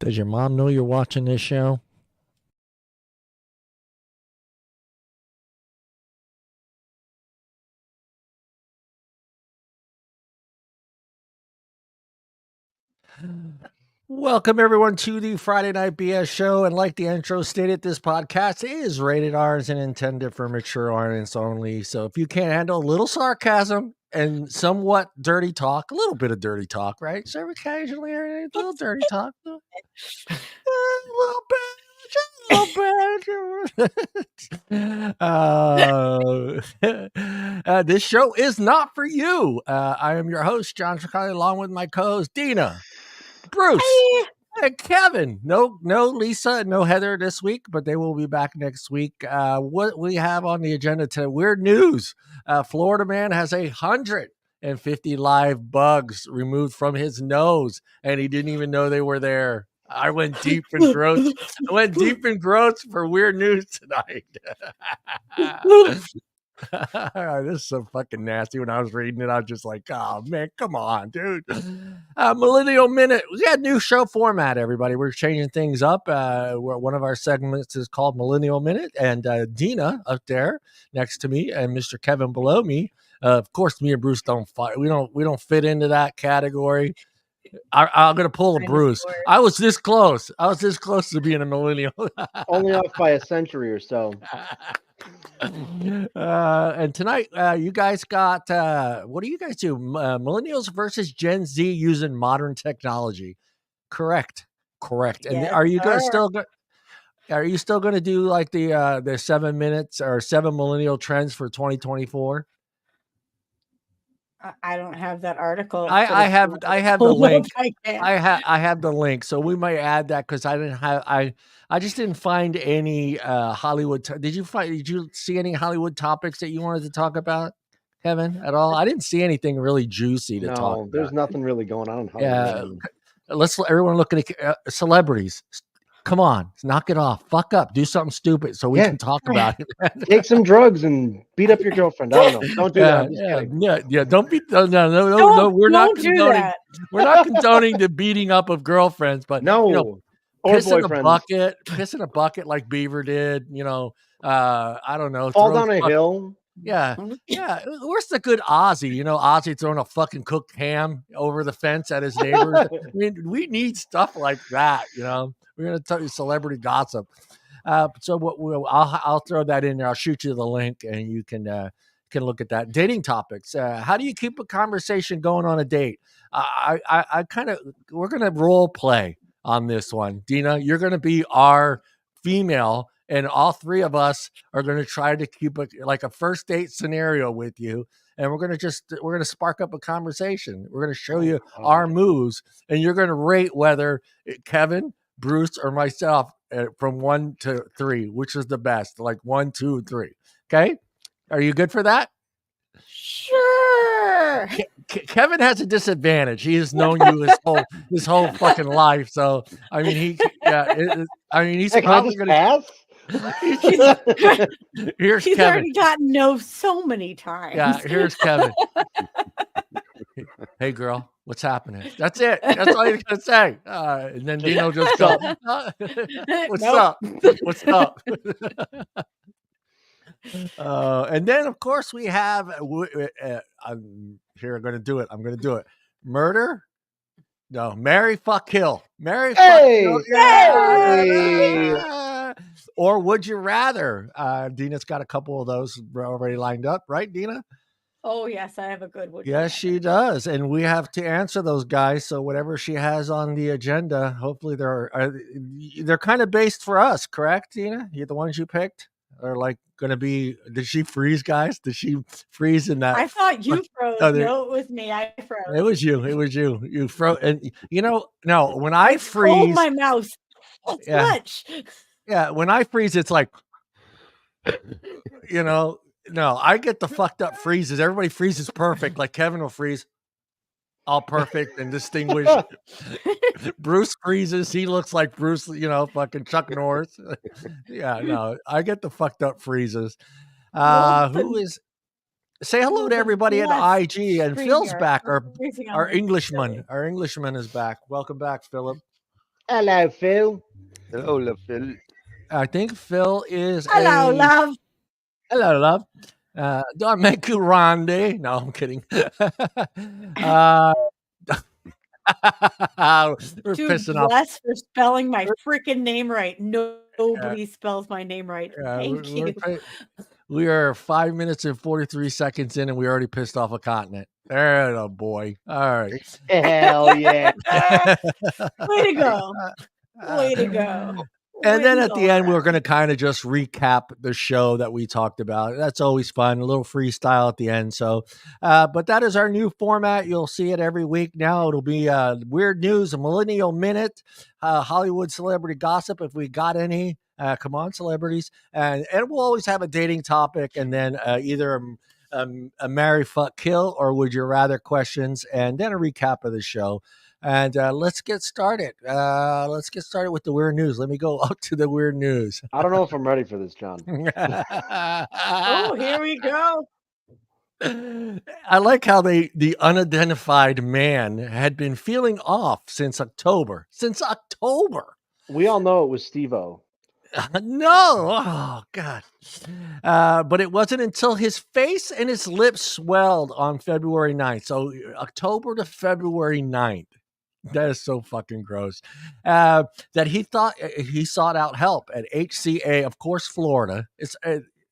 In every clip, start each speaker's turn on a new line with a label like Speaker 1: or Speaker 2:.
Speaker 1: Does your mom know you're watching this show? Welcome, everyone, to the Friday Night BS show. And like the intro stated, this podcast is rated R and intended for mature audience only. So if you can't handle a little sarcasm and somewhat dirty talk, a little bit of dirty talk, right? So occasionally a little dirty talk. A little bit. This show is not for you. I am your host, John Tricali, along with my co-host, Deana, Bruce, and Kevin. No Lisa, no Heather this week, but they will be back next week. What we have on the agenda today, weird news. Florida man has 150 live bugs removed from his nose, and he didn't even know they were there. I went deep in gross. For weird news tonight. This is so fucking nasty. When I was reading it, I was just like, oh man, come on, dude. Millennial Minute. We got a new show format, everybody. We're changing things up. One of our segments is called Millennial Minute, and Deana up there next to me and Mr. Kevin below me. Of course, me and Bruce don't fight. We don't fit into that category. I'm gonna pull a Bruce. I was this close. To being a millennial.
Speaker 2: Only off by a century or so.
Speaker 1: And tonight, you guys got what do you guys do? Millennials versus Gen Z using modern technology. Correct. And
Speaker 3: Yes,
Speaker 1: are you guys
Speaker 3: sir.
Speaker 1: still? Are you still going to do like the 7 minutes or 7 millennial trends for 2024?
Speaker 3: I don't have that article.
Speaker 1: I have the link.
Speaker 3: I
Speaker 1: have the link, so we might add that because I just didn't find any Hollywood. Did you see any Hollywood topics that you wanted to talk about, Kevin, at all? I didn't see anything really juicy to talk about.
Speaker 2: There's nothing really going on in
Speaker 1: Hollywood. Yeah, let's everyone look at celebrities. Come on, knock it off. Fuck up. Do something stupid so we can talk about it.
Speaker 2: Take some drugs and beat up your girlfriend. I don't know. Don't do that.
Speaker 1: Yeah. Don't beat. No. We're not condoning. We're not condoning the beating up of girlfriends, but piss in a bucket like Beaver did. I don't know.
Speaker 2: Fall down a hill.
Speaker 1: Yeah. Where's the good Ozzy? Ozzy throwing a fucking cooked ham over the fence at his neighbors. I mean, we need stuff like that. We're going to tell you celebrity gossip. So I'll throw that in there. I'll shoot you the link, and you can look at that. Dating topics. How do you keep a conversation going on a date? We're going to role play on this one. Deana, you're going to be our female, and all three of us are going to try to keep a first date scenario with you. And we're going to spark up a conversation. We're going to show you our moves, and you're going to rate whether Kevin, Bruce, or myself from 1 to 3, which is the best, like 1, 2, 3. Okay. Are you good for that?
Speaker 3: Sure.
Speaker 1: Kevin has a disadvantage. He has known you his whole fucking life. So, I mean, he's probably going to
Speaker 2: pass.
Speaker 1: Here's
Speaker 3: He's
Speaker 1: Kevin.
Speaker 3: Already gotten no so many times.
Speaker 1: Yeah, here's Kevin. Hey, girl, what's happening? That's it. That's all you're gonna say. And then Dino just goes, "What's up? What's up?" And then, of course, we have. I'm going to do it. Murder. No, marry, fuck, kill. Marry, fuck, kill. Yeah. Or would you rather? Deana's got a couple of those already lined up, right, Deana?
Speaker 3: Oh, yes, I have a good one.
Speaker 1: Yes, she does. And we have to answer those guys. So whatever she has on the agenda, hopefully they're kind of based for us, correct, Deana? You're the ones you picked? Are like going to be, did she freeze, guys? Did she freeze in that?
Speaker 3: I thought you froze. No, it was me. I froze.
Speaker 1: It was you. You froze. And no, when I freeze.
Speaker 3: Oh, my mouth. Much.
Speaker 1: Yeah, when I freeze, it's like, no, I get the fucked up freezes. Everybody freezes perfect. Like Kevin will freeze all perfect and distinguished. Bruce freezes. He looks like Bruce, fucking Chuck Norris. Yeah, no, I get the fucked up freezes. Who is? Say hello to everybody at IG. And Phil's back. Our Englishman. Our Englishman is back. Welcome back, Philip.
Speaker 2: Hello, Phil.
Speaker 4: Hello, Phil.
Speaker 1: I think Phil is
Speaker 3: Hello, love.
Speaker 1: Hello, love. Do I make you Randy? No, I'm kidding. We're
Speaker 3: Dude,
Speaker 1: pissing off.
Speaker 3: bless for spelling my freaking name right. Nobody spells my name right. Thank you.
Speaker 1: We are 5 minutes and 43 seconds in, and we already pissed off a continent. There, oh boy. All right.
Speaker 2: Hell yeah.
Speaker 3: Way to go. Way to go.
Speaker 1: And then at the end, we're going to kind of just recap the show that we talked about. That's always fun, a little freestyle at the end. So, but that is our new format. You'll see it every week now. It'll be weird news, a Millennial Minute, Hollywood celebrity gossip, if we got any. Come on, celebrities. And we'll always have a dating topic, and then either a marry, fuck, kill, or would you rather questions, and then a recap of the show. And let's get started. Let's get started with the weird news. Let me go up to the weird news.
Speaker 2: I don't know if I'm ready for this, John.
Speaker 3: Oh, here we go.
Speaker 1: I like how the unidentified man had been feeling off since October. Since October.
Speaker 2: We all know it was Steve-O.
Speaker 1: No. Oh, God. But it wasn't until his face and his lips swelled on February 9th. So October to February 9th. That is so fucking gross. That he thought he sought out help at HCA, of course, Florida. It's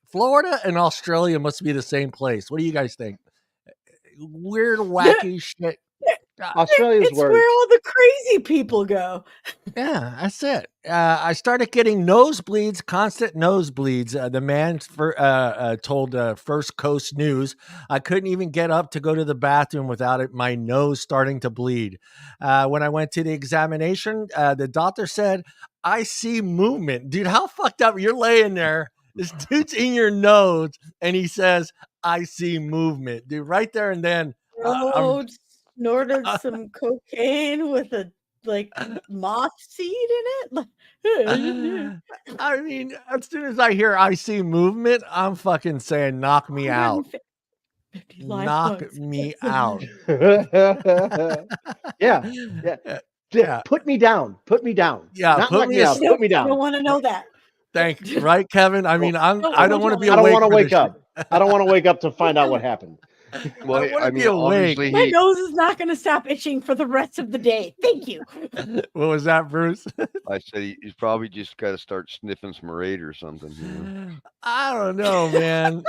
Speaker 1: Florida and Australia must be the same place. What do you guys think? Weird, wacky shit.
Speaker 2: Australia's
Speaker 3: it's where all the crazy people go.
Speaker 1: Yeah, that's it. I started getting nosebleeds, constant nosebleeds. The man told First Coast News, I couldn't even get up to go to the bathroom without my nose starting to bleed. When I went to the examination, the doctor said, I see movement. Dude, how fucked up? You're laying there. This dude's in your nose, and he says, I see movement. Dude, right there and then.
Speaker 3: Snorted some cocaine with a moth seed in
Speaker 1: it. I mean, as soon as I hear I see movement, I'm fucking saying knock me out. Knock me out.
Speaker 2: Yeah. Put me down. Put me down.
Speaker 1: Yeah,
Speaker 2: not knock me out. Put me down.
Speaker 3: I don't want to know that.
Speaker 1: Thank you. Right, Kevin? I mean, I don't want to be awake.
Speaker 2: I don't want to wake up. I don't want to wake up to find out what happened.
Speaker 4: Well, I mean, obviously
Speaker 3: my nose is not going to stop itching for the rest of the day. Thank you.
Speaker 1: What was that, Bruce?
Speaker 4: I said he's probably just got to start sniffing some raid or something. You know?
Speaker 1: I don't know, man.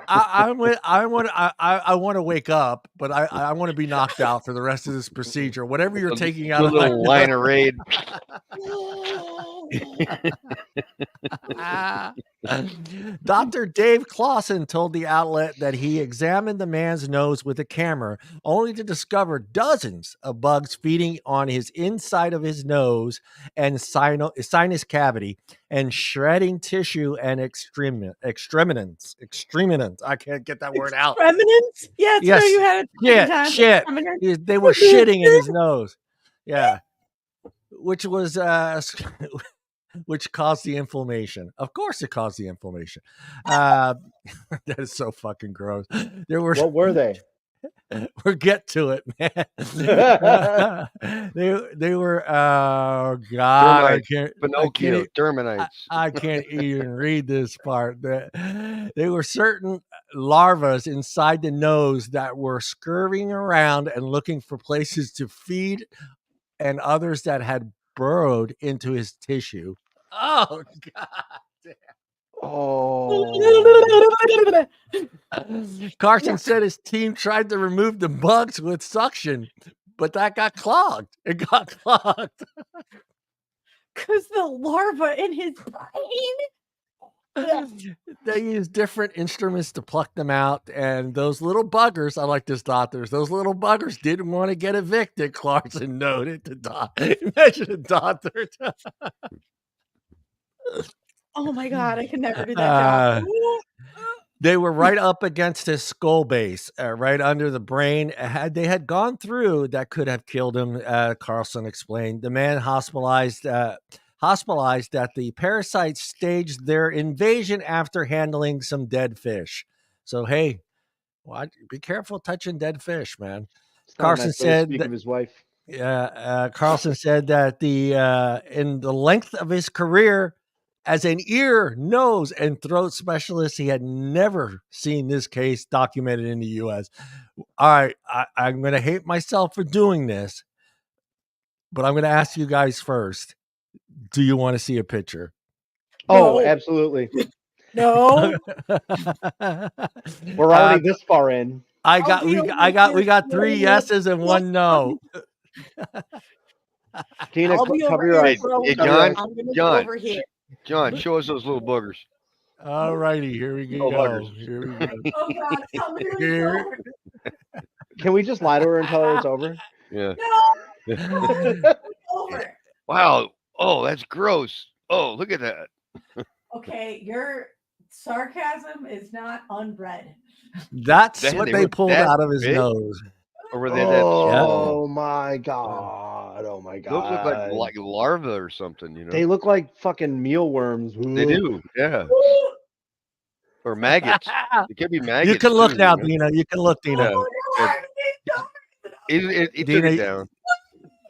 Speaker 1: I want to wake up, but I want to be knocked out for the rest of this procedure. Whatever you're taking out of
Speaker 4: my line of raid.
Speaker 1: Dr. Dave Clausen told the outlet that he examined the man's nose with a camera, only to discover dozens of bugs feeding on his inside of his nose and sinus cavity, and shredding tissue and extremities. I can't get that word out.
Speaker 3: Extremities? Yeah,
Speaker 1: yes.
Speaker 3: You had
Speaker 1: it. Shit. They were shitting in his nose. Yeah. Which was which caused the inflammation. Of course it caused the inflammation. That is so fucking gross.
Speaker 2: What were they?
Speaker 1: We'll get to it, man. They were God,
Speaker 4: termites.
Speaker 1: I can't even read this part. They were certain larvae inside the nose that were scurrying around and looking for places to feed, and others that had burrowed into his tissue. Oh, God damn.
Speaker 2: Oh.
Speaker 1: Carson said his team tried to remove the bugs with suction, but that got clogged. It got clogged.
Speaker 3: Because the larva in his brain.
Speaker 1: They use different instruments to pluck them out, and those little buggers, I like this doctors, those little buggers didn't want to get evicted, Clarkson noted to imagine a doctor.
Speaker 3: Oh my God, I can never do that job.
Speaker 1: They were right up against his skull base, right under the brain. They had gone through that could have killed him, Carlson explained. The man hospitalized that the parasites staged their invasion after handling some dead fish. So, hey, be careful touching dead fish, man. Carson said
Speaker 2: of his wife.
Speaker 1: Yeah, Carlson said that in the length of his career as an ear, nose, and throat specialist, he had never seen this case documented in the U.S. All right, I'm going to hate myself for doing this, but I'm going to ask you guys first. Do you want to see a picture?
Speaker 2: Oh, absolutely.
Speaker 3: No.
Speaker 2: We're already this far in.
Speaker 1: We got 3 yeses and 1 no.
Speaker 2: Tina,
Speaker 3: I'll be
Speaker 2: cover
Speaker 3: over
Speaker 2: your
Speaker 3: here,
Speaker 2: eyes.
Speaker 3: bro.
Speaker 4: Hey,
Speaker 3: I'm gonna go over here.
Speaker 4: John, show us those little boogers.
Speaker 1: All righty, here we go.
Speaker 4: Buggers.
Speaker 1: Here we go.
Speaker 3: Oh God, tell me when it's
Speaker 1: Here.
Speaker 3: over.
Speaker 2: Can we just lie to her and tell her it's over?
Speaker 4: Yeah.
Speaker 3: No. It's over.
Speaker 4: Wow. Oh, that's gross. Oh, look at that.
Speaker 3: Okay, your sarcasm is not unbred.
Speaker 1: That's
Speaker 4: Man,
Speaker 1: what
Speaker 4: they
Speaker 1: they
Speaker 4: were
Speaker 1: pulled
Speaker 4: that
Speaker 1: out of his
Speaker 4: big?
Speaker 1: nose.
Speaker 4: Or were they that small?
Speaker 2: Oh my god! Oh my god!
Speaker 4: Those look like larvae or something, you know?
Speaker 2: They look like fucking mealworms.
Speaker 4: They do, yeah. Or maggots. It could be maggots.
Speaker 1: You can look
Speaker 4: too,
Speaker 1: now,
Speaker 4: you know?
Speaker 1: Deana. You can look, Deana.
Speaker 4: He took it down.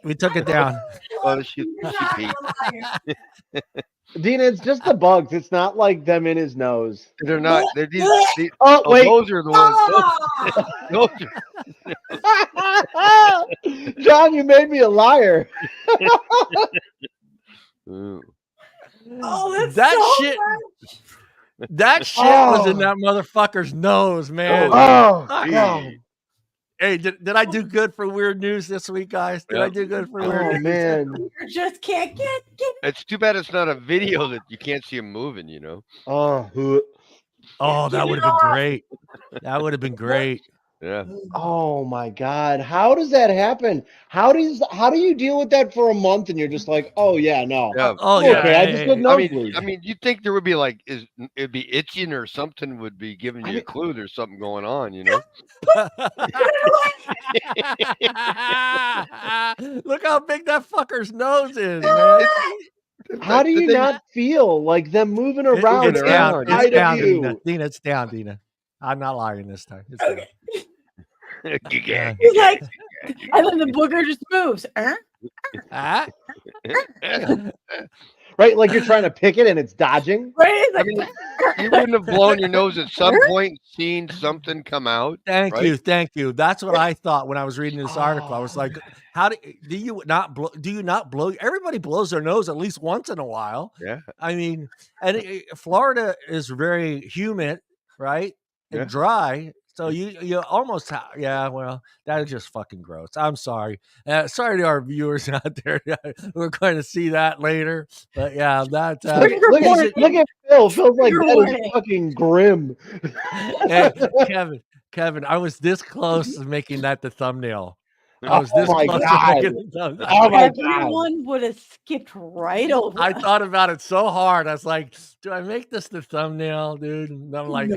Speaker 1: We took it down.
Speaker 4: Oh, she peed.
Speaker 2: Deana, it's just the bugs. It's not like them in his nose.
Speaker 4: They're not. They're these,
Speaker 2: Oh, wait.
Speaker 4: Those are the ones.
Speaker 2: John, you made me a liar.
Speaker 3: Oh, that's
Speaker 1: That
Speaker 3: so
Speaker 1: shit.
Speaker 3: much.
Speaker 1: That shit was in that motherfucker's nose, man. Hey, did I do good for weird news this week, guys? Did I do good for weird news?
Speaker 2: Man.
Speaker 3: You just can't get
Speaker 4: It's too bad it's not a video that you can't see him moving, you know?
Speaker 2: Oh,
Speaker 1: that would have been great. That would have been great.
Speaker 4: Yeah.
Speaker 2: Oh my God. How does that happen? How do you deal with that for a month and you're just like, oh yeah, no.
Speaker 4: Yeah.
Speaker 2: Okay, I just did nosebleed.
Speaker 4: I mean, you'd think there would be like it'd be itching or something would be giving you a clue there's something going on, you know?
Speaker 1: Look how big that fucker's nose is, man.
Speaker 2: How do you not feel like them moving around?
Speaker 1: It's down. It's down,
Speaker 2: Deana.
Speaker 1: Deana. It's down, Deana. I'm not lying this time. It's down.
Speaker 3: He's like, and then the booger just moves.
Speaker 2: Right, like you're trying to pick it and it's dodging.
Speaker 3: Right?
Speaker 4: I mean, you wouldn't have blown your nose at some point and seen something come out.
Speaker 1: Thank you. That's what I thought when I was reading this article. I was like, do you not blow? Everybody blows their nose at least once in a while.
Speaker 4: Yeah.
Speaker 1: I mean, and Florida is very humid, right? And dry. So you almost well, that is just fucking gross. I'm sorry. Sorry to our viewers out there. We're going to see that later. But yeah, that
Speaker 2: look at Phil. Phil's like, that is fucking grim.
Speaker 1: Hey, Kevin, I was this close to making that the thumbnail. I was this close to making the thumbnail.
Speaker 2: Oh my God.
Speaker 3: Everyone would have skipped right over.
Speaker 1: I thought about it so hard. I was like, do I make this the thumbnail, dude? And I'm like,
Speaker 2: you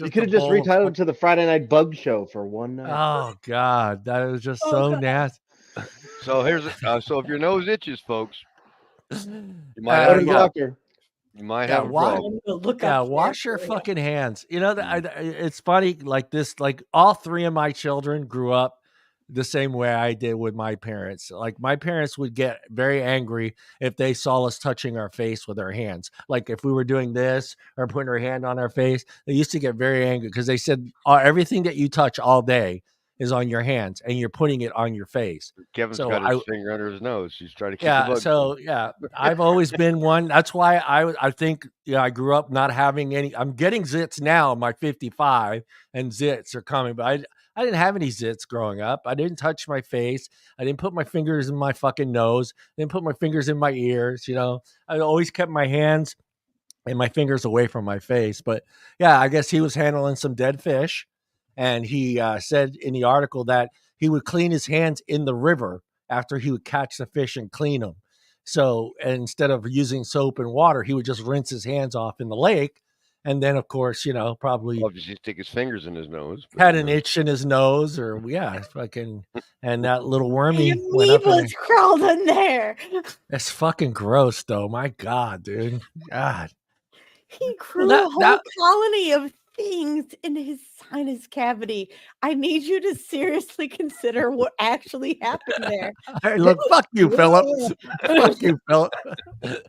Speaker 2: could have just retitled it to the Friday Night Bug Show for one night.
Speaker 1: Oh God, that was just so nasty.
Speaker 4: So here's so if your nose itches, folks, you might
Speaker 2: have
Speaker 4: have a doctor. You might have a problem.
Speaker 1: Wash your fucking hands. You know, it's funny. Like this, like all 3 of my children grew up the same way I did with my parents. Like my parents would get very angry if they saw us touching our face with our hands. Like if we were doing this or putting our hand on our face, they used to get very angry because they said everything that you touch all day is on your hands and you're putting it on your face.
Speaker 4: Kevin's got his finger under his nose. He's trying to keep the bug.
Speaker 1: I've always been one. That's why I think I grew up not having any. I'm getting zits now. I'm like 55 and zits are coming, but I didn't have any zits growing up. I didn't touch my face. I didn't put my fingers in my fucking nose. I didn't put my fingers in my ears. You know, I always kept my hands and my fingers away from my face. But yeah, I guess he was handling some dead fish. And he said in the article that he would clean his hands in the river after he would catch the fish and clean them. So instead of using soap and water, he would just rinse his hands off in the lake. And then, of course, probably
Speaker 4: obviously stick his fingers in his nose.
Speaker 1: Had an itch in his nose, or fucking, and that little wormy went up
Speaker 3: and crawled in there.
Speaker 1: That's fucking gross, though. My God, dude. God.
Speaker 3: He grew a whole colony of things in his sinus cavity. I need you to seriously consider what actually happened there.
Speaker 1: Hey, look, fuck you, Philip. Fuck you, Philip.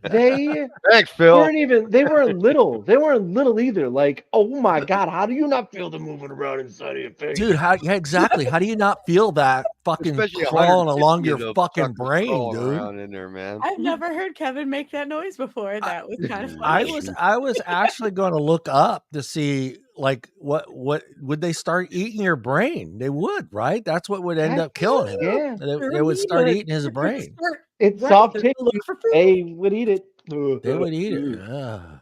Speaker 2: They
Speaker 4: Thanks, Phil.
Speaker 2: they weren't little. They weren't little either. Like, oh my God, how do you not feel them moving around inside of your face?
Speaker 1: Dude, exactly. How do you not feel that fucking
Speaker 4: Especially
Speaker 1: crawling
Speaker 4: 150
Speaker 1: along your
Speaker 4: of those
Speaker 1: fucking
Speaker 4: suckers
Speaker 1: brain,
Speaker 4: crawling
Speaker 1: dude?
Speaker 4: around in there, man.
Speaker 3: I've never heard Kevin make that noise before. That was kind of funny.
Speaker 1: I was actually going to look up to see like what would they start eating your brain? They would, right? That's what would end up killing him.
Speaker 2: Yeah.
Speaker 1: They would start eating his brain.
Speaker 2: It's
Speaker 3: Right,
Speaker 2: soft
Speaker 3: they're
Speaker 2: tissue.
Speaker 3: gonna look for food.
Speaker 2: They would eat it.
Speaker 1: They would eat it. Ugh.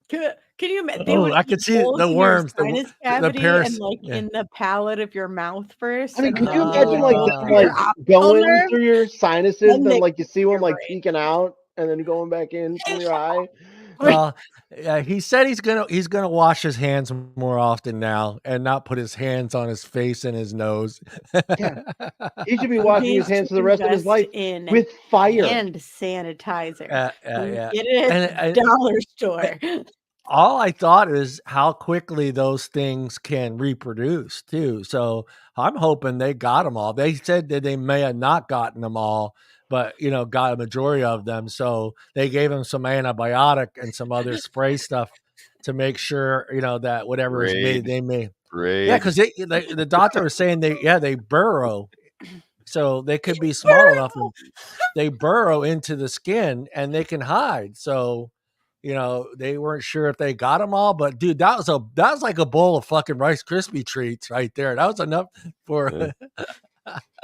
Speaker 3: Can you imagine? They
Speaker 1: Oh,
Speaker 3: would
Speaker 1: I could
Speaker 3: eat
Speaker 1: see
Speaker 3: holes
Speaker 1: the
Speaker 3: in your
Speaker 1: worms,
Speaker 3: sinus
Speaker 1: the
Speaker 3: cavity
Speaker 1: Paris.
Speaker 3: and like
Speaker 1: Yeah.
Speaker 3: in the palate of your mouth first.
Speaker 2: I mean,
Speaker 3: and
Speaker 2: could you
Speaker 3: then
Speaker 2: imagine like
Speaker 3: go
Speaker 2: them,
Speaker 3: through your
Speaker 2: like
Speaker 3: optical
Speaker 2: going
Speaker 3: nerve,
Speaker 2: through your sinuses,
Speaker 3: then
Speaker 2: then
Speaker 3: they
Speaker 2: like you see
Speaker 3: your
Speaker 2: one like
Speaker 3: brain.
Speaker 2: peeking out and then going back in from your eye?
Speaker 1: Well, yeah, he said he's gonna wash his hands more often now and not put his hands on his face and his nose.
Speaker 2: Yeah. He should be washing his
Speaker 3: Needs
Speaker 2: hands
Speaker 3: to
Speaker 2: for the rest of his
Speaker 3: invest
Speaker 2: life
Speaker 3: in
Speaker 2: with fire.
Speaker 3: hand sanitizer.
Speaker 1: Yeah.
Speaker 3: Get it at the dollar store.
Speaker 1: All I thought is how quickly those things can reproduce too. So I'm hoping they got them all. They said that they may have not gotten them all, but got a majority of them. So they gave him some antibiotic and some other spray stuff to make sure that whatever is made, they may. Yeah, because the doctor was saying they burrow, so they could be small enough and they burrow into the skin and they can hide. So they weren't sure if they got them all, but dude, that was like a bowl of fucking Rice Krispie treats right there. That was enough for.
Speaker 4: Yeah.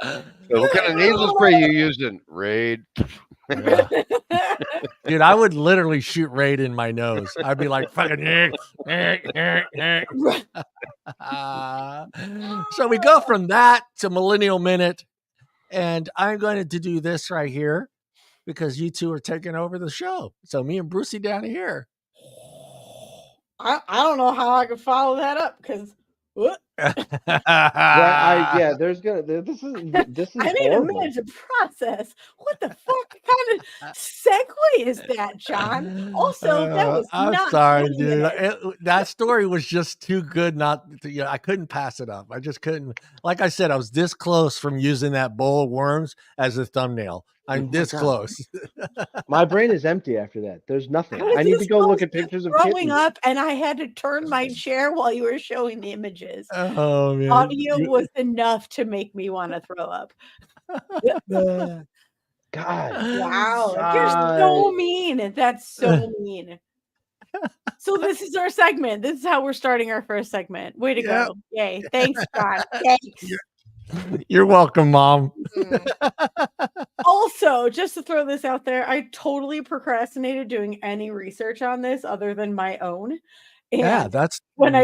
Speaker 4: So what kind of nasal spray you using? Raid.
Speaker 1: Yeah. Dude, I would literally shoot Raid in my nose. I'd be like fucking. So we go from that to Millennial Minute, and I'm going to do this right here because you two are taking over the show. So me and Brucey down here.
Speaker 3: I don't know how I can follow that up because what?
Speaker 2: There's gonna this is
Speaker 3: I need a minute to process. What the fuck kind of segue is that, John? Also, that was
Speaker 1: I'm
Speaker 3: not
Speaker 1: sorry, dude. That story was just too good not to, I couldn't pass it up. I just couldn't. Like I said, I was this close from using that bowl of worms as a thumbnail. I'm this close.
Speaker 2: My brain is empty after that. There's nothing. I need to go look at pictures of
Speaker 3: growing up, and I had to turn my chair while you were showing the images.
Speaker 1: Oh man,
Speaker 3: audio was enough to make me want to throw up.
Speaker 2: God,
Speaker 3: wow, you're so mean. That's so mean. So this is our segment. This is how we're starting our first segment. Way to go! Yay! Thanks, John. Thanks.
Speaker 1: You're welcome, Mom.
Speaker 3: Also, just to throw this out there, I totally procrastinated doing any research on this other than my own. And
Speaker 1: that's
Speaker 3: when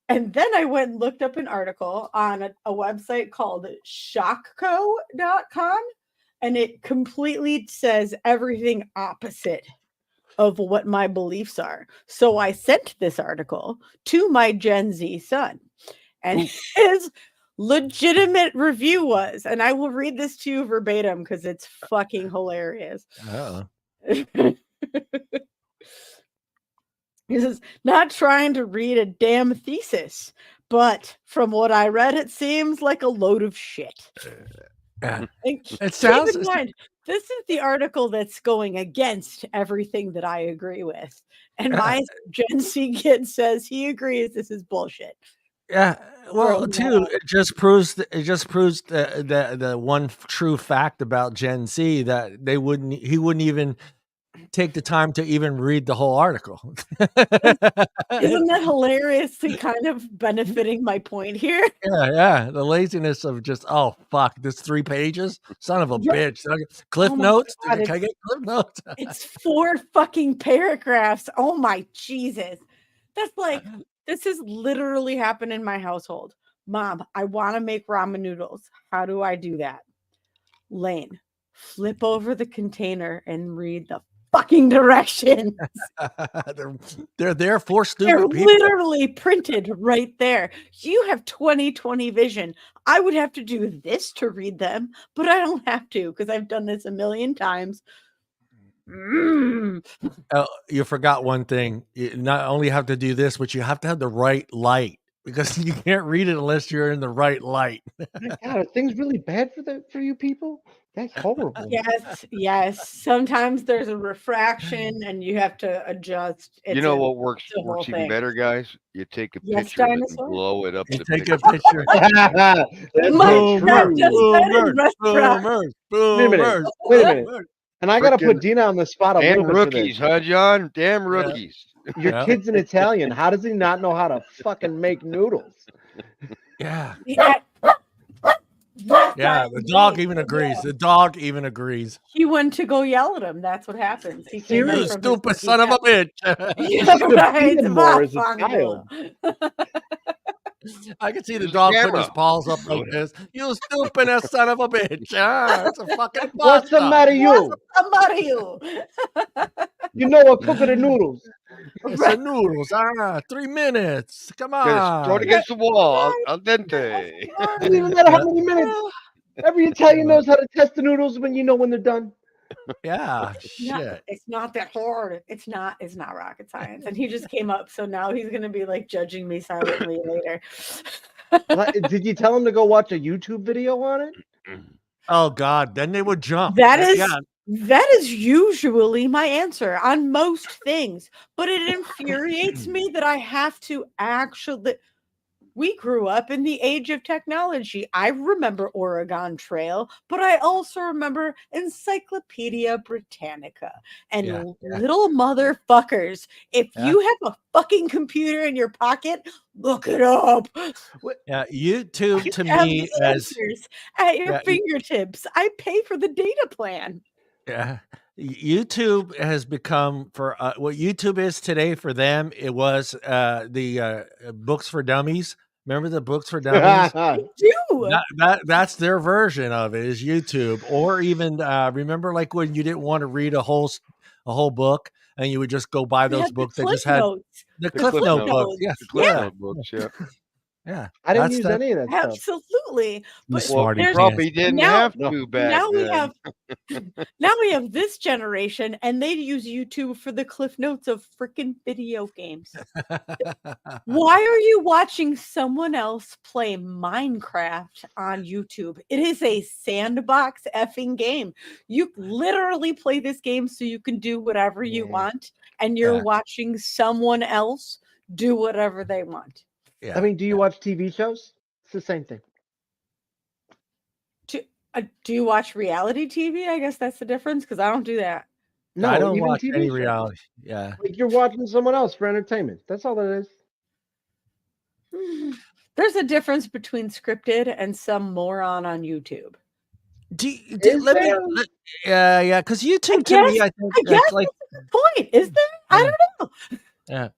Speaker 3: and then I went and looked up an article on a website called shockco.com, and it completely says everything opposite of what my beliefs are. So I sent this article to my Gen Z son, and his legitimate review was, and I will read this to you verbatim because it's fucking hilarious. He says, not trying to read a damn thesis, but from what I read, it seems like a load of shit. It sounds. Keep in mind, this is the article that's going against everything that I agree with. And my Gen Z kid says he agrees this is bullshit.
Speaker 1: Yeah, well, too, it just proves the one true fact about Gen Z that he wouldn't even take the time to even read the whole article.
Speaker 3: Isn't that hilariously kind of benefiting my point here?
Speaker 1: Yeah. The laziness of just, oh fuck, this 3 pages, son of a bitch. Cliff notes.
Speaker 3: God,
Speaker 1: can I get Cliff notes?
Speaker 3: It's 4 fucking paragraphs. Oh my Jesus, that's like. This has literally happened in my household. Mom, I want to make ramen noodles. How do I do that? Lane, flip over the container and read the fucking directions.
Speaker 1: They're there for stupid
Speaker 3: people.
Speaker 1: They're
Speaker 3: literally printed right there. You have 20/20 vision. I would have to do this to read them, but I don't have to because I've done this a million times.
Speaker 1: You forgot one thing. You not only have to do this, but you have to have the right light because you can't read it unless you're in the right light.
Speaker 2: My God, are things really bad for you people? That's horrible.
Speaker 3: Yes. Sometimes there's a refraction and you have to adjust.
Speaker 4: You know what works even better, guys? You take a picture of it and blow it up.
Speaker 1: You take a picture.
Speaker 2: Boomers. Wait a minute. And I gotta put Deana on the spot a little bit for this.
Speaker 4: Huh, John? Damn rookies.
Speaker 2: Your kid's an Italian. How does he not know how to fucking make noodles?
Speaker 1: Yeah. Yeah, the dog even agrees. The dog even agrees.
Speaker 3: He went to go yell at him. That's what happens. He came
Speaker 1: you stupid son of a bitch. I can see the dog putting his paws up like this. You stupid son of a bitch. It's a fucking
Speaker 2: What's the matter you? You know what cooking the noodles.
Speaker 1: It's the noodles. 3 minutes. Come on.
Speaker 4: Throw it against the wall. Al dente.
Speaker 2: It doesn't matter how many minutes. Every Italian knows how to test the noodles when they're done.
Speaker 1: Yeah, shit.
Speaker 3: It's not that hard. It's not rocket science. And he just came up, so now he's gonna be like judging me silently later.
Speaker 2: Did you tell him to go watch a YouTube video on it?
Speaker 1: Oh God, then they would jump.
Speaker 3: That is usually my answer on most things, but it infuriates me that I have to actually. We grew up in the age of technology. I remember Oregon Trail, but I also remember Encyclopedia Britannica. And little motherfuckers, if you have a fucking computer in your pocket, look it up.
Speaker 1: Yeah, YouTube to me as
Speaker 3: at your fingertips. I pay for the data plan.
Speaker 1: Yeah. YouTube has become for what YouTube is today for them. It was the books for dummies. Remember the books for dummies?
Speaker 3: I do.
Speaker 1: That's their version of it is YouTube. Or even remember like when you didn't want to read a whole book and you would just go buy those books. They just had the Cliff Note books. Yes.
Speaker 4: The Cliff Note books, yeah.
Speaker 1: Yeah,
Speaker 2: I didn't use any of that stuff.
Speaker 3: Absolutely.
Speaker 1: But
Speaker 4: you probably didn't have to back then.
Speaker 3: Now we have this generation, and they use YouTube for the Cliff Notes of freaking video games. Why are you watching someone else play Minecraft on YouTube? It is a sandbox effing game. You literally play this game so you can do whatever you want, and you're watching someone else do whatever they want.
Speaker 2: Yeah. I mean, do you watch TV shows? It's the same thing.
Speaker 3: Do you watch reality TV? I guess that's the difference because I don't do that.
Speaker 1: No, I don't watch any reality. Yeah.
Speaker 2: Like you're watching someone else for entertainment. That's all that
Speaker 3: is. There's a difference between scripted and some moron on YouTube.
Speaker 1: Yeah, because YouTube to me, I think
Speaker 3: that's like the point, is there? I don't know.
Speaker 1: Yeah,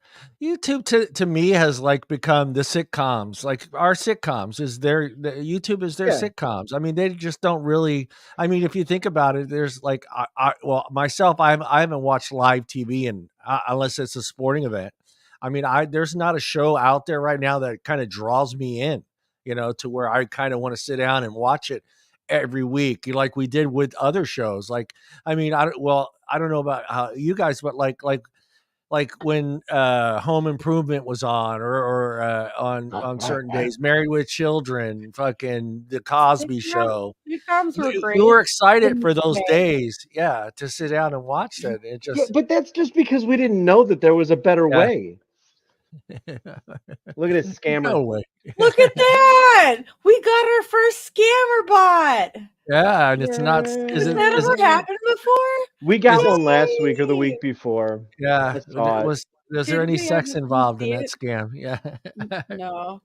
Speaker 1: YouTube to me has like become the sitcoms. Like our sitcoms is YouTube is their sitcoms. I mean, they just don't really. I mean, if you think about it, there's like myself, I haven't watched live TV unless it's a sporting event. I mean, there's not a show out there right now that kind of draws me in, to where I kind of want to sit down and watch it every week, like we did with other shows. Like, I mean, I don't know about how you guys, but like when Home Improvement was on or on certain days, Married with Children, fucking The Cosby Show. We were excited for those days, to sit down and watch that. It just,
Speaker 2: but that's just because we didn't know that there was a better way. Look at this scammer.
Speaker 1: No way.
Speaker 3: Look at that. We got our first scammer bot.
Speaker 1: Yeah, and it's not.
Speaker 3: Has that ever happened before?
Speaker 2: We got one last week or the week before.
Speaker 1: Yeah. Was there any sex involved in that scam? Yeah.
Speaker 3: No.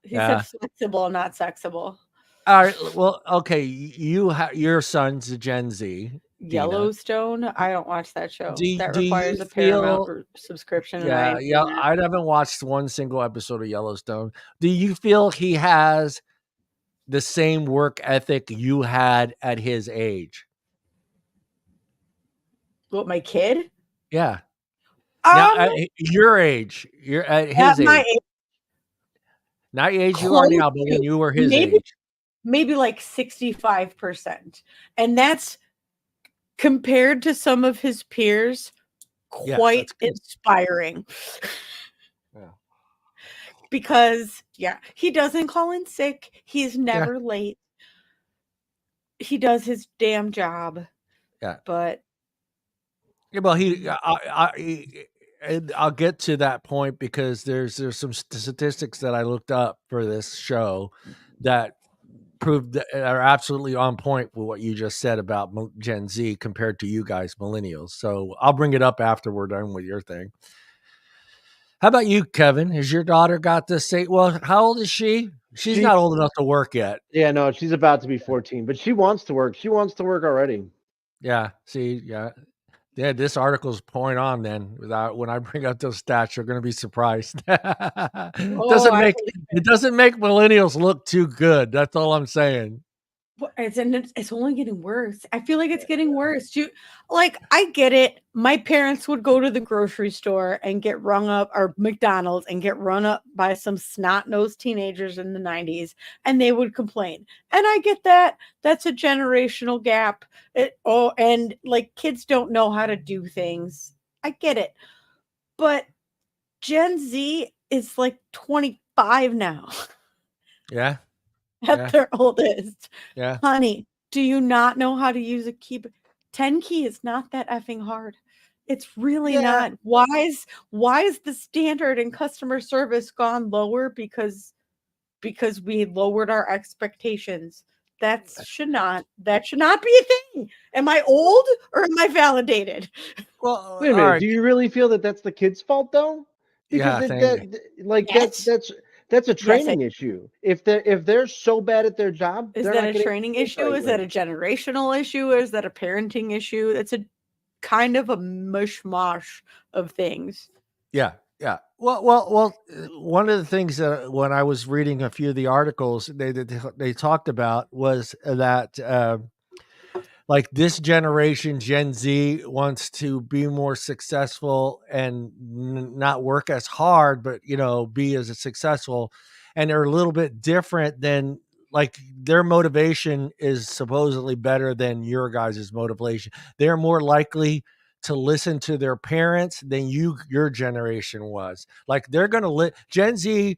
Speaker 3: He said flexible, not sexable.
Speaker 1: All right. Well, okay. Your son's a Gen Z.
Speaker 3: Yellowstone. I don't watch that show. That requires a Paramount subscription.
Speaker 1: Yeah. I haven't watched one single episode of Yellowstone. Do you feel he has the same work ethic you had at his age?
Speaker 3: What, my kid?
Speaker 1: Yeah. Now, at your age, you're at his age. My age. Not your age you are now, but when you were his age.
Speaker 3: Maybe like 65%. And that's compared to some of his peers, quite inspiring.
Speaker 1: Yeah.
Speaker 3: Because he doesn't call in sick. He's never late. He does his damn job.
Speaker 1: Yeah.
Speaker 3: But
Speaker 1: well, I'll get to that point because there's some statistics that I looked up for this show that proved that are absolutely on point with what you just said about Gen Z compared to you guys, millennials. So I'll bring it up after we're done with your thing. How about you, Kevin? Has your daughter got this? Well, how old is she? She's not old enough to work yet.
Speaker 2: Yeah, no, she's about to be 14, but she wants to work. She wants to work already.
Speaker 1: Yeah. See, yeah. This article's point on then. When I bring up those stats, you're going to be surprised. It doesn't make millennials look too good. That's all I'm saying.
Speaker 3: It's only getting worse. I feel like it's getting worse. I get it. My parents would go to the grocery store and get rung up, or McDonald's, and get run up by some snot-nosed teenagers in the 90s, and they would complain. And I get that. That's a generational gap. And kids don't know how to do things. I get it. But Gen Z is 25 now.
Speaker 1: Yeah.
Speaker 3: At their oldest.
Speaker 1: Yeah.
Speaker 3: Honey, do you not know how to use a keyboard? 10 key is not that effing hard. It's really not. Why is the standard in customer service gone lower? Because we lowered our expectations. That should not be a thing. Am I old or am I validated?
Speaker 2: Well, wait a minute. Do you really feel that that's the kid's fault though? Because that's a training issue. If they're so bad at their job,
Speaker 3: is that a training issue? Is that a generational issue? Is that a parenting issue? It's a kind of a mishmash of things.
Speaker 1: Yeah. Yeah. Well, one of the things that when I was reading a few of the articles they talked about was that this generation, Gen Z, wants to be more successful and not work as hard, but, be as successful. And they're a little bit different than their motivation is supposedly better than your guys' motivation. They're more likely to listen to their parents than your generation was. They're going to Gen Z.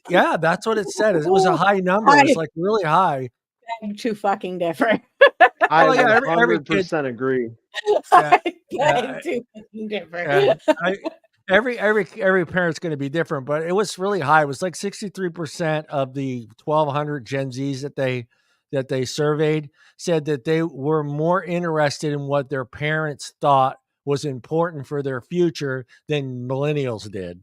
Speaker 1: Yeah, that's what it said. It was a high number. It was really high.
Speaker 3: Too fucking different.
Speaker 2: I 100% agree.
Speaker 3: Too fucking different.
Speaker 1: Every parent's going to be different, but it was really high. It was 63% of the 1,200 Gen Zs that they surveyed said that they were more interested in what their parents thought was important for their future than millennials did.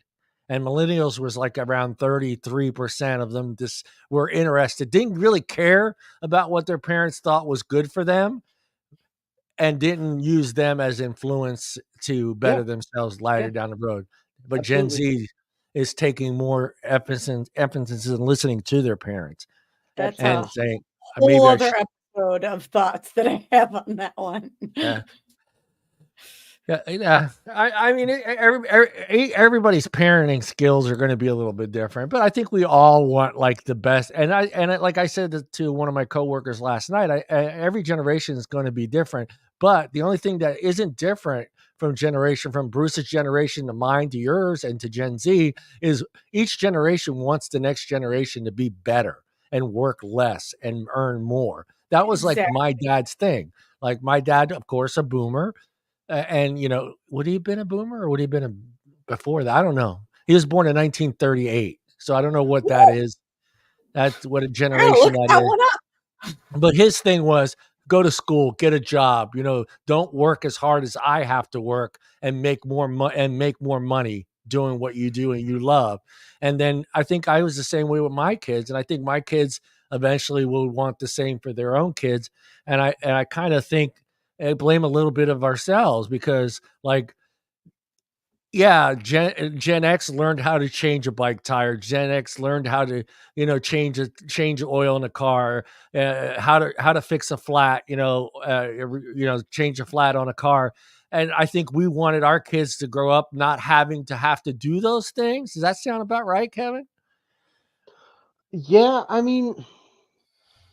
Speaker 1: And millennials was around 33% of them just were interested, didn't really care about what their parents thought was good for them, and didn't use them as influence to better themselves later down the road. But Gen Z is taking more emphasis in listening to their parents.
Speaker 3: That's a whole other episode of thoughts that I have on that one.
Speaker 1: Yeah. I mean, everybody's parenting skills are going to be a little bit different, but I think we all want the best. And like I said to one of my coworkers last night, every generation is going to be different. But the only thing that isn't different from Bruce's generation to mine to yours and to Gen Z is each generation wants the next generation to be better and work less and earn more. That was my dad's thing. My dad, of course, a boomer. And would he have been a boomer or would he have been before that? I don't know. He was born in 1938, so I don't know what that is. That's what a generation that is. But his thing was go to school, get a job. Don't work as hard as I have to work and make more money doing what you do and you love. And then I think I was the same way with my kids, and I think my kids eventually will want the same for their own kids. And I kind of think. I blame a little bit of ourselves because Gen X learned how to change a bike tire. Gen X learned how to, change oil in a car, how to fix a flat, change a flat on a car. And I think we wanted our kids to grow up not having to have to do those things. Does that sound about right, Kevin?
Speaker 2: Yeah, I mean,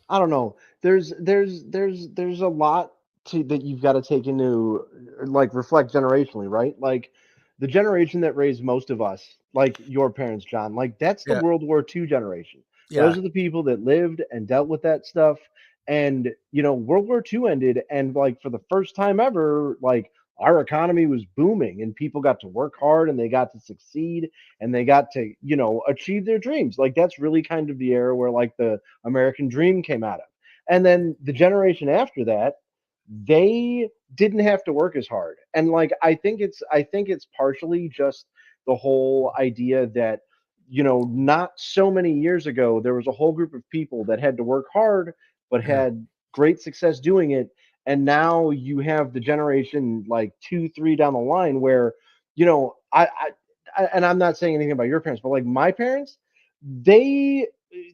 Speaker 2: I don't know. There's a lot that you've got to take into, like, reflect generationally, right? Like the generation that raised most of us, like your parents, John, like that's the
Speaker 1: Yeah.
Speaker 2: World War II generation.
Speaker 1: Yeah.
Speaker 2: Those are the people that lived and dealt with that stuff. And World War II ended, and like for the first time ever, like our economy was booming, and people got to work hard, and they got to succeed, and they got to achieve their dreams. Like that's really kind of the era where like the American dream came out of. And then the generation after that, they didn't have to work as hard. And like I think it's partially just the whole idea that not so many years ago there was a whole group of people that had to work hard but had great success doing it. And now you have the generation like 2 3 down the line where I and I'm not saying anything about your parents, but like my parents, they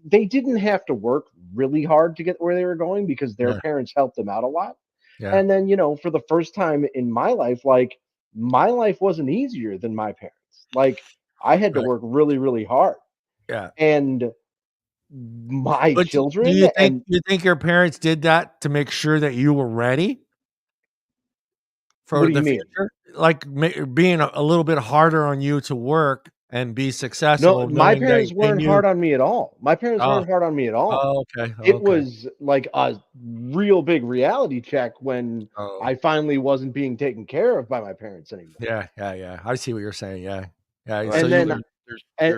Speaker 2: they didn't have to work really hard to get where they were going because their parents helped them out a lot.
Speaker 1: Yeah.
Speaker 2: And then, for the first time in my life, like my life wasn't easier than my parents. Like I had to work really, really hard.
Speaker 1: Yeah.
Speaker 2: And my
Speaker 1: But
Speaker 2: children,
Speaker 1: do
Speaker 2: and
Speaker 1: you think your parents did that to make sure that you were ready for
Speaker 2: what do
Speaker 1: the
Speaker 2: you mean?
Speaker 1: future? Like being a little bit harder on you to work and be
Speaker 2: No,
Speaker 1: successful,
Speaker 2: my
Speaker 1: knowing that
Speaker 2: parents
Speaker 1: they
Speaker 2: weren't
Speaker 1: knew.
Speaker 2: hard on me at all. My parents
Speaker 1: Oh,
Speaker 2: weren't hard on me at all.
Speaker 1: oh, okay,
Speaker 2: It
Speaker 1: okay.
Speaker 2: was like a real big reality check when
Speaker 1: Oh,
Speaker 2: I finally wasn't being taken care of by my parents anymore.
Speaker 1: yeah. I see what you're saying. Yeah.
Speaker 4: Well,
Speaker 1: So
Speaker 2: And
Speaker 1: you
Speaker 2: then and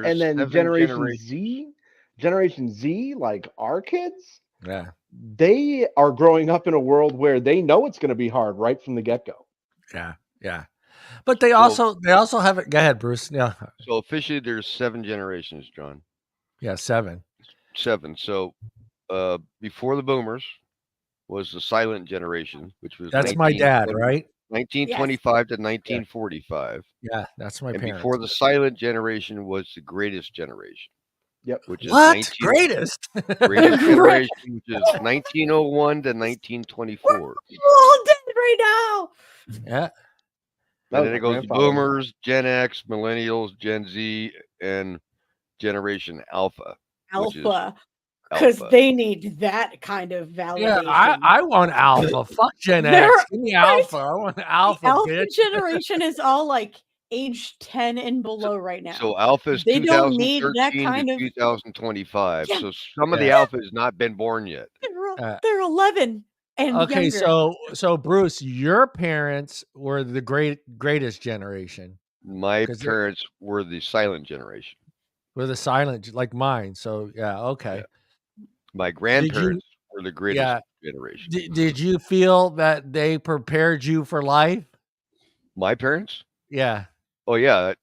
Speaker 4: there's
Speaker 2: then
Speaker 4: 7
Speaker 2: Generation Z, like our kids,
Speaker 1: yeah,
Speaker 2: they are growing up in a world where they know it's going to be hard right from the get-go.
Speaker 1: yeah. But they
Speaker 4: So
Speaker 1: also have it. Go ahead, Bruce. Yeah,
Speaker 4: so officially there's 7 generations, John.
Speaker 1: yeah, 7.
Speaker 4: 7. So before the boomers was the silent generation, which was
Speaker 1: That's my dad, right?
Speaker 4: 1925 to 1945.
Speaker 1: Yeah, that's my
Speaker 4: And
Speaker 1: parents.
Speaker 4: before the silent generation was the greatest generation.
Speaker 2: Yep.
Speaker 4: Which is
Speaker 1: What? Greatest?
Speaker 4: greatest generation, which is 1901 to 1924.
Speaker 3: We're all dead right now.
Speaker 1: Yeah.
Speaker 4: And then it goes boomers, Gen X, millennials, Gen Z, and Generation Alpha.
Speaker 3: Alpha. Because they need that kind of validation.
Speaker 1: Yeah, I want alpha. Fuck Gen X. Give me alpha. I want alpha.
Speaker 3: The alpha
Speaker 1: bitch.
Speaker 3: generation is all like age 10 and below right now.
Speaker 4: So alpha is
Speaker 3: they don't need that
Speaker 4: 2013
Speaker 3: kind
Speaker 4: to
Speaker 3: of
Speaker 4: 2025.
Speaker 3: Yeah.
Speaker 4: So some of the alpha has not been born yet.
Speaker 3: They're 11 and
Speaker 1: Okay,
Speaker 3: younger.
Speaker 1: so Bruce, your parents were the greatest generation.
Speaker 4: My parents were the silent generation.
Speaker 1: Were the silent like mine. So yeah, okay.
Speaker 4: Yeah. My grandparents were the greatest generation.
Speaker 1: Did you feel that they prepared you for life?
Speaker 4: My parents?
Speaker 1: Yeah.
Speaker 4: Oh yeah,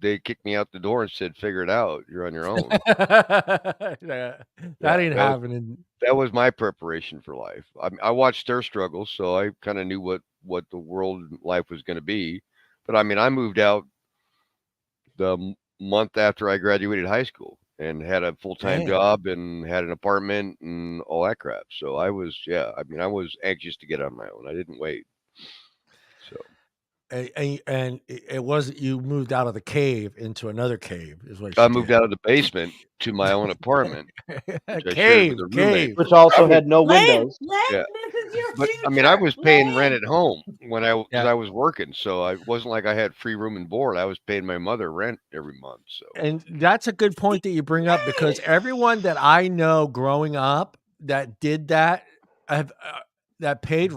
Speaker 4: they kicked me out the door and said, "Figure it out. You're on your own."
Speaker 1: That ain't happening.
Speaker 4: That was my preparation for life. I watched their struggles, so I kind of knew what the world and life was going to be. But I mean, I moved out the month after I graduated high school and had a full-time job and had an apartment and all that crap. So I was anxious to get on my own. I didn't wait. So.
Speaker 1: And it wasn't you moved out of the cave into another cave is what
Speaker 4: I moved out of the basement to my own apartment.
Speaker 1: Cave,
Speaker 2: which also had no windows.
Speaker 4: Yeah. But I mean, I was paying rent at home when I was working, so it wasn't like I had free room and board. I was paying my mother rent every month. So,
Speaker 1: and that's a good point that you bring up because everyone that I know growing up that did that that paid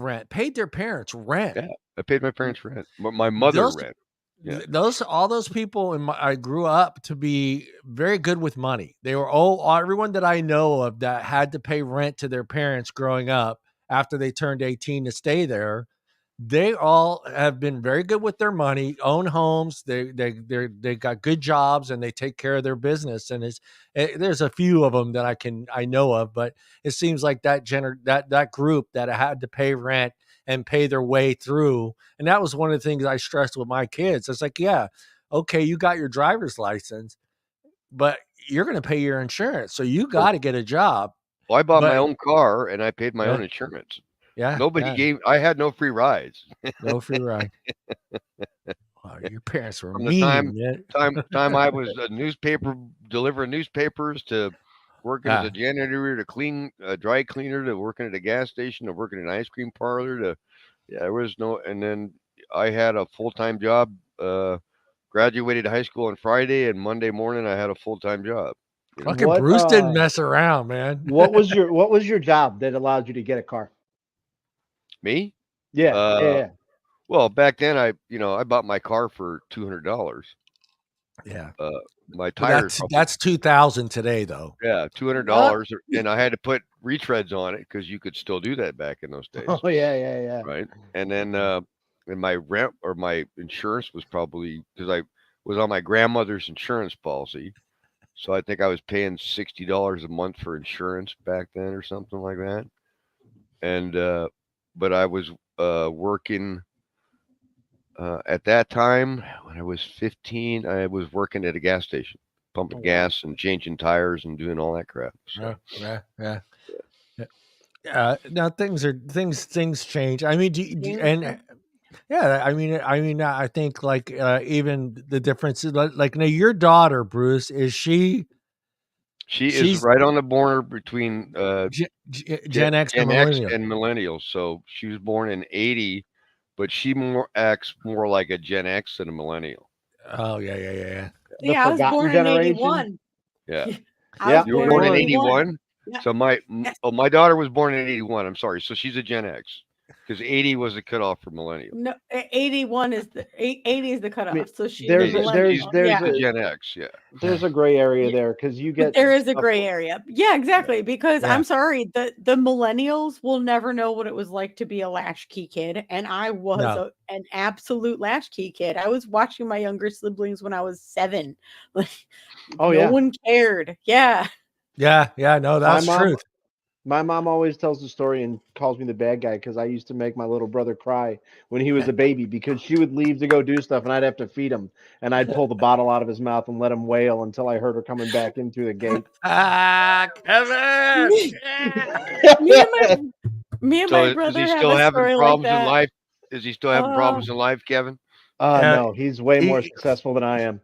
Speaker 1: their parents rent.
Speaker 4: Yeah, I paid my parents rent. My mother rent.
Speaker 1: Yeah. All those people I grew up to be very good with money. They were everyone that I know of that had to pay rent to their parents growing up after they turned 18 to stay there. They all have been very good with their money, own homes. They got good jobs and they take care of their business. And there's a few of them that I know of, but it seems like that group that had to pay rent and pay their way through. And that was one of the things I stressed with my kids. It's like, yeah, okay, you got your driver's license, but you're going to pay your insurance. So you got to get a job.
Speaker 4: Well, I bought my own car and I paid my own insurance.
Speaker 1: Yeah.
Speaker 4: I had no free rides.
Speaker 1: No free ride. Wow, your parents were
Speaker 4: From
Speaker 1: mean.
Speaker 4: the time I was delivering newspapers to working as a janitor to clean a dry cleaner to working at a gas station to working in an ice cream parlor to there was no, and then I had a full-time job. Graduated high school on Friday, and Monday morning I had a full-time job.
Speaker 1: Fucking Bruce didn't mess around, man.
Speaker 2: What was your job that allowed you to get a car?
Speaker 4: Me?
Speaker 2: Yeah.
Speaker 4: Well, back then I bought my car for $200.
Speaker 1: Yeah.
Speaker 4: My tires.
Speaker 1: That's 2000 today, though.
Speaker 4: Yeah, $200, and I had to put retreads on it because you could still do that back in those days.
Speaker 2: Oh yeah.
Speaker 4: Right, and then and my rent or my insurance was probably because I was on my grandmother's insurance policy, so I think I was paying $60 a month for insurance back then or something like that. And but I was working. At that time, when I was 15, I was working at a gas station, pumping gas and changing tires and doing all that crap. So.
Speaker 1: Yeah. Now things change. I mean, I think like even the difference is like now your daughter, Bruce, is she's
Speaker 4: right on the border between
Speaker 1: Gen X and
Speaker 4: Millennials. So she was born in 80. But she acts more like a Gen X than a millennial.
Speaker 1: Oh yeah.
Speaker 3: Yeah, I was born in 81.
Speaker 4: Yeah.
Speaker 3: You
Speaker 4: were born in 81? Yeah. So my daughter was born in 81. I'm sorry. So she's a Gen X. Because 80 was the cutoff for millennial.
Speaker 3: No, 81 is the 80 is the cutoff. I mean, so
Speaker 2: there's
Speaker 4: a Gen X,
Speaker 2: There's a gray area there because you get
Speaker 3: there is a gray area. Yeah, exactly. Because I'm sorry, the millennials will never know what it was like to be a latchkey kid, and I was an absolute latchkey kid. I was watching my younger siblings when I was 7. Like, no one cared. Yeah.
Speaker 1: No, that's true.
Speaker 2: My mom always tells the story and calls me the bad guy because I used to make my little brother cry when he was a baby because she would leave to go do stuff and I'd have to feed him and I'd pull the bottle out of his mouth and let him wail until I heard her coming back in through the gate.
Speaker 1: Kevin!
Speaker 3: me and my brother
Speaker 4: is he still having problems in life? Is he still having problems in life, Kevin?
Speaker 2: No, he's way more successful than I am.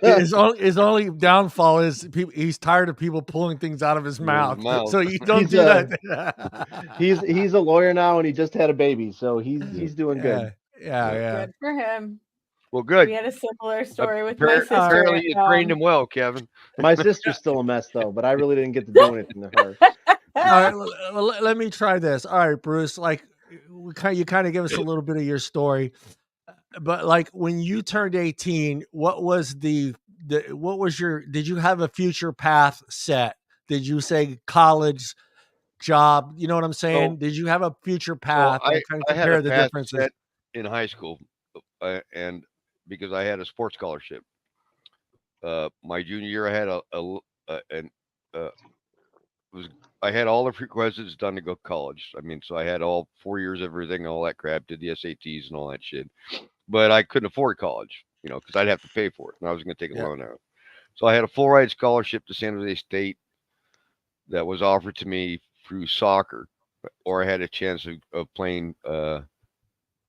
Speaker 1: His only downfall is he's tired of people pulling things out of his mouth. So you don't do that.
Speaker 2: He's a lawyer now, and he just had a baby, so he's doing good.
Speaker 1: Yeah.
Speaker 3: Good for him.
Speaker 4: Well, good.
Speaker 3: We had a similar story with my sister.
Speaker 4: Apparently, you trained him well, Kevin.
Speaker 2: My sister's still a mess, though, but I really didn't get to do anything to her.
Speaker 1: All right, let me try this. All right, Bruce. Like, you kind of give us a little bit of your story. But like when you turned 18, what was did you have a future path set? Did you say college, job? You know what I'm saying? Did you have a future path?
Speaker 4: I
Speaker 1: compare
Speaker 4: had a
Speaker 1: the
Speaker 4: path
Speaker 1: differences
Speaker 4: set in high school, and because I had a sports scholarship. My junior year, I had I had all the prerequisites done to go to college. I mean, so I had all 4 years of everything, all that crap, did the SATs and all that shit. But I couldn't afford college, because I'd have to pay for it, and I was going to take a loan out. So I had a full ride scholarship to San Jose State that was offered to me through soccer, or I had a chance of playing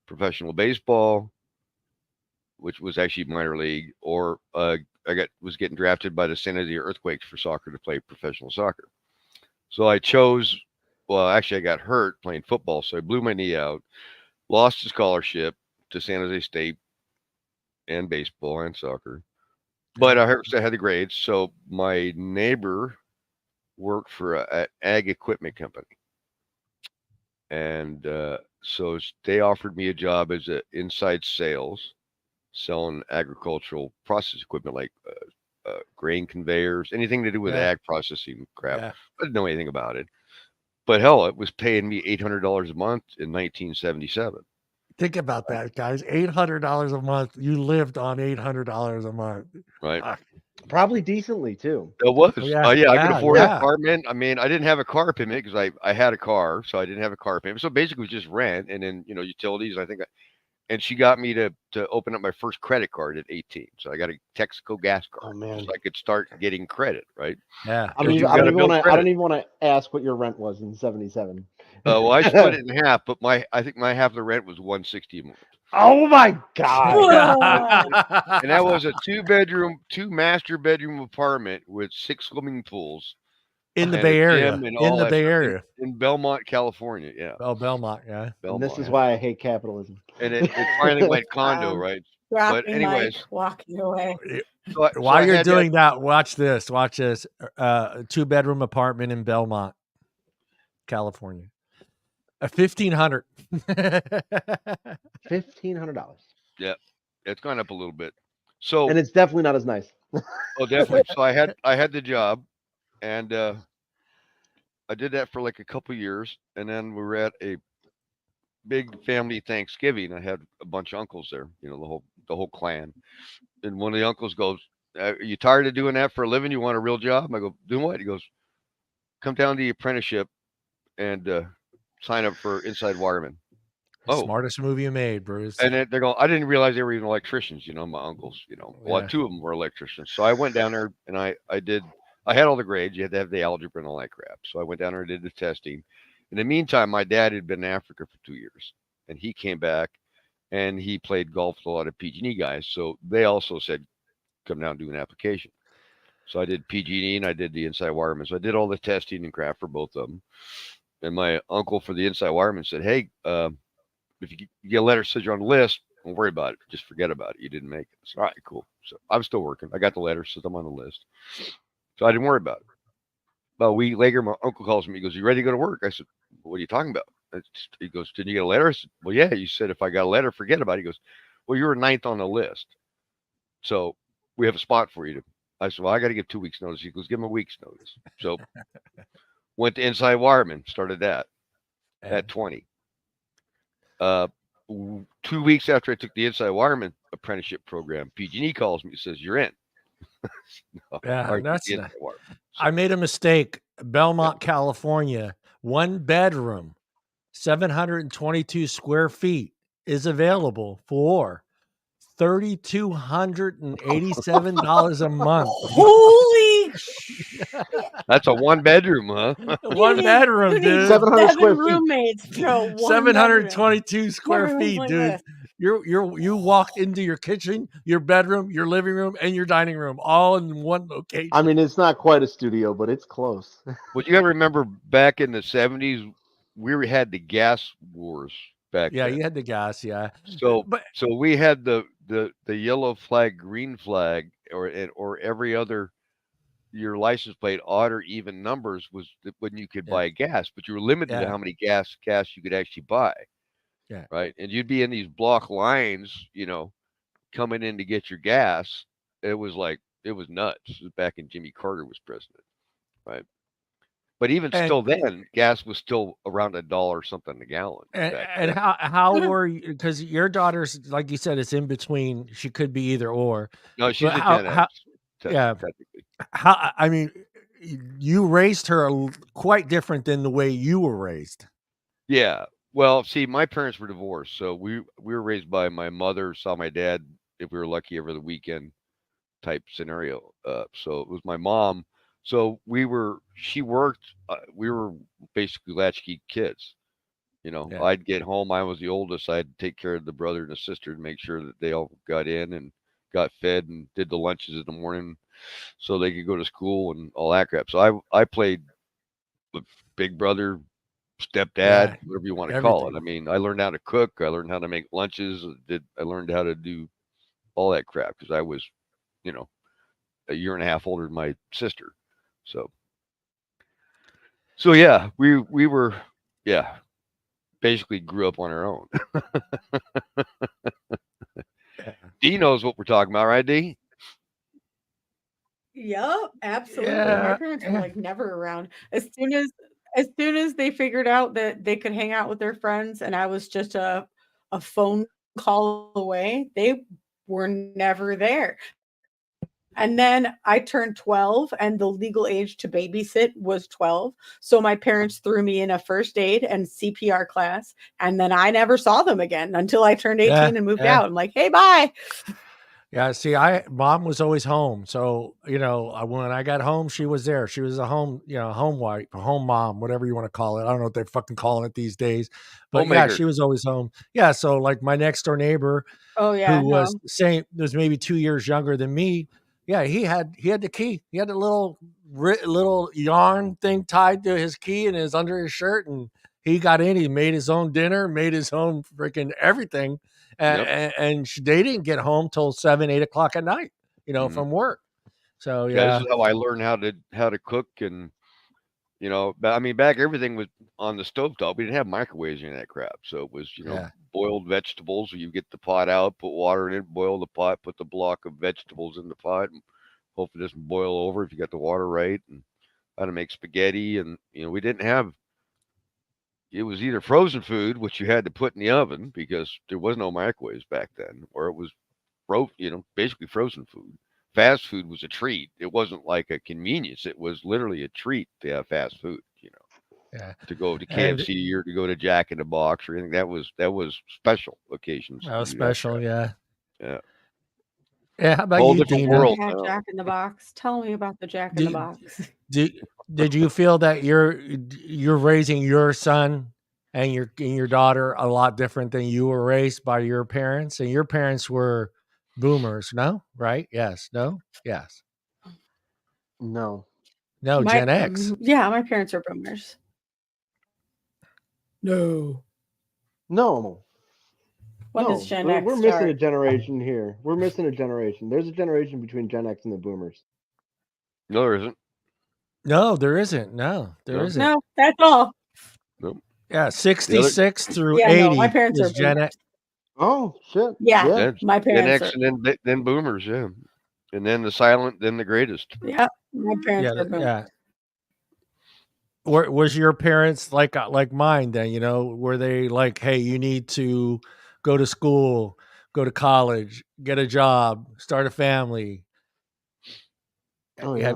Speaker 4: professional baseball, which was actually minor league, or was getting drafted by the San Jose Earthquakes for soccer to play professional soccer. So I chose. Well, actually, I got hurt playing football, so I blew my knee out, lost the scholarship to San Jose State and baseball and soccer. But I had the grades. So my neighbor worked for an ag equipment company. And so they offered me a job as an inside sales, selling agricultural process equipment like grain conveyors, anything to do with ag processing crap. I didn't know anything about it. But hell, it was paying me $800 a month in 1977.
Speaker 1: Think about that, guys. $800 a month. You lived on $800 a month.
Speaker 4: Right.
Speaker 2: Probably decently, too.
Speaker 4: It was. I could afford an apartment. I mean, I didn't have a car payment because I had a car, so I didn't have a car payment. So basically, it was just rent and then, utilities. I think and she got me to open up my first credit card at 18. So I got a Texaco gas card,
Speaker 2: Oh man,
Speaker 4: so I could start getting credit, right?
Speaker 1: Yeah.
Speaker 2: I don't even want to ask what your rent was in '77.
Speaker 4: Well, I split it in half, but I think my half of the rent was $160 a month.
Speaker 2: Oh my god!
Speaker 4: And that was a 2-bedroom, 2 master bedroom apartment with 6 swimming pools
Speaker 1: in the
Speaker 4: and
Speaker 1: Bay
Speaker 4: a
Speaker 1: Area.
Speaker 4: gym and
Speaker 1: In
Speaker 4: all
Speaker 1: the
Speaker 4: that
Speaker 1: Bay
Speaker 4: stuff
Speaker 1: Area.
Speaker 4: in Belmont, California. Yeah.
Speaker 1: Oh, Belmont. Yeah.
Speaker 2: And this is
Speaker 4: yeah.
Speaker 2: why I hate capitalism.
Speaker 4: And it finally went condo, right? But
Speaker 3: Dropping
Speaker 4: anyways,
Speaker 3: mic, walking away.
Speaker 1: While you're doing that, watch this. Watch this. 2-bedroom apartment in Belmont, California. $1,500.
Speaker 2: $1,500.
Speaker 4: Yeah, it's gone up a little bit. So
Speaker 2: and it's definitely not as nice.
Speaker 4: Oh, definitely. So I had the job, and I did that for like a couple years, and then we were at a big family Thanksgiving. I had a bunch of uncles there, you know, the whole clan. And one of the uncles goes, "Are you tired of doing that for a living? You want a real job?" I go, "Doing what?" He goes, "Come down to the apprenticeship and sign up for inside wireman." Oh,
Speaker 1: Smartest movie you made, Bruce.
Speaker 4: and then they're going, I didn't realize they were even electricians, you know, my uncles, you know. Well,
Speaker 1: Yeah.
Speaker 4: 2 of them were electricians. So I went down there and I had all the grades. You had to have the algebra and all that crap. So I went down there and did the testing. In the meantime, my dad had been in Africa for 2 years, and he came back and he played golf with a lot of PG&E guys. So they also said, come down and do an application. So I did PG&E and I did the inside wireman. So I did all the testing and crap for both of them. And my uncle for the inside wireman said, hey, if you get a letter that says you're on the list, don't worry about it. Just forget about it. You didn't make it. So, all right, cool. So I was still working. I got the letter, says I'm on the list. So I didn't worry about it. About a week later, my uncle calls me. He goes, you ready to go to work? I said, what are you talking about? He goes, didn't you get a letter? I said, well, yeah. You said if I got a letter, forget about it. He goes, well, you were 9th on the list. So we have a spot for you. I said, well, I got to give 2 weeks notice. He goes, give him a week's notice. So went to inside wireman, started that at 20. 2 weeks after I took the inside wireman apprenticeship program, PG&E calls me and says, you're in.
Speaker 1: No, yeah, that's
Speaker 4: I
Speaker 1: made a mistake. Belmont, California, 1 bedroom, 722 square feet is available for $3,287 a month.
Speaker 3: Holy shit.
Speaker 4: That's a 1 bedroom, huh?
Speaker 1: 1 bedroom, dude.
Speaker 2: 700 square feet.
Speaker 3: Roommates, Joe.
Speaker 1: 722 square feet, dude. You walked into your kitchen, your bedroom, your living room, and your dining room all in one location.
Speaker 2: I mean, it's not quite a studio, but it's close.
Speaker 4: Well, you got to remember back in the 70s, we had the gas wars back then.
Speaker 1: Yeah, you had the gas, yeah.
Speaker 4: So we had the yellow flag, green flag, or every other, your license plate, odd or even numbers was when you could buy gas, but you were limited to how many gas you could actually buy.
Speaker 1: Yeah.
Speaker 4: Right. And you'd be in these block lines, you know, coming in to get your gas. It was nuts. It was back when Jimmy Carter was president. Right. But even still then, gas was still around $1 something a gallon.
Speaker 1: And how were you? Because your daughter's, like you said, it's in between. She could be either or.
Speaker 4: No, she's a 10X.
Speaker 1: Yeah.
Speaker 4: Technically.
Speaker 1: How? I mean, you raised her quite different than the way you were raised.
Speaker 4: Yeah. Well, see, my parents were divorced, so we were raised by my mother. Saw my dad, if we were lucky, over the weekend type scenario. So it was my mom. So she worked. We were basically latchkey kids. You know, I'd get home. I was the oldest. I'd take care of the brother and the sister to make sure that they all got in and got fed and did the lunches in the morning so they could go to school and all that crap. So I played with big brother, stepdad, whatever you want to call it. I mean, I learned how to cook. I learned how to make lunches. I learned how to do all that crap because I was, you know, a year and a half older than my sister. So yeah, we were, basically grew up on our own. D knows what we're talking about, right, D?
Speaker 3: Yep, absolutely. My parents were like never around. As soon as they figured out that they could hang out with their friends and I was just a phone call away, they were never there. And then I turned 12 and the legal age to babysit was 12. So my parents threw me in a first aid and CPR class. And then I never saw them again until I turned 18 and moved out. I'm like, hey, bye.
Speaker 1: Yeah, see, mom was always home. So, when I got home, she was there. She was a home, home wife, a home mom, whatever you want to call it. I don't know what they're fucking calling it these days. But
Speaker 4: Homemaker.
Speaker 1: yeah, she was always home. Yeah, so like my next door neighbor, who was was maybe 2 years younger than me. Yeah, he had the key. He had a little yarn thing tied to his key and is under his shirt, and he got in. He made his own dinner, made his own freaking everything. And they didn't get home till 7, 8 o'clock at night, from work. So yeah,
Speaker 4: this is how I learned how to cook, and but I mean, back everything was on the stovetop. We didn't have microwaves or any of that crap, so it was boiled vegetables. So you get the pot out, put water in it, boil the pot, put the block of vegetables in the pot, and hope it doesn't boil over if you got the water right. And how to make spaghetti, and we didn't have. It was either frozen food, which you had to put in the oven because there was no microwaves back then, or it was basically frozen food. Fast food was a treat. It wasn't like a convenience. It was literally a treat to have fast food, to go to KFC or to go to Jack in the Box or anything. That was special occasions.
Speaker 1: That was special, yeah.
Speaker 4: Yeah.
Speaker 1: Yeah, how about you, Deana?
Speaker 3: I have Jack in the Box. Tell me about the Jack in the Box.
Speaker 1: Did you feel that you're raising your son and your daughter a lot different than you were raised by your parents? And your parents were boomers, no? Right? Yes. No? Yes.
Speaker 2: No.
Speaker 1: No, Gen X.
Speaker 3: Yeah, my parents are boomers.
Speaker 2: No.
Speaker 3: When does Gen X
Speaker 2: We're
Speaker 3: start?
Speaker 2: missing a generation here. We're missing a generation. There's a generation between Gen X and the boomers.
Speaker 4: No, there isn't.
Speaker 1: No, there isn't. No, there isn't.
Speaker 3: No, that's all.
Speaker 4: Nope.
Speaker 1: Yeah, 66 through 80
Speaker 3: no, my parents
Speaker 1: is
Speaker 3: are
Speaker 1: Gen X.
Speaker 2: Oh, shit.
Speaker 3: Yeah, my parents
Speaker 4: Gen X and then boomers, yeah. And then the silent, then the greatest.
Speaker 3: Yeah, my parents are boomers.
Speaker 1: Yeah. Was your parents like mine then, were they like, hey, you need to go to school, go to college, get a job, start a family?
Speaker 2: Oh, yeah.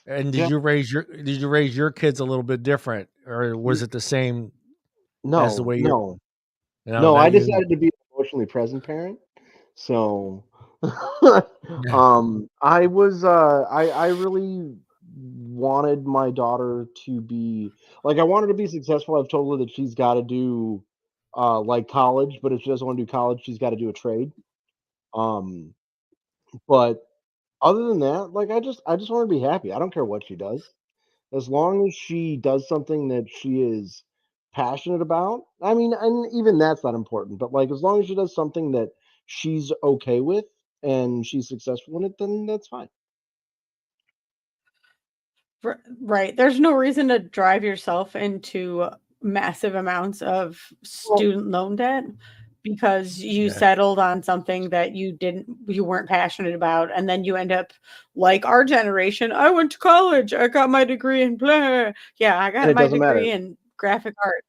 Speaker 1: And did you raise your kids a little bit different, or was it the same as the way
Speaker 2: No, I decided to be an emotionally present parent. So I was I really wanted my daughter to be like, I wanted to be successful. I've told her that she's got to do like college, but if she doesn't want to do college, she's got to do a trade. But other than that, like, I just want her to be happy. I don't care what she does, as long as she does something that she is passionate about. I mean, and even that's not important, but like, as long as she does something that she's okay with and she's successful in it, then that's fine.
Speaker 3: Right. There's no reason to drive yourself into massive amounts of student loan debt because you settled on something that you weren't passionate about. And then you end up like our generation. I went to college. I got my degree in blah. Yeah, I got my degree in graphic art.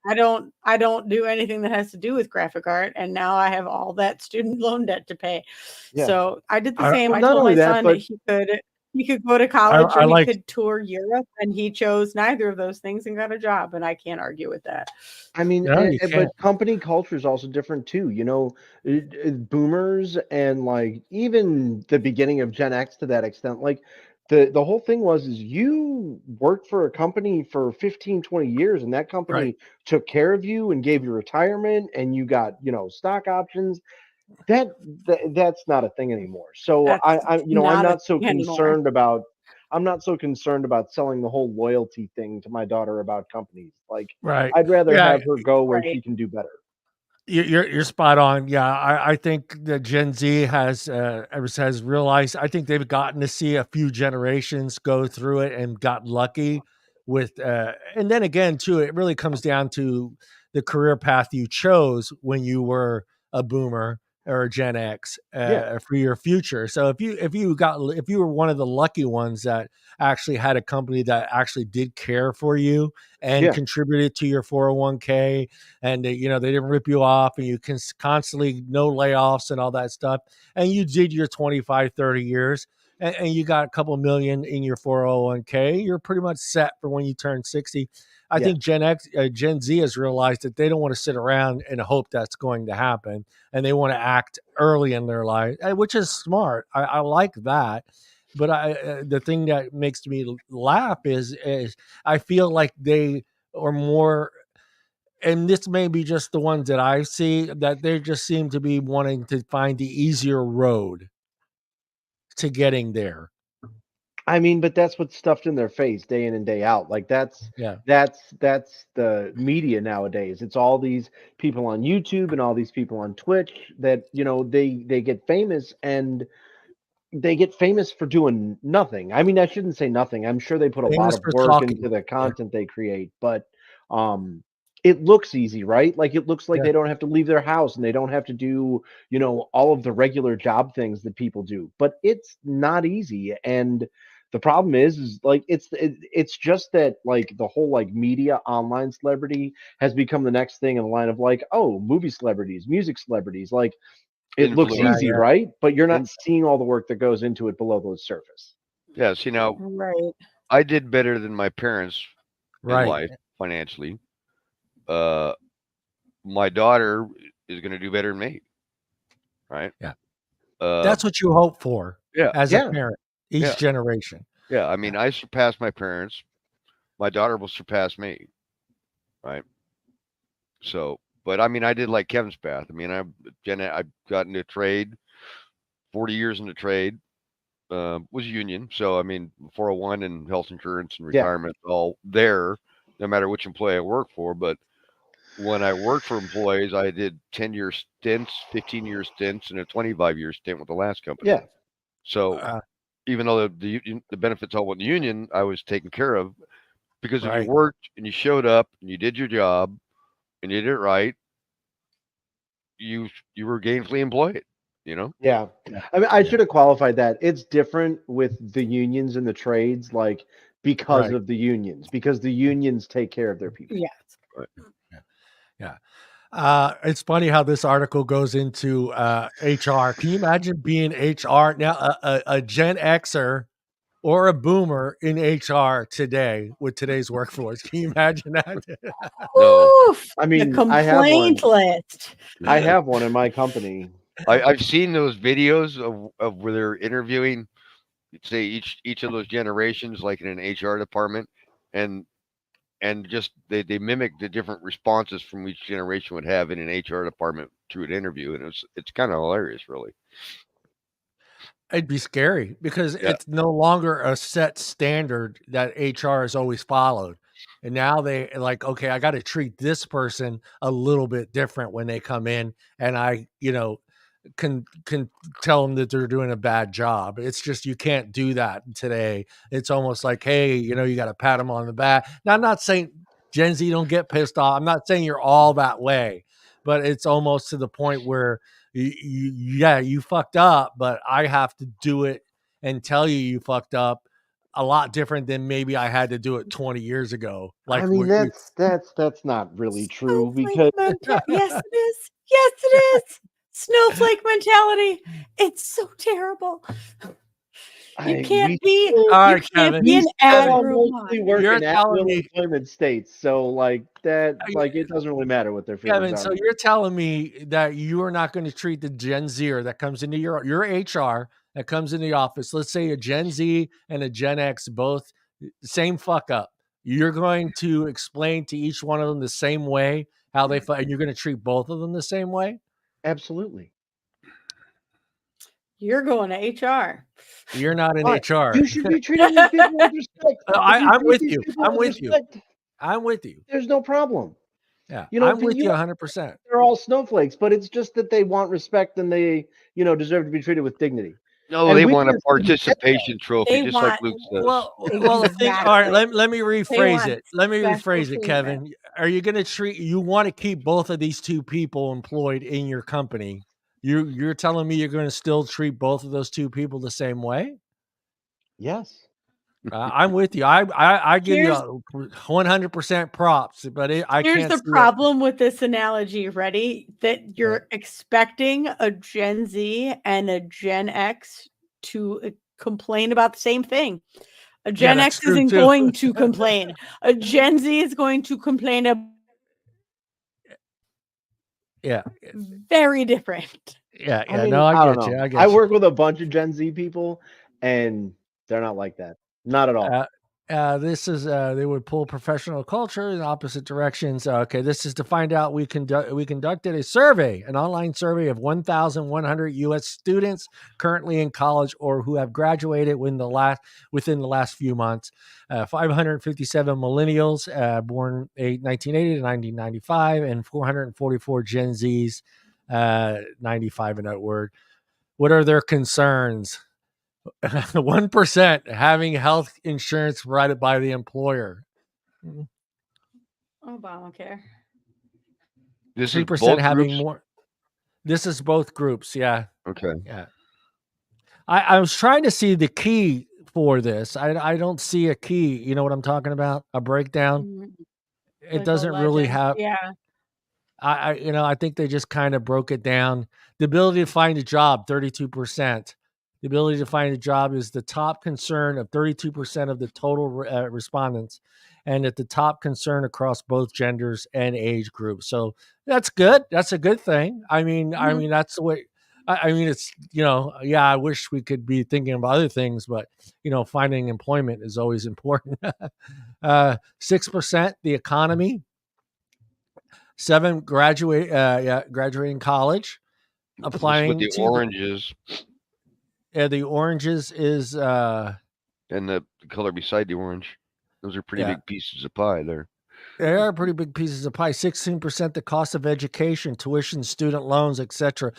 Speaker 3: I don't do anything that has to do with graphic art. And now I have all that student loan debt to pay. Yeah. So I did the same. I told my son that he could go to college or he could tour Europe, and he chose neither of those things and got a job, and I can't argue with that.
Speaker 2: I mean, but company culture is also different too. Boomers and like even the beginning of Gen X to that extent, like the whole thing is you worked for a company for 15, 20 years, and that company took care of you and gave you retirement, and you got stock options. That's not a thing anymore. So I'm not so concerned about selling the whole loyalty thing to my daughter about companies. Like, I'd rather have her go where she can do better.
Speaker 1: You're spot on. Yeah, I think that Gen Z has realized. I think they've gotten to see a few generations go through it and got lucky with. And then again, too, it really comes down to the career path you chose when you were a boomer or a Gen X for your future. So if you were one of the lucky ones that actually had a company that actually did care for you and contributed to your 401k, and they didn't rip you off, and you can constantly no layoffs and all that stuff, and you did your 25, 30 years, and you got a couple million in your 401k, you're pretty much set for when you turn 60. I think Gen Z has realized that they don't want to sit around and hope that's going to happen, and they want to act early in their life, which is smart. I like that. But the thing that makes me laugh is I feel like they are more, and this may be just the ones that I see, that they just seem to be wanting to find the easier road to getting there.
Speaker 2: I mean, but that's what's stuffed in their face day in and day out. Like that's the media nowadays. It's all these people on YouTube and all these people on Twitch that, they get famous, and they get famous for doing nothing. I mean, I shouldn't say nothing. I'm sure they put a lot of work into the content they create, but it looks easy, right? Like it looks like they don't have to leave their house, and they don't have to do, all of the regular job things that people do. But it's not easy. And the problem is like it's just that, like, the whole like media online celebrity has become the next thing in the line of, like, oh, movie celebrities, music celebrities. Like, it looks easy, right? But you're not seeing all the work that goes into it below the surface.
Speaker 4: Yeah, see, now, I did better than my parents in life financially. My daughter is going to do better than me, right?
Speaker 1: Yeah. That's what you hope for as a parent, each generation.
Speaker 4: Yeah, I mean, I surpassed my parents. My daughter will surpass me, right? So, but I mean, I did like Kevin's path. I mean, I got into trade, 40 years into trade, was union. So, I mean, 401 and health insurance and retirement, all there, no matter which employee I work for. But when I worked for employees, I did 10-year stints, 15-year stints, and a 25-year stint with the last company.
Speaker 2: Yeah.
Speaker 4: So, even though the benefits all went in the union, I was taken care of, because if you worked and you showed up and you did your job and you did it right, you were gainfully employed,
Speaker 2: Yeah. I mean, I should have qualified that. It's different with the unions and the trades, like, because of the unions, because the unions take care of their people.
Speaker 3: Yeah.
Speaker 1: It's funny how this article goes into HR. Can you imagine being HR now, a Gen Xer or a boomer in HR today with today's workforce? Can you imagine that?
Speaker 4: No.
Speaker 2: I mean,
Speaker 3: the complaint list.
Speaker 2: I have one in my company.
Speaker 4: I've seen those videos of where they're interviewing, say, each of those generations, like in an HR department, and just they mimic the different responses from each generation would have in an HR department through an interview, and it's kind of hilarious, really.
Speaker 1: It'd be scary because it's no longer a set standard that HR has always followed. And now they like, okay, I got to treat this person a little bit different when they come in, and I, can tell them that they're doing a bad job. It's just, you can't do that today. It's almost like, hey, you got to pat them on the back. Now, I'm not saying Gen Z don't get pissed off. I'm not saying you're all that way, but it's almost to the point where you fucked up, but I have to do it and tell you fucked up a lot different than maybe I had to do it 20 years ago. Like,
Speaker 2: I mean, that's not really true, because
Speaker 3: yes, it is. Yes, it is. Snowflake mentality. It's so terrible. You can't be an ad robot.
Speaker 2: You're telling me employment states, so like that, like, it doesn't really matter what their feelings
Speaker 1: Kevin,
Speaker 2: are.
Speaker 1: so you're telling me that you are not going to treat the Gen Zer that comes into your HR that comes in the office, let's say a Gen Z and a Gen X, both same fuck up. You're going to explain to each one of them the same way how they and you're going to treat both of them the same way?
Speaker 2: Absolutely.
Speaker 3: You're going to HR.
Speaker 1: You're not in HR.
Speaker 2: You should be treating these people with respect.
Speaker 1: I'm with you. I'm with you. I'm with you.
Speaker 2: There's no problem.
Speaker 1: Yeah, I'm with you 100%.
Speaker 2: They're all snowflakes, but it's just that they want respect, and they, deserve to be treated with dignity.
Speaker 4: No, and they want a participation trophy, just like Luke says.
Speaker 1: Well, the thing. All right, let me rephrase it. Let me rephrase it, Kevin. Are you going to you want to keep both of these two people employed in your company? You're telling me you're going to still treat both of those two people the same way?
Speaker 2: Yes.
Speaker 1: I'm with you. I give you 100% props, but I can't.
Speaker 3: Here's the problem with this analogy. Ready? That you're expecting a Gen Z and a Gen X to complain about the same thing. A Gen X isn't going to complain. A Gen Z is going to complain about.
Speaker 1: Yeah.
Speaker 3: Very different.
Speaker 1: Yeah.
Speaker 2: I mean,
Speaker 1: no,
Speaker 2: I
Speaker 1: get
Speaker 2: don't
Speaker 1: you.
Speaker 2: know.
Speaker 1: I get
Speaker 2: I
Speaker 1: you.
Speaker 2: work with a bunch of Gen Z people, and they're not like that. Not at all.
Speaker 1: This is they would pull professional culture in opposite directions. Okay, this is to find out. We conducted a survey, an online survey of 1,100 U.S. students currently in college or who have graduated within the last few months. 557 millennials born 1980 to 1995, and 444 Gen Zs 95 and outward. What are their concerns? 1% having health insurance provided by the employer.
Speaker 3: Obamacare.
Speaker 4: This is
Speaker 1: 3% having
Speaker 4: groups?
Speaker 1: more. This is both groups. Yeah.
Speaker 4: Okay.
Speaker 1: Yeah. I was trying to see the key for this. I don't see a key. You know what I'm talking about? A breakdown. It
Speaker 3: Like
Speaker 1: doesn't really have.
Speaker 3: Yeah.
Speaker 1: I think they just kind of broke it down. The ability to find a job, 32%. The ability to find a job is the top concern of 32% of the total respondents, and at the top concern across both genders and age groups. So that's good. That's a good thing. I mean, that's the way. I mean, it's I wish we could be thinking about other things, but finding employment is always important. 6%, the economy. 7, graduating college, applying
Speaker 4: with the oranges.
Speaker 1: The oranges is
Speaker 4: and the color beside the orange. Those are pretty big pieces of pie there.
Speaker 1: They are pretty big pieces of pie. 16% the cost of education, tuition, student loans, etc.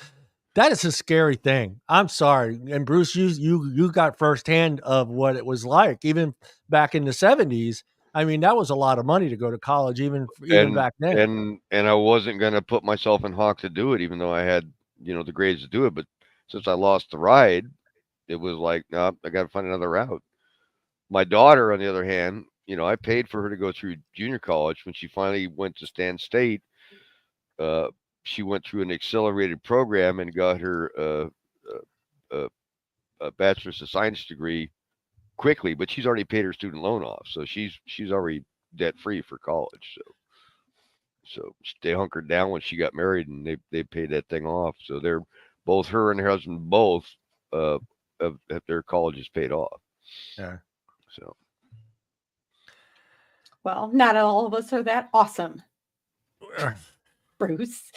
Speaker 1: That is a scary thing. I'm sorry. And Bruce, you got firsthand of what it was like, even back in the 70s. I mean, that was a lot of money to go to college, even back then.
Speaker 4: And I wasn't going to put myself in hock to do it, even though I had, the grades to do it. But since I lost the ride, it was like, no, I got to find another route. My daughter, on the other hand, I paid for her to go through junior college. When she finally went to Stan State, she went through an accelerated program and got her a bachelor's of science degree quickly, but she's already paid her student loan off, so she's already debt free for college. So they hunkered down when she got married, and they paid that thing off. So they're both, her and her husband both have their colleges paid off.
Speaker 1: Yeah.
Speaker 4: So.
Speaker 3: Well, not all of us are that awesome, Bruce.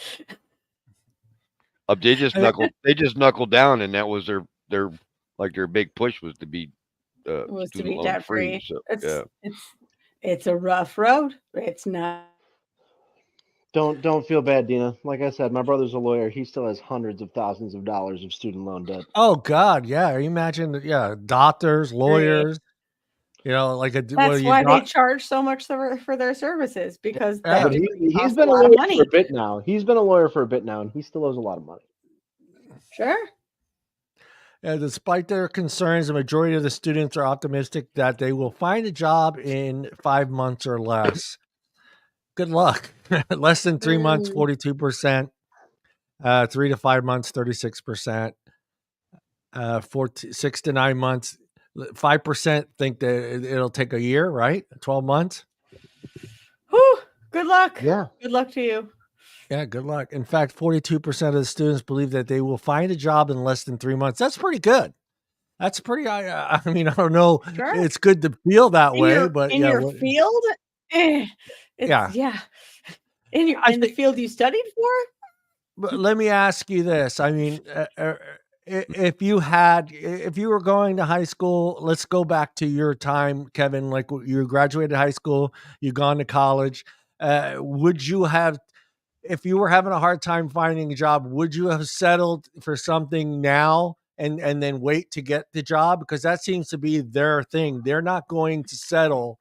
Speaker 4: They just knuckled down, and that was their big push was to be debt free. So,
Speaker 3: it's a rough road. It's not.
Speaker 2: Don't feel bad, Deana. Like I said, my brother's a lawyer. He still has hundreds of thousands of dollars of student loan debt.
Speaker 1: Oh God, yeah. Imagine, doctors, lawyers.
Speaker 3: That's why they charge so much for their services, because
Speaker 2: he's been a lawyer for a bit now. He's been a lawyer for a bit now, and he still owes a lot of money.
Speaker 3: Sure.
Speaker 1: Despite their concerns, the majority of the students are optimistic that they will find a job in 5 months or less. Good luck. Less than 3 months, 42%. 3 to 5 months, 36%. 6 to 9 months, 5% think that it'll take a year, right? 12 months.
Speaker 3: Whew, good luck.
Speaker 2: Yeah.
Speaker 3: Good luck to you.
Speaker 1: Yeah, good luck. In fact, 42% of the students believe that they will find a job in less than 3 months. That's pretty good. That's pretty. I mean, I don't know. Sure. It's good to feel that way, but
Speaker 3: in your field, in the field you studied for.
Speaker 1: But let me ask you this. I mean, if you were going to high school, let's go back to your time, Kevin. Like, you graduated high school, you gone to college. Would you have, if you were having a hard time finding a job, would you have settled for something now and then wait to get the job? Because that seems to be their thing. They're not going to settle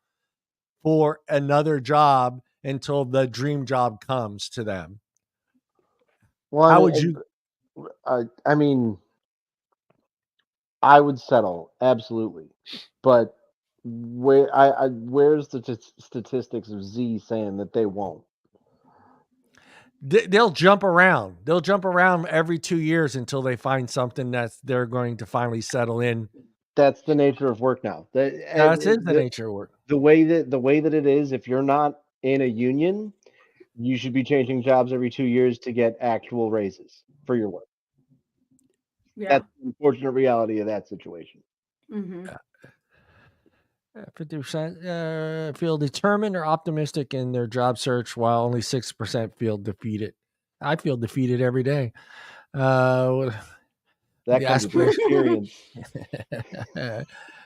Speaker 1: for another job until the dream job comes to them.
Speaker 2: Well,
Speaker 1: how would you?
Speaker 2: I mean, I would settle absolutely, but where's the statistics of Z saying that they won't?
Speaker 1: They'll jump around. They'll jump around every 2 years until they find something that they're going to finally settle in.
Speaker 2: That's the nature of work now.
Speaker 1: That is the nature of work.
Speaker 2: The way that it is, if you're not in a union, you should be changing jobs every 2 years to get actual raises for your work.
Speaker 3: Yeah.
Speaker 2: That's the unfortunate reality of that situation.
Speaker 3: Mm-hmm.
Speaker 1: 50% feel determined or optimistic in their job search, while only 6% feel defeated. I feel defeated every day.
Speaker 2: That comes with experience.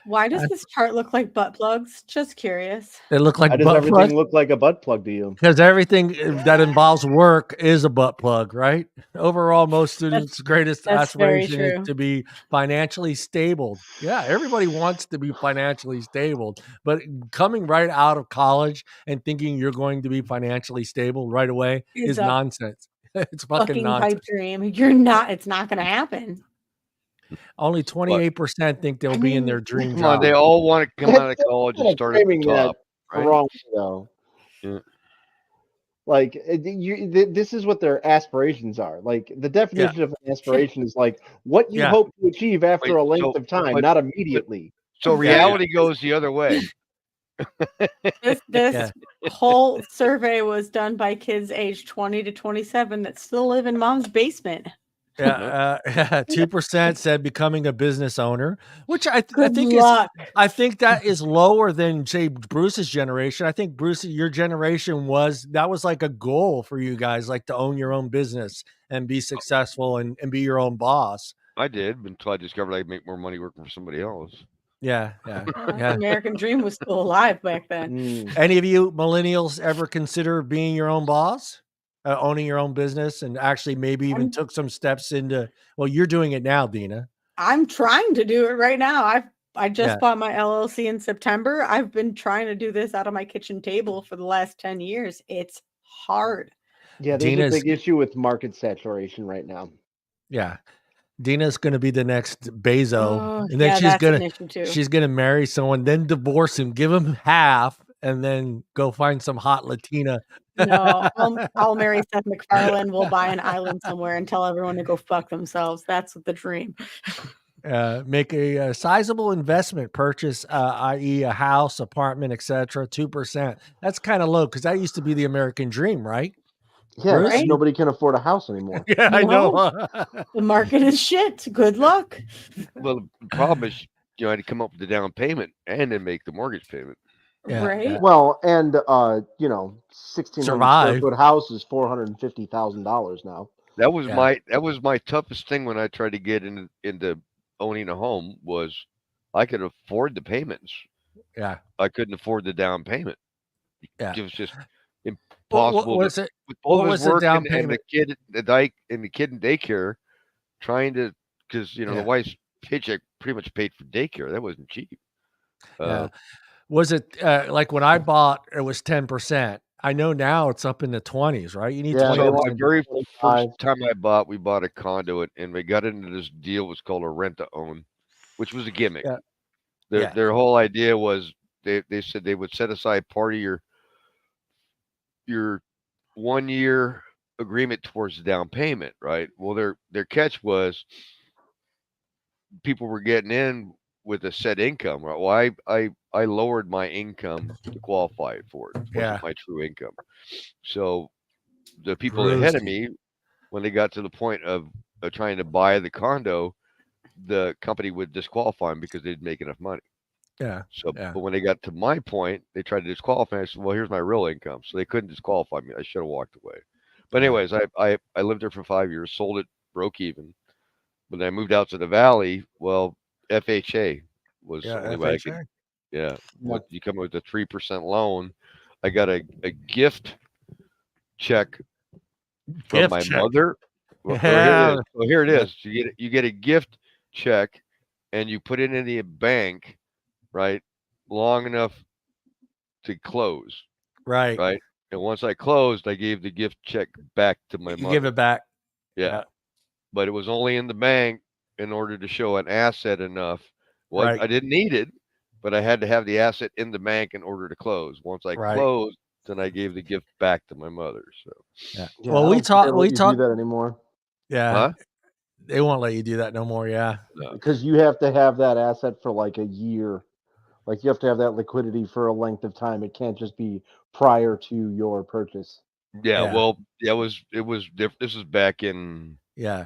Speaker 3: Why does this chart look like butt plugs? Just curious.
Speaker 1: They look like
Speaker 2: Why does everything look like a butt plug to you?
Speaker 1: Because everything that involves work is a butt plug, right? Overall, most students' greatest aspiration is to be financially stable. Yeah, everybody wants to be financially stable, but coming right out of college and thinking you're going to be financially stable right away is nonsense. It's fucking nonsense.
Speaker 3: Pipe dream. You're not. It's not going to happen.
Speaker 1: Only 28% think they'll be in their dream job.
Speaker 4: On, they all want to come out of college and start at the top. Right?
Speaker 2: Wrong though.
Speaker 4: Yeah.
Speaker 2: Like this is what their aspirations are. Like the definition of an aspiration is like what you hope to achieve after a length of time, not immediately.
Speaker 4: So reality goes the other way.
Speaker 3: This whole survey was done by kids aged 20 to 27 that still live in mom's basement.
Speaker 1: 2% said becoming a business owner, which I think that is lower than, say, Bruce's generation. I think Bruce, your generation was like a goal for you guys, like to own your own business and be successful and be your own boss.
Speaker 4: I did until I discovered I'd make more money working for somebody else.
Speaker 1: Yeah.
Speaker 3: The American dream was still alive back then.
Speaker 1: Any of you millennials ever consider being your own boss? Owning your own business, and actually maybe even took some steps into, well, you're doing it now, Deana.
Speaker 3: I'm trying to do it right now. I just bought my LLC in September. I've been trying to do this out of my kitchen table for the last 10 years. It's hard.
Speaker 2: Yeah, there's a big issue with market saturation right now.
Speaker 1: Yeah. Deana's going to be the next Bezos, and then she's going to marry someone, then divorce him, give him half, and then go find some hot Latina.
Speaker 3: No, I'll marry Seth MacFarlane. We'll buy an island somewhere and tell everyone to go fuck themselves. That's the dream.
Speaker 1: Make a sizable investment purchase, i.e. a house, apartment, etc. 2%. That's kind of low because that used to be the American dream, right?
Speaker 2: Yeah, right? Nobody can afford a house anymore.
Speaker 1: Yeah, I know.
Speaker 3: The market is shit. Good luck.
Speaker 4: Well, the problem is, I had to come up with the down payment and then make the mortgage payment.
Speaker 1: Yeah,
Speaker 3: right.
Speaker 1: Yeah.
Speaker 2: Well, and 1,600 square foot house is $450,000 now.
Speaker 4: That was my toughest thing when I tried to get into owning a home was I could afford the payments.
Speaker 1: Yeah,
Speaker 4: I couldn't afford the down payment.
Speaker 1: Yeah,
Speaker 4: it was just impossible.
Speaker 1: What was it?
Speaker 4: With all
Speaker 1: what
Speaker 4: of
Speaker 1: was
Speaker 4: his
Speaker 1: the
Speaker 4: work
Speaker 1: down
Speaker 4: and
Speaker 1: payment?
Speaker 4: the kid in daycare, trying to because the wife's paycheck pretty much paid for daycare. That wasn't cheap.
Speaker 1: Was it like when I bought? It was 10%. I know now it's up in the 20s, right? You need 20%.
Speaker 4: So my very first time we bought a condo and we got into this deal was called a rent to own, which was a gimmick. Their whole idea was they said they would set aside part of your 1 year agreement towards the down payment, right? Well, their catch was people were getting in with a set income, right? Well, I lowered my income to qualify for it. It wasn't my true income. So the people ahead of me, when they got to the point of trying to buy the condo, the company would disqualify them because they'd make enough money. But when they got to my point, they tried to disqualify me. I said, well, here's my real income. So they couldn't disqualify me. I should have walked away. But anyways, I lived there for 5 years, sold it, broke even. When I moved out to the valley, well, FHA was the only way I could. Yeah. You come with a 3% loan. I got a gift check from my mother. Well, here it is. You get a gift check and you put it in the bank, right? Long enough to close.
Speaker 1: Right.
Speaker 4: And once I closed, I gave the gift check back to my mother.
Speaker 1: You give it back.
Speaker 4: Yeah. but it was only in the bank in order to show an asset enough. Well,
Speaker 1: Right.
Speaker 4: I didn't need it, but I had to have the asset in the bank in order to close. Once I
Speaker 1: Right.
Speaker 4: closed, then I gave the gift back to my mother. So
Speaker 1: Yeah.
Speaker 2: Yeah,
Speaker 1: Well,
Speaker 2: I
Speaker 1: we
Speaker 2: don't think they
Speaker 1: talk.
Speaker 2: let
Speaker 1: We
Speaker 2: you
Speaker 1: talk.
Speaker 2: do that anymore
Speaker 1: Yeah.
Speaker 4: Huh?
Speaker 1: They won't let you do that no more. Yeah.
Speaker 4: No.
Speaker 2: because you have to have that asset for like a year. Like you have to have that liquidity for a length of time. It can't just be prior to your purchase.
Speaker 4: Yeah,
Speaker 1: Yeah.
Speaker 4: well, it was different. This was back in
Speaker 1: Yeah.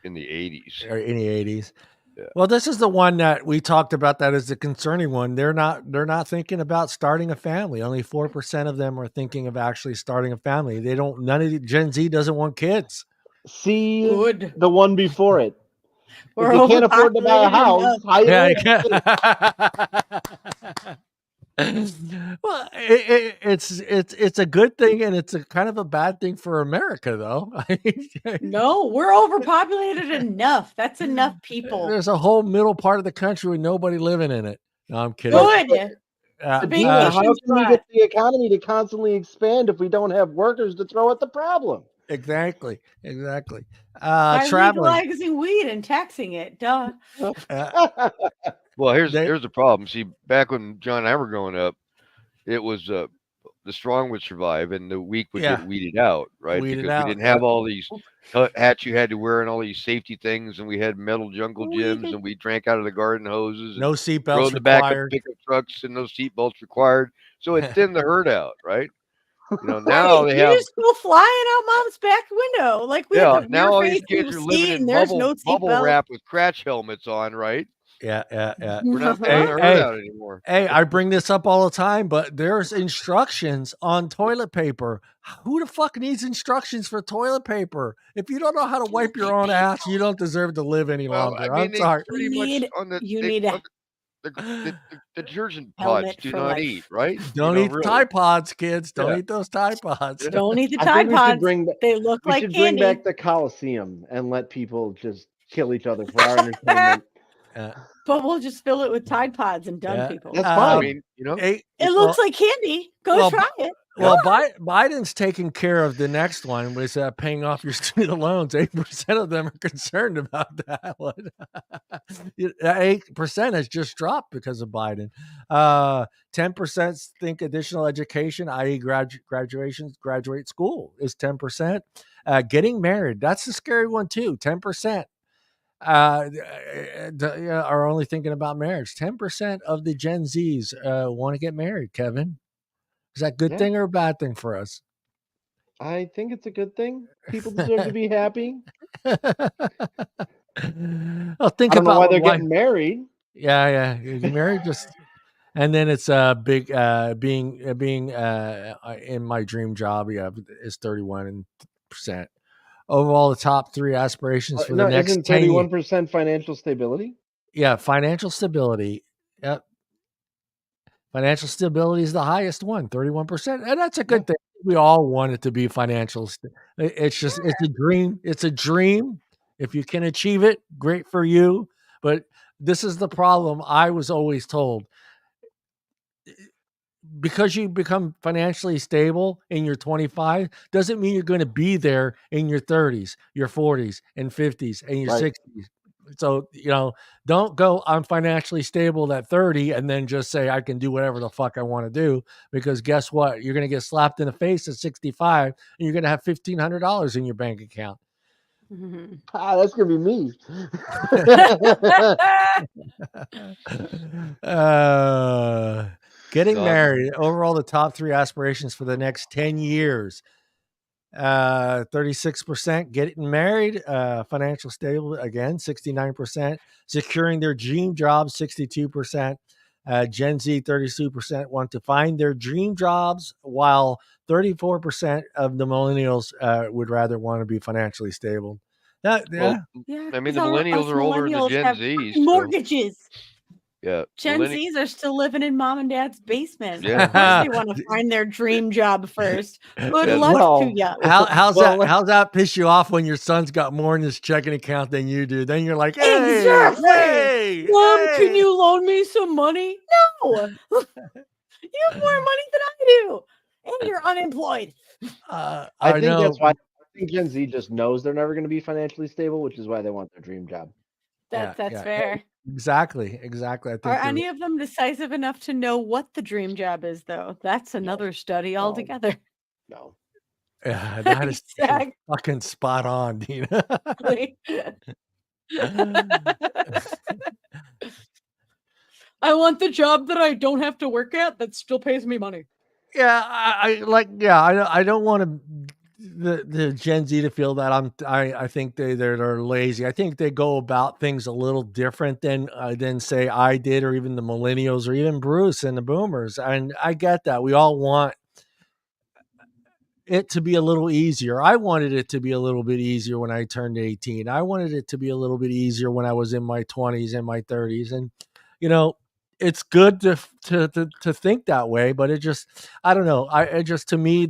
Speaker 4: the 80s.
Speaker 1: Or in the 80s.
Speaker 4: Yeah.
Speaker 1: Well, this is the one that we talked about that is the concerning one. They're not thinking about starting a family. Only 4% of them are thinking of actually starting a family. They don't. None of the Gen Z doesn't want kids.
Speaker 2: See
Speaker 3: Good.
Speaker 2: the one before it.
Speaker 3: We're
Speaker 2: If you can't afford to buy a
Speaker 3: overpopulated
Speaker 2: house,
Speaker 3: enough.
Speaker 2: how you
Speaker 1: Yeah. Well, it's a good thing and it's a kind of a bad thing for America, though.
Speaker 3: No, we're overpopulated enough. That's enough people.
Speaker 1: There's a whole middle part of the country with nobody living in it. No, I'm kidding.
Speaker 3: Good.
Speaker 2: Deana, how can we get the economy to constantly expand if we don't have workers to throw at the problem?
Speaker 1: Exactly.
Speaker 3: By
Speaker 1: Traveling.
Speaker 3: legalizing weed and taxing it. Duh.
Speaker 4: Well, here's the problem. See, back when John and I were growing up, it was the strong would survive and the weak would get weeded out, right? Because we didn't have all these hats you had to wear and all these safety things, and we had metal jungle gyms, and we drank out of the garden hoses.
Speaker 1: No
Speaker 4: and
Speaker 1: seatbelts
Speaker 4: rode the back of
Speaker 1: required.
Speaker 4: pickup trucks, and no seatbelts required. So it thinned the herd out, right? You know, now they have
Speaker 3: just go flying out mom's back window. Like we have
Speaker 4: now all these kids are living in bubble wrap with crash helmets on, right?
Speaker 1: Yeah.
Speaker 4: We're not throwing the herd out anymore.
Speaker 1: Hey, I bring this up all the time, but there's instructions on toilet paper. Who the fuck needs instructions for toilet paper? If you don't know how to wipe your own ass, you don't deserve to live any longer.
Speaker 4: I mean,
Speaker 1: I'm sorry.
Speaker 4: Pretty much on the detergent pods do not eat, right?
Speaker 1: Don't eat Tide Pods, kids. Don't eat those Tide Pods.
Speaker 3: Don't eat the Tide Pods. They look like candy.
Speaker 2: We should bring back the Coliseum and let people just kill each other for our entertainment.
Speaker 3: But we'll just fill it with Tide Pods and dumb people.
Speaker 2: That's fine.
Speaker 4: I mean, you know,
Speaker 3: it looks like candy. Go try it.
Speaker 1: Well, Biden's taking care of the next one with paying off your student loans. 8% of them are concerned about that one. 8% has just dropped because of Biden. 10% think additional education, i.e. graduate school is 10%. Getting married, that's the scary one too, 10%. Are only thinking about marriage. 10% of the Gen Zs want to get married, Kevin. Is that a good thing or a bad thing for us?
Speaker 2: I think it's a good thing. People deserve to be happy.
Speaker 1: Well, think
Speaker 2: I don't
Speaker 1: about
Speaker 2: know why they're getting married.
Speaker 1: Yeah, you're married just, and then it's big. Being in my dream job, is 31%. Overall, the top 3 aspirations for the next
Speaker 2: isn't
Speaker 1: 10 years.
Speaker 2: 31% financial stability?
Speaker 1: Yeah, financial stability. Yep. Financial stability is the highest one, 31%. And that's a good thing. We all want it to be financial. It's just, it's a dream. It's a dream. If you can achieve it, great for you. But this is the problem I was always told. Because you become financially stable in your 25 doesn't mean you're going to be there in your 30s, your 40s and 50s and your 60s. So, don't go, I'm financially stable at 30 and then just say I can do whatever the fuck I want to do, because guess what? You're going to get slapped in the face at 65 and you're going to have $1,500 in your bank account.
Speaker 3: Mm-hmm.
Speaker 2: That's going to be me.
Speaker 1: Getting married. Overall, the top 3 aspirations for the next 10 years. 36% getting married, financial stable again, 69%, securing their dream job, 62%, Gen Z, 32% want to find their dream jobs, while 34% of the millennials would rather want to be financially stable.
Speaker 4: I mean, the millennials are older than the Gen Zs.
Speaker 3: Mortgages.
Speaker 4: Yeah,
Speaker 3: Gen Zs are still living in mom and dad's basement.
Speaker 4: Yeah.
Speaker 3: Of course they want to find their dream job first. Good luck to you.
Speaker 1: How's that piss you off when your son's got more in his checking account than you do? Then you're like, hey,
Speaker 3: exactly.
Speaker 1: Hey,
Speaker 3: Mom, can you loan me some money? No. You have more money than I do. And you're unemployed.
Speaker 2: I think that's why think Gen Z just knows they're never going to be financially stable, which is why they want their dream job.
Speaker 3: That's fair.
Speaker 1: Exactly. I think
Speaker 3: Are any of them decisive enough to know what the dream job is, though? That's another study altogether.
Speaker 2: No.
Speaker 1: Yeah, that is fucking spot on, Deana.
Speaker 3: I want the job that I don't have to work at that still pays me money.
Speaker 1: Yeah, I don't want to the Gen Z to feel that I think they're lazy. I think they go about things a little different than say I did, or even the millennials, or even Bruce and the boomers. And I get that. We all want it to be a little easier. I wanted it to be a little bit easier when I turned 18. I wanted it to be a little bit easier when I was in my 20s and my 30s. And it's good to think that way, but it just, I don't know. To me,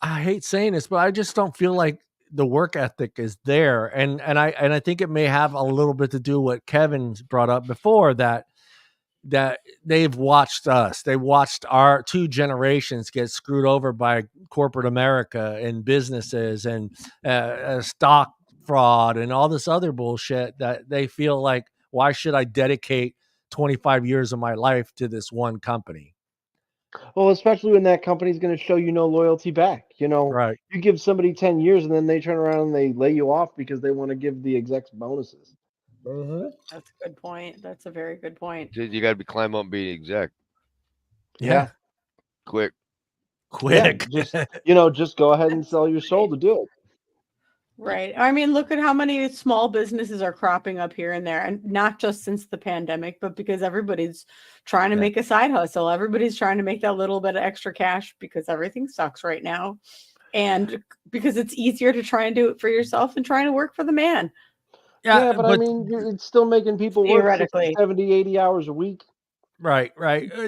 Speaker 1: I hate saying this, but I just don't feel like the work ethic is there. And I think it may have a little bit to do what Kevin's brought up before, that they've watched us. They watched our two generations get screwed over by corporate America and businesses and stock fraud and all this other bullshit, that they feel like, why should I dedicate 25 years of my life to this one company?
Speaker 2: Well, especially when that company's going to show you no loyalty back.
Speaker 1: Right.
Speaker 2: You give somebody 10 years and then they turn around and they lay you off because they want to give the execs bonuses.
Speaker 3: Mm-hmm. That's a good point. That's a very good point.
Speaker 4: You got to climb up and be exec.
Speaker 2: Yeah.
Speaker 4: Quick.
Speaker 2: Yeah, just go ahead and sell your soul to do it.
Speaker 3: Right. I mean, look at how many small businesses are cropping up here and there, and not just since the pandemic, but because everybody's trying to make a side hustle. Everybody's trying to make that little bit of extra cash because everything sucks right now. And because it's easier to try and do it for yourself than trying to work for the man.
Speaker 2: Yeah, but I mean, it's still making people work 60, 70, 80 hours a week.
Speaker 1: Right.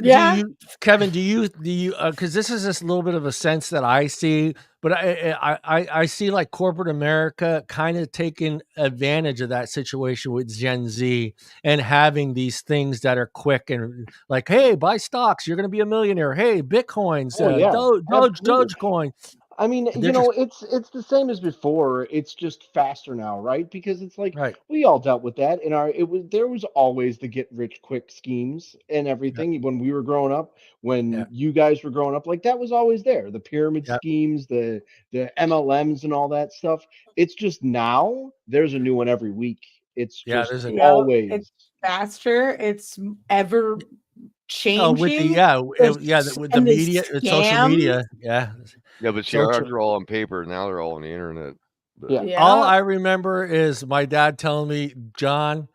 Speaker 3: Yeah.
Speaker 1: Kevin, do you because this is just a little bit of a sense that I see, but I see like corporate America kind of taking advantage of that situation with Gen Z and having these things that are quick and like, hey, buy stocks, you're going to be a millionaire. Hey, Bitcoins, Dogecoin.
Speaker 2: I mean, it's the same as before. It's just faster now, right? Because it's like we all dealt with that there was always the get rich quick schemes and everything when we were growing up, when you guys were growing up, like that was always there. The pyramid schemes, the MLMs and all that stuff. It's just now there's a new one every week. It's just always
Speaker 3: it's faster. It's ever changing.
Speaker 1: Oh, with the media, social media.
Speaker 4: Yeah, but see, ours are all on paper. Now they're all on the internet.
Speaker 1: All I remember is my dad telling me, John,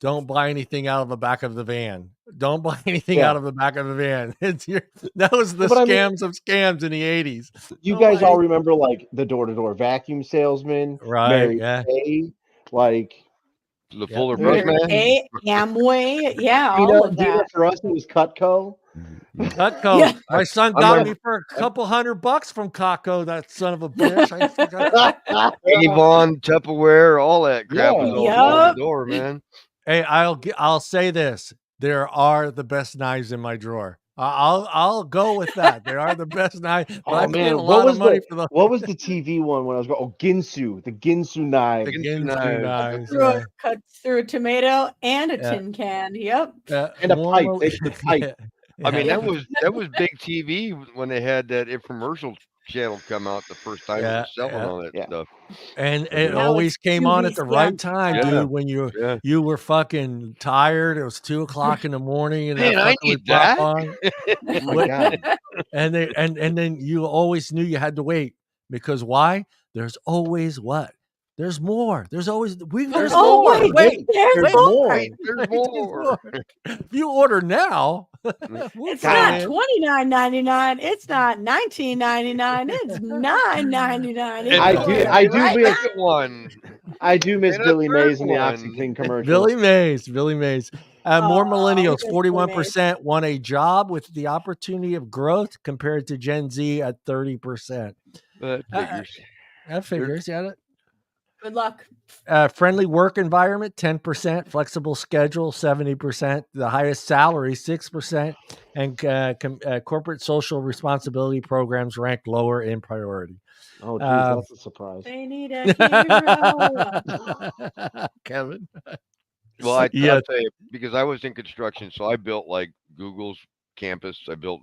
Speaker 1: don't buy anything out of the back of the van. Don't buy anything out of the back of the van. That was the scams of scams in the 80s.
Speaker 2: You guys all remember like the door-to-door vacuum salesman,
Speaker 1: right?
Speaker 2: Mary Kay, like
Speaker 4: the Fuller Brush man,
Speaker 3: Amway, all of that.
Speaker 2: For us, it was Cutco.
Speaker 1: Cutco. Yeah. My son got me for a couple $100 from Cutco. That son of a bitch. I forgot.
Speaker 4: Avon, Tupperware, all that crap was all over the door, man.
Speaker 1: Hey, I'll say this: there are the best knives in my drawer. I'll go with that. They are the best knives.
Speaker 2: Oh man, what was the TV one when I was going? Oh, Ginsu, the Ginsu knives.
Speaker 1: The Ginsu knives.
Speaker 3: Cut through a tomato and a tin can. Yep.
Speaker 2: And a pipe. They put pipe.
Speaker 4: I mean, that was big TV when they had that infomercial channel come out the first time. It was selling all that stuff.
Speaker 1: And it always came on at the right time, dude. When you were fucking tired, it was 2:00 in the morning, and
Speaker 4: I need that.
Speaker 1: On. Oh my God. And then you always knew you had to wait, because why? There's always what? There's more. There's always there's more.
Speaker 3: There's more.
Speaker 4: There's more.
Speaker 1: If you order now,
Speaker 3: it's not $29.99. It's not $19.99. It's $9.99.
Speaker 2: I do miss Billy Mays and the OxyClean commercial.
Speaker 1: Billy Mays. More millennials, 41% want a job with the opportunity of growth compared to Gen Z at 30%.
Speaker 4: That figures.
Speaker 1: That figures, yeah.
Speaker 3: Good luck.
Speaker 1: Friendly work environment, 10%. Flexible schedule, 70%. The highest salary, 6%. And corporate social responsibility programs ranked lower in priority.
Speaker 2: Oh, geez, that's a surprise.
Speaker 3: They need a hero.
Speaker 1: Kevin.
Speaker 4: Well, I'll tell you, because I was in construction, so I built like Google's campus. I built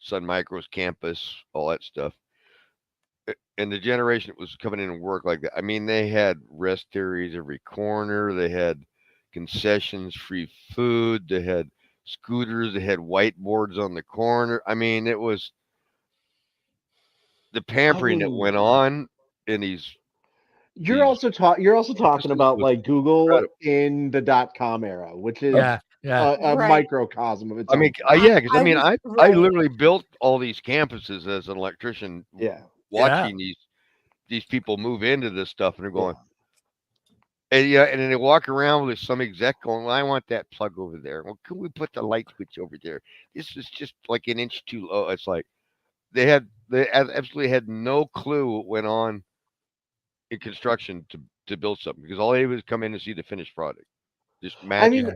Speaker 4: Sun Micro's campus, all that stuff. And the generation that was coming in and work like that, I mean, they had rest areas every corner. They had concessions, free food. They had scooters. They had whiteboards on the corner. I mean, it was the pampering that went on in these.
Speaker 2: You're also talking about like Google in the .com era, which is a microcosm of its own.
Speaker 4: I mean, because I mean, I literally built all these campuses as an electrician. Watching these people move into this stuff, and they're going, and then they walk around with some exec going, well, I want that plug over there. Well, can we put the light switch over there? This is just like an inch too low. It's like they absolutely had no clue what went on in construction to build something, because all they did was come in and see the finished product. Just magic.
Speaker 2: I mean,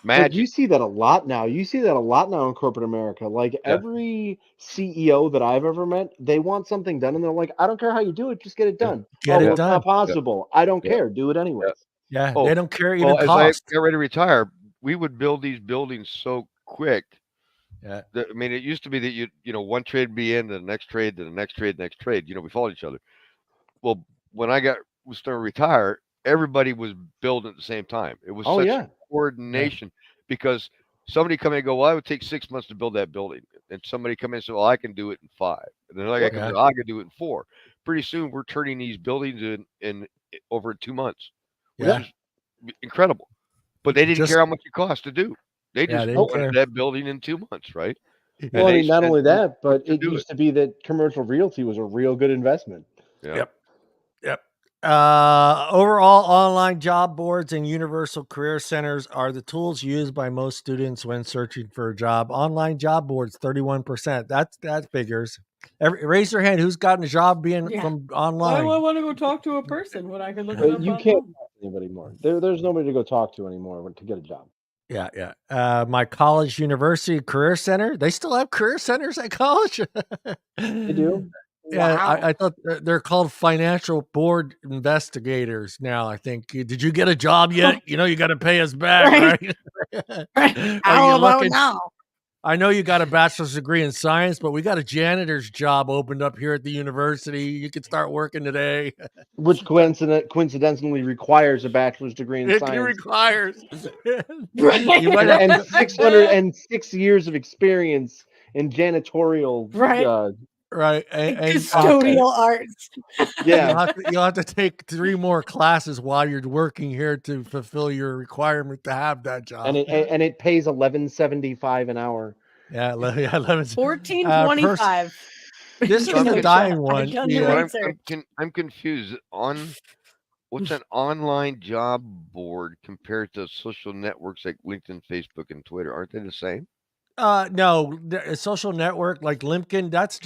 Speaker 2: but you see that a lot now. You see that a lot now in corporate America. Like every CEO that I've ever met, they want something done, and they're like, "I don't care how you do it, just get it done." It's not possible. I don't care. Do it anyways.
Speaker 1: They don't care even cost.
Speaker 4: As I got ready to retire, we would build these buildings so quick. That, I mean, it used to be that you know one trade would be in, the next trade, the next trade, the next trade. You know, we followed each other. Well, when I was starting to retire, everybody was building at the same time. It was such coordination, because somebody come in and go, well, I would take 6 months to build that building. And somebody come in and say, well, I can do it in 5. And then I can do it in 4. Pretty soon we're turning these buildings in over 2 months. Which is incredible. But they didn't care how much it cost to do. They just opened that building in 2 months, right?
Speaker 2: Well, I mean, not only that, but it used to be that commercial realty was a real good investment.
Speaker 1: Yep. Overall, online job boards and universal career centers are the tools used by most students when searching for a job. Online job boards, 31%. That figures. Raise your hand. Who's gotten a job from online?
Speaker 3: Why do I want to go talk to a person when I can look it up?
Speaker 2: You can't talk to anybody anymore. There's nobody to go talk to anymore to get a job.
Speaker 1: My college, university, career center. They still have career centers at college.
Speaker 2: They do.
Speaker 1: Yeah, wow. I thought they're called financial board investigators now. I think. Did you get a job yet? You know, you got to pay us back, right?
Speaker 3: How about now?
Speaker 1: I know you got a bachelor's degree in science, but we got a janitor's job opened up here at the university. You can start working today.
Speaker 2: Which coincidentally requires a bachelor's degree in science.
Speaker 1: It requires.
Speaker 2: And 606 years of experience in janitorial.
Speaker 1: Right.
Speaker 3: And custodial arts.
Speaker 2: Yeah.
Speaker 1: You'll have to take 3 more classes while you're working here to fulfill your requirement to have that job.
Speaker 2: And it pays $11.75 an hour.
Speaker 1: Yeah,
Speaker 3: $14.25.
Speaker 1: This is a dying one.
Speaker 4: I'm confused. What's an online job board compared to social networks like LinkedIn, Facebook, and Twitter? Aren't they the same?
Speaker 1: No, a social network like LinkedIn, that's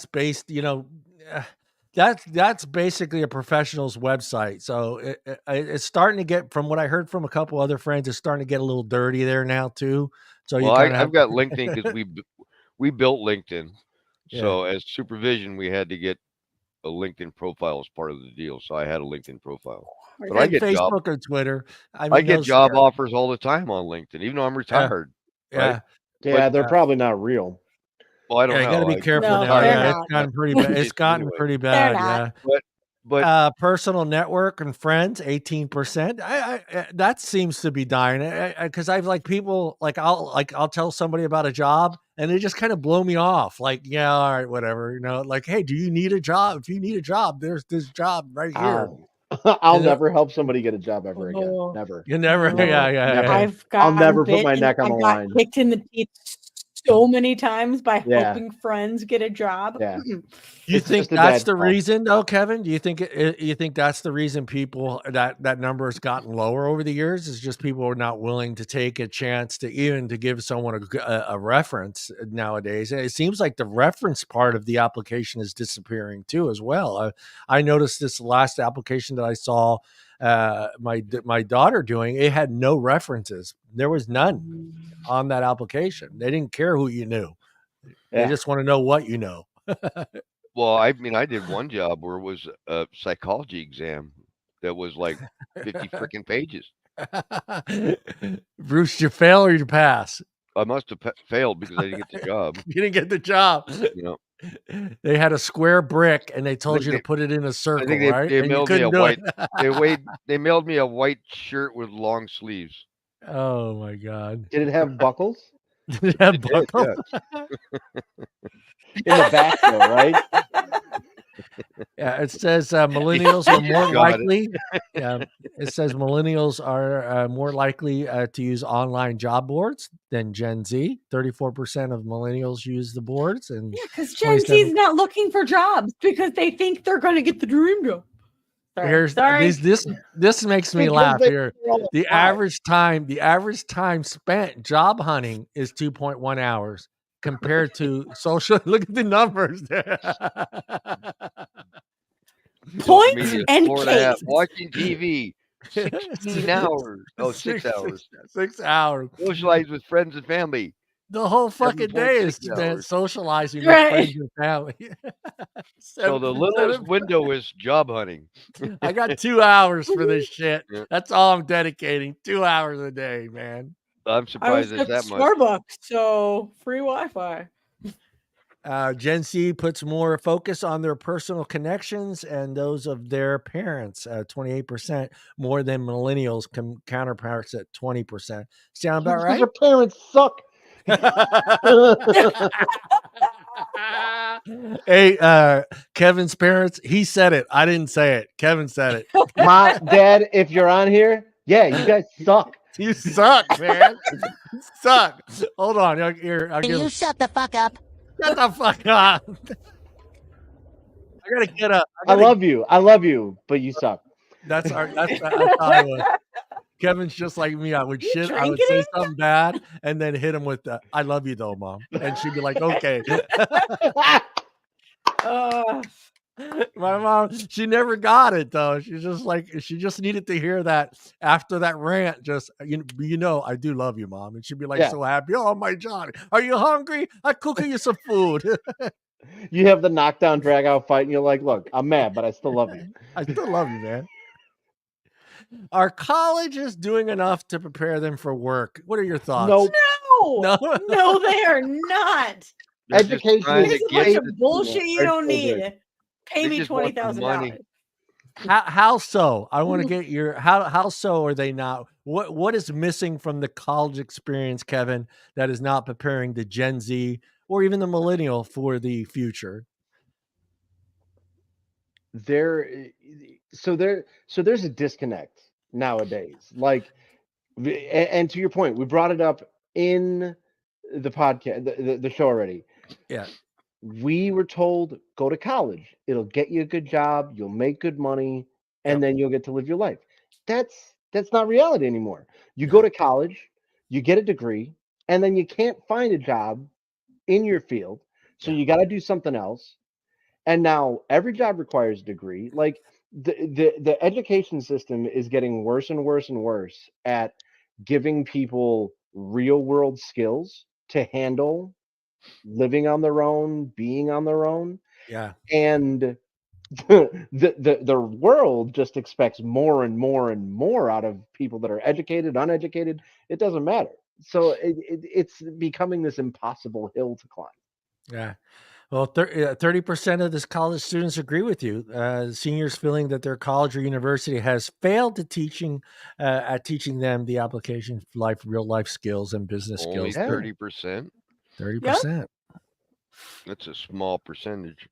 Speaker 1: based, that's basically a professional's website. So it's starting to get, from what I heard from a couple other friends, it's starting to get a little dirty there now too. So
Speaker 4: I've got LinkedIn because we built LinkedIn. So as supervision, we had to get a LinkedIn profile as part of the deal. So I had a LinkedIn profile. But I get
Speaker 1: Facebook or Twitter.
Speaker 4: I get job offers all the time on LinkedIn, even though I'm retired.
Speaker 1: Right?
Speaker 2: Yeah, they're probably not real.
Speaker 4: Well, I don't know.
Speaker 1: You got to be careful now. It's gotten pretty bad. It's gotten pretty bad. But personal network and friends, 18%. I that seems to be dying. Because I've like people I'll tell somebody about a job and they just kind of blow me off. Like, yeah, all right, whatever. Like, hey, do you need a job? If you need a job, there's this job right here.
Speaker 2: I'll never help somebody get a job ever again. Never.
Speaker 1: You never.
Speaker 2: Never.
Speaker 1: Yeah.
Speaker 2: I'll never put my neck on the line.
Speaker 3: Kicked in the teeth so many times by helping friends get a job.
Speaker 2: Yeah.
Speaker 1: You think that's the reason, though, Kevin? Do you think you think that's the reason people that number has gotten lower over the years? Is just people are not willing to take a chance to even to give someone a reference nowadays. And it seems like the reference part of the application is disappearing too, as well. I noticed this last application that I saw my daughter doing. It had no references. There was none on that application. They didn't care who you knew. They just want to know what you know.
Speaker 4: Well, I mean, I did one job where it was a psychology exam that was like 50 freaking pages.
Speaker 1: Bruce, did you fail or you pass?
Speaker 4: I must have failed because I didn't get the job.
Speaker 1: You didn't get the job.
Speaker 4: You know,
Speaker 1: they had a square brick and they told you to put it in a circle.
Speaker 4: I think
Speaker 1: right?
Speaker 4: They mailed me a white. They mailed me a white shirt with long sleeves.
Speaker 1: Oh my God!
Speaker 2: Did it have buckles?
Speaker 1: Did it have buckles?
Speaker 2: In the back, though, right?
Speaker 1: Yeah, it says millennials are more likely. It says millennials are more likely to use online job boards than Gen Z. 34% of millennials use the boards, and
Speaker 3: because Gen Z is not looking for jobs because they think they're going to get the dream job.
Speaker 1: This makes me laugh here. The average time spent job hunting is 2.1 hours compared to social. Look at the numbers there.
Speaker 3: Points and case.
Speaker 4: Watching TV, 16 hours. Oh, 6 hours.
Speaker 1: 6 hours.
Speaker 4: Socialize with friends and family.
Speaker 1: The whole fucking day is spent socializing with friends and family.
Speaker 4: So the littlest window is job hunting.
Speaker 1: I got 2 hours for this shit. That's all I'm dedicating. 2 hours a day, man.
Speaker 4: I'm surprised it's that much.
Speaker 3: Starbucks, so free Wi-Fi.
Speaker 1: Gen Z puts more focus on their personal connections and those of their parents, 28% more than millennials counterparts at 20%. Sound about right?
Speaker 2: Your parents suck.
Speaker 1: Hey, Kevin's parents, he said it. I didn't say it. Kevin said it.
Speaker 2: Mom, Dad, if you're on here, yeah, you guys suck.
Speaker 1: You suck, man. You suck. Hold on.
Speaker 5: You shut the fuck up.
Speaker 1: Shut the fuck up. I gotta get up.
Speaker 2: I love you, but you suck.
Speaker 1: That's how I was. Kevin's just like me. I would say something bad and then hit him with the "I love you though, Mom," and she'd be like, "Okay." My mom, she never got it though. She's just like, she just needed to hear that after that rant. Just you know, I do love you, Mom, and she'd be like so happy. Oh my Johnny, are you hungry? I cook you some food.
Speaker 2: You have the knockdown drag out fight, and you're like, look, I'm mad, but I still love you.
Speaker 1: I still love you, man. Are colleges doing enough to prepare them for work? What are your thoughts?
Speaker 3: No, they are not.
Speaker 2: Education
Speaker 3: is a bunch of bullshit you don't need. Pay me $20,000.
Speaker 1: How so? I want to get your how so are they not? What is missing from the college experience, Kevin, that is not preparing the Gen Z or even the millennial for the future?
Speaker 2: There's a disconnect nowadays. Like, and to your point, we brought it up in the podcast, the show already.
Speaker 1: Yeah.
Speaker 2: We were told, go to college. It'll get you a good job. You'll make good money, and then you'll get to live your life. That's not reality anymore. You go to college, you get a degree, and then you can't find a job in your field. So you got to do something else. And now every job requires a degree. Like the education system is getting worse and worse and worse at giving people real world skills to handle living on their own, being on their own.
Speaker 1: Yeah.
Speaker 2: And the world just expects more and more and more out of people that are educated, uneducated. It doesn't matter. So it's becoming this impossible hill to climb.
Speaker 1: Yeah. Well, 30% of this college students agree with you. Seniors feeling that their college or university has failed at teaching them the application of real life skills and business
Speaker 4: Only
Speaker 1: skills.
Speaker 4: 30%.
Speaker 1: 30%.
Speaker 4: That's a small percentage.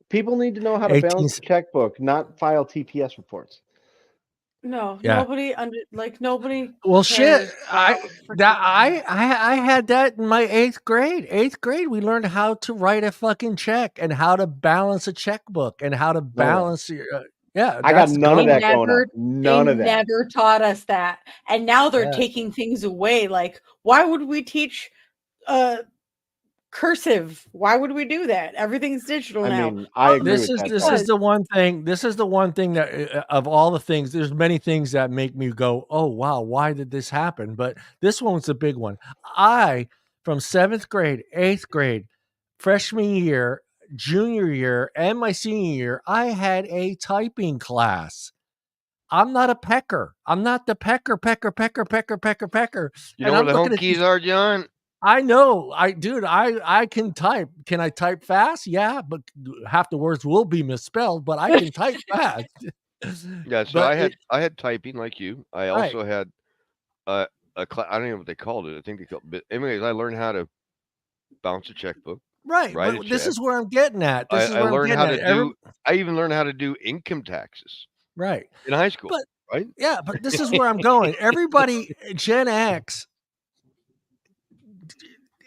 Speaker 2: People need to know how to balance the checkbook, not file TPS reports.
Speaker 3: No,
Speaker 1: Yeah.
Speaker 3: nobody.
Speaker 1: Well, shit.
Speaker 3: cares about
Speaker 1: I had that in my 8th grade. 8th grade, we learned how to write a fucking check and how to balance a checkbook and how to balance your. Yeah,
Speaker 2: I got
Speaker 1: that's
Speaker 2: none of
Speaker 1: gone.
Speaker 2: that growing up. None of that.
Speaker 3: They never taught us that, and now they're
Speaker 1: Yeah.
Speaker 3: taking things away. Like, why would we teach cursive? Why would we do that? Everything's digital now.
Speaker 2: I mean, I agree
Speaker 1: This
Speaker 2: with
Speaker 1: is
Speaker 2: that.
Speaker 1: this is the one thing. This is the one thing that of all the things, there's many things that make me go, "Oh wow, why did this happen?" But this one's a big one. I from 7th grade, 8th grade, freshman year, junior year, and my senior year, I had a typing class. I'm not a pecker. I'm not the pecker.
Speaker 4: You know where the home keys are, John?
Speaker 1: I know. I can type. Can I type fast? Yeah, but half the words will be misspelled, but I can type fast.
Speaker 4: Yeah, so I had typing like you. I also had a class. I don't know what they called it. I think they called it. Anyways, I learned how to bounce a checkbook.
Speaker 1: Right. But this is where I'm getting at.
Speaker 4: I learned how to do. I even learned how to do income taxes.
Speaker 1: Right.
Speaker 4: In high school.
Speaker 1: But,
Speaker 4: right.
Speaker 1: Yeah, but this is where I'm going. Everybody, Gen X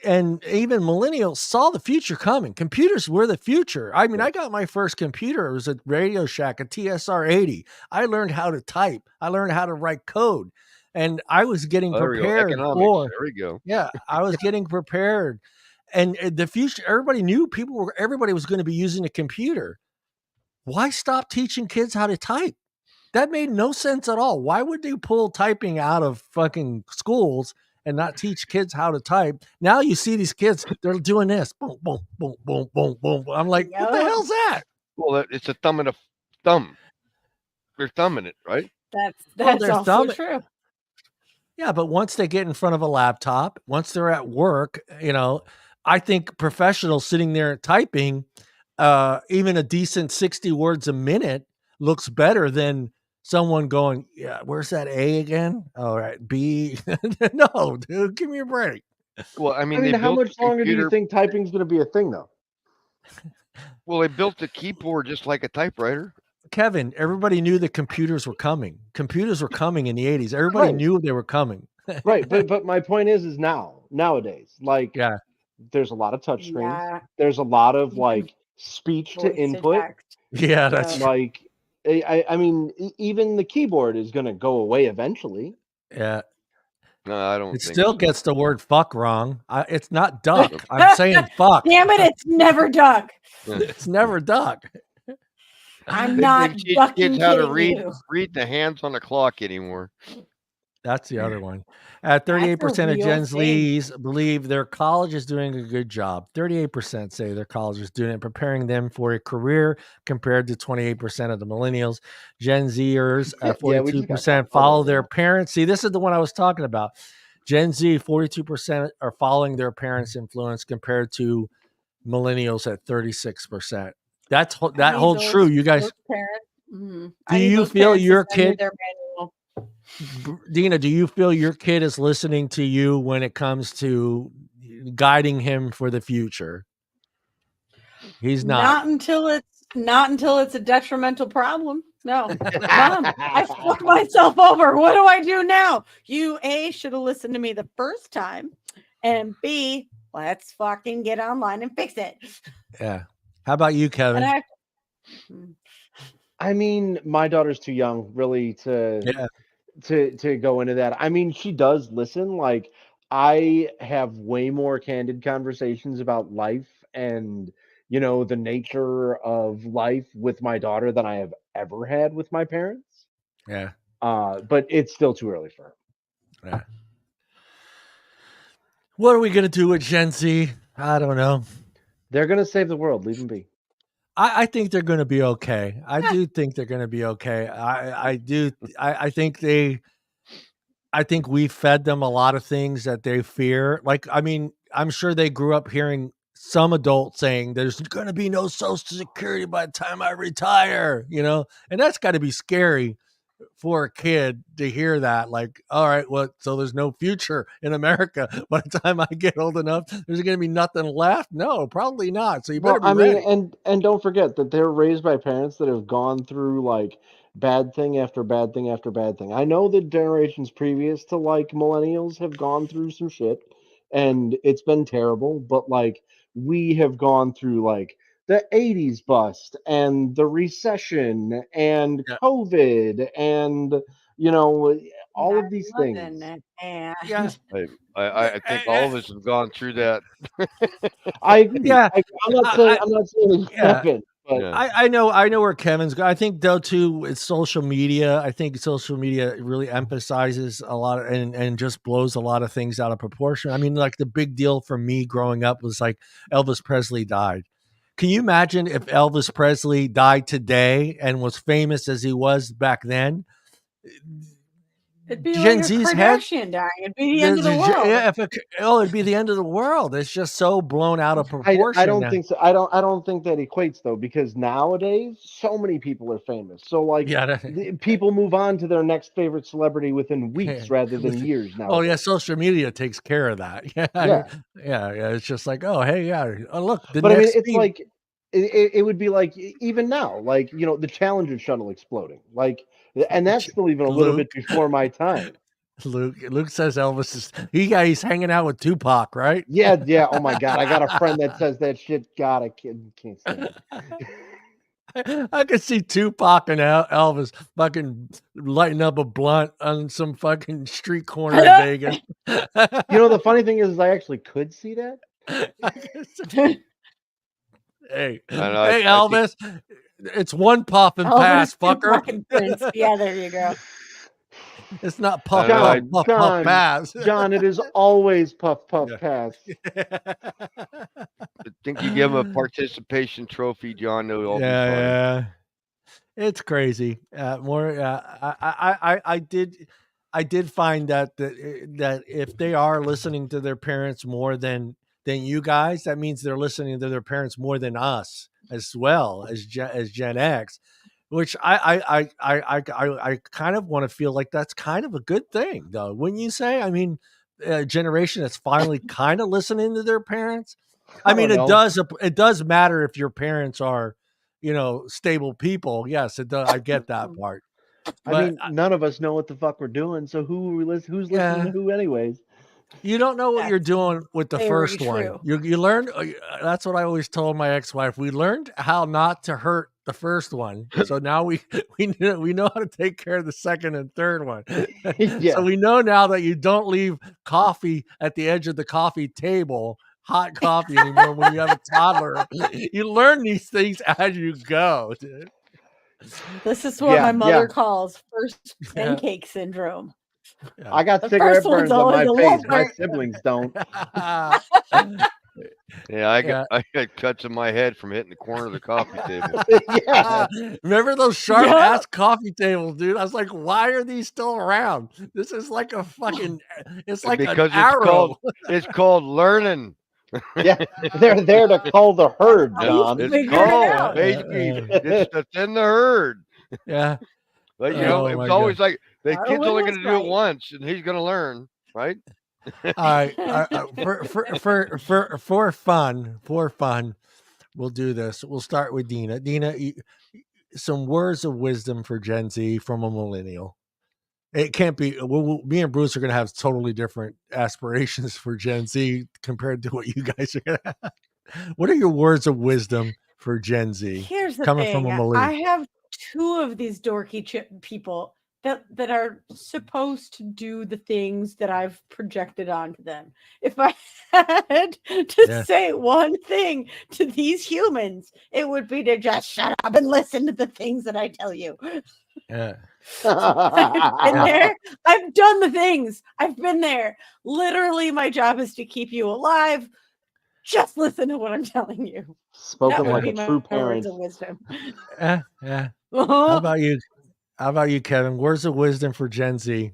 Speaker 1: and even millennials saw the future coming. Computers were the future. I mean, I got my first computer. It was a Radio Shack, a TSR 80. I learned how to type. I learned how to write code. And I was getting prepared for.
Speaker 4: There we go.
Speaker 1: Yeah, I was getting prepared. And the future, everybody knew everybody was going to be using a computer. Why stop teaching kids how to type? That made no sense at all. Why would they pull typing out of fucking schools and not teach kids how to type? Now you see these kids, they're doing this. Boom, boom, boom, boom, boom, boom. I'm like, what the hell's that?
Speaker 4: Well, it's a thumb and a thumb. They're thumbing it, right?
Speaker 3: That's also true.
Speaker 1: Yeah, but once they get in front of a laptop, once they're at work, I think professionals sitting there typing, even a decent 60 words a minute looks better than someone going, yeah, where's that A again? All right, B. No, dude, give me a break.
Speaker 4: Well, I mean
Speaker 2: how much longer do you think typing's going to be a thing, though?
Speaker 4: Well, they built the keyboard just like a typewriter.
Speaker 1: Kevin, everybody knew that computers were coming. Computers were coming in the 80s. Everybody knew they were coming.
Speaker 2: Right, but my point is nowadays, like, there's a lot of touch screens. Yeah. There's a lot of like speech to input.
Speaker 1: Yeah, that's
Speaker 2: like, I mean, even the keyboard is going to go away eventually.
Speaker 1: Yeah.
Speaker 4: No, I don't.
Speaker 1: It still gets the word "fuck" wrong. It's not duck. I'm saying fuck.
Speaker 3: Damn it! It's never duck.
Speaker 1: It's never duck.
Speaker 3: I'm not ducking
Speaker 4: kids how to read the hands on the clock anymore.
Speaker 1: That's the other one. 38% of Gen Zs believe their college is doing a good job. 38% say their college is doing it, preparing them for a career, compared to 28% of the millennials. Gen Zers, 42% follow their parents. See, this is the one I was talking about. Gen Z, 42% are following their parents' influence, compared to millennials at 36%. That holds true. You guys, do you feel your kid? Deana, do you feel your kid is listening to you when it comes to guiding him for the future? He's not.
Speaker 3: Not until it's a detrimental problem. No. Mom, I fucked myself over. What do I do now? You A, should have listened to me the first time, and B, let's fucking get online and fix it.
Speaker 1: Yeah. How about you, Kevin?
Speaker 2: I mean, my daughter's too young really to go into that. I mean, she does listen. Like, I have way more candid conversations about life and, the nature of life with my daughter than I have ever had with my parents.
Speaker 1: Yeah.
Speaker 2: But it's still too early for her.
Speaker 1: Yeah. What are we going to do with Gen Z? I don't know.
Speaker 2: They're going to save the world. Leave them be.
Speaker 1: I think they're going to be okay. I do think they're going to be okay. I do. I think we fed them a lot of things that they fear. Like, I mean, I'm sure they grew up hearing some adults saying there's going to be no Social Security by the time I retire, and that's got to be scary for a kid to hear that. Like, all right, so there's no future in America by the time I get old enough. There's going to be nothing left. No, probably not. So you better be ready.
Speaker 2: And don't forget that they're raised by parents that have gone through like bad thing after bad thing after bad thing. I know the generations previous to like millennials have gone through some shit and it's been terrible, but like we have gone through like the 80s bust and the recession and COVID and you know all of these things.
Speaker 3: And
Speaker 1: Yeah.
Speaker 4: I think all of us have gone through that.
Speaker 2: I agree.
Speaker 1: Yeah.
Speaker 2: I'm not saying it happened. But
Speaker 1: yeah. I know where Kevin's going. I think though too, it's social media. I think social media really emphasizes a lot of, and just blows a lot of things out of proportion. I mean, like the big deal for me growing up was like Elvis Presley died. Can you imagine if Elvis Presley died today and was famous as he was back then?
Speaker 3: It'd be Gen like Z's Kardashian dying. It'd be the end of the world.
Speaker 1: Yeah, it'd be the end of the world. It's just so blown out of proportion.
Speaker 2: I don't think so. I don't think that equates though, because nowadays so many people are famous. So like, people move on to their next favorite celebrity within weeks rather than years now.
Speaker 1: Oh yeah, social media takes care of that. Yeah. It's just like, oh hey, oh look.
Speaker 2: But I mean, it's like it would be like even now, like the Challenger shuttle exploding, like, and that's still even a little bit before my time.
Speaker 1: Luke says Elvis is he's hanging out with Tupac, right?
Speaker 2: Yeah. Oh my God, I got a friend that says that shit. God, I can't stand
Speaker 1: it. I could see Tupac and Elvis fucking lighting up a blunt on some fucking street corner in Vegas.
Speaker 2: The funny thing is I actually could see that.
Speaker 1: Hey, Elvis, it's one puff and pass, fucker.
Speaker 3: Yeah, there you go.
Speaker 1: It's not puff, puff, pass.
Speaker 2: John, it is always puff, pass.
Speaker 4: I think you give him a participation trophy, John. It'll be fine.
Speaker 1: Yeah. It's crazy. I did find that if they are listening to their parents more than you guys, that means they're listening to their parents more than us as well as Gen X, which I kind of want to feel like that's kind of a good thing, though. Wouldn't you say? I mean, a generation that's finally kind of listening to their parents. I mean, it does matter if your parents are, stable people. Yes, it does. I get that part.
Speaker 2: I mean, none of us know what the fuck we're doing. So who's listening to who anyways?
Speaker 1: You don't know what you're doing with the first one. You learned. That's what I always told my ex-wife. We learned how not to hurt the first one, so now we know how to take care of the second and third one. So we know now that you don't leave coffee at the edge of the coffee table, hot coffee anymore when you have a toddler. You learn these things as you go, dude.
Speaker 3: This is what my mother calls first pancake syndrome.
Speaker 2: I got cigarette burns on my face. My siblings don't.
Speaker 4: I got cuts in my head from hitting the corner of the coffee table.
Speaker 1: Remember those sharp ass coffee tables, dude? I was like, why are these still around? This is like a fucking. It's like
Speaker 4: because
Speaker 1: an arrow.
Speaker 4: It's called learning.
Speaker 2: Yeah, they're there to cull the herd, John.
Speaker 4: It's called basically. It's to thin the herd.
Speaker 1: Yeah.
Speaker 4: But it's always like the kid's only going to do it once, and he's going to learn, right?
Speaker 1: All right. For fun, we'll do this. We'll start with Deana. Deana, some words of wisdom for Gen Z from a millennial. It can't be. Me and Bruce are going to have totally different aspirations for Gen Z compared to what you guys are going to have. What are your words of wisdom for Gen Z?
Speaker 3: Here's the
Speaker 1: coming
Speaker 3: thing.
Speaker 1: from a millennial?
Speaker 3: I have two of these dorky people that are supposed to do the things that I've projected onto them. If I had to say one thing to these humans, it would be to just shut up and listen to the things that I tell you.
Speaker 1: Yeah.
Speaker 3: I've been there. I've done the things. I've been there. Literally, my job is to keep you alive. Just listen to what I'm telling you.
Speaker 2: Spoken like a true parent.
Speaker 3: Words of wisdom.
Speaker 1: Yeah. How about you? How about you, Kevin? Words of wisdom for Gen Z.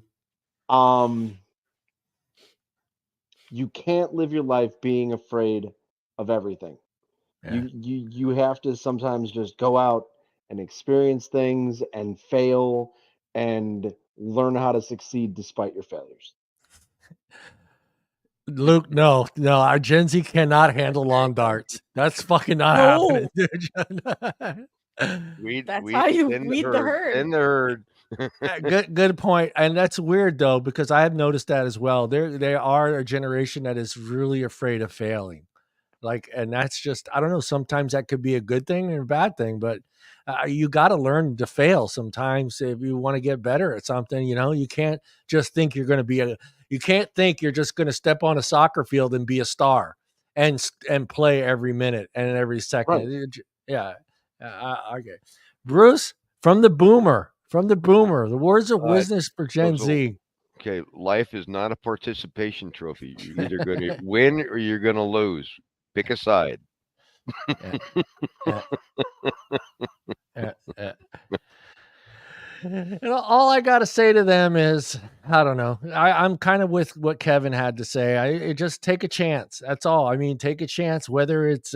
Speaker 2: You can't live your life being afraid of everything. Yeah. You have to sometimes just go out and experience things and fail and learn how to succeed despite your failures.
Speaker 1: Luke, no, our Gen Z cannot handle long darts. That's fucking not happening, dude.
Speaker 3: That's how you weed the herd.
Speaker 4: In the herd.
Speaker 1: Good point. And that's weird though, because I have noticed that as well. They are a generation that is really afraid of failing. And that's just, I don't know, sometimes that could be a good thing and a bad thing, but you got to learn to fail sometimes if you want to get better at something. You can't just think you're going to you can't think you're just going to step on a soccer field and be a star and play every minute and every second. Right. Yeah. Okay. Bruce, from the boomer, the words of wisdom for Gen Z.
Speaker 4: Okay. Life is not a participation trophy. You're either going to win or you're going to lose. Pick a side.
Speaker 1: All I got to say to them is, I don't know. I'm kind of with what Kevin had to say. I just take a chance. That's all. I mean, take a chance, whether it's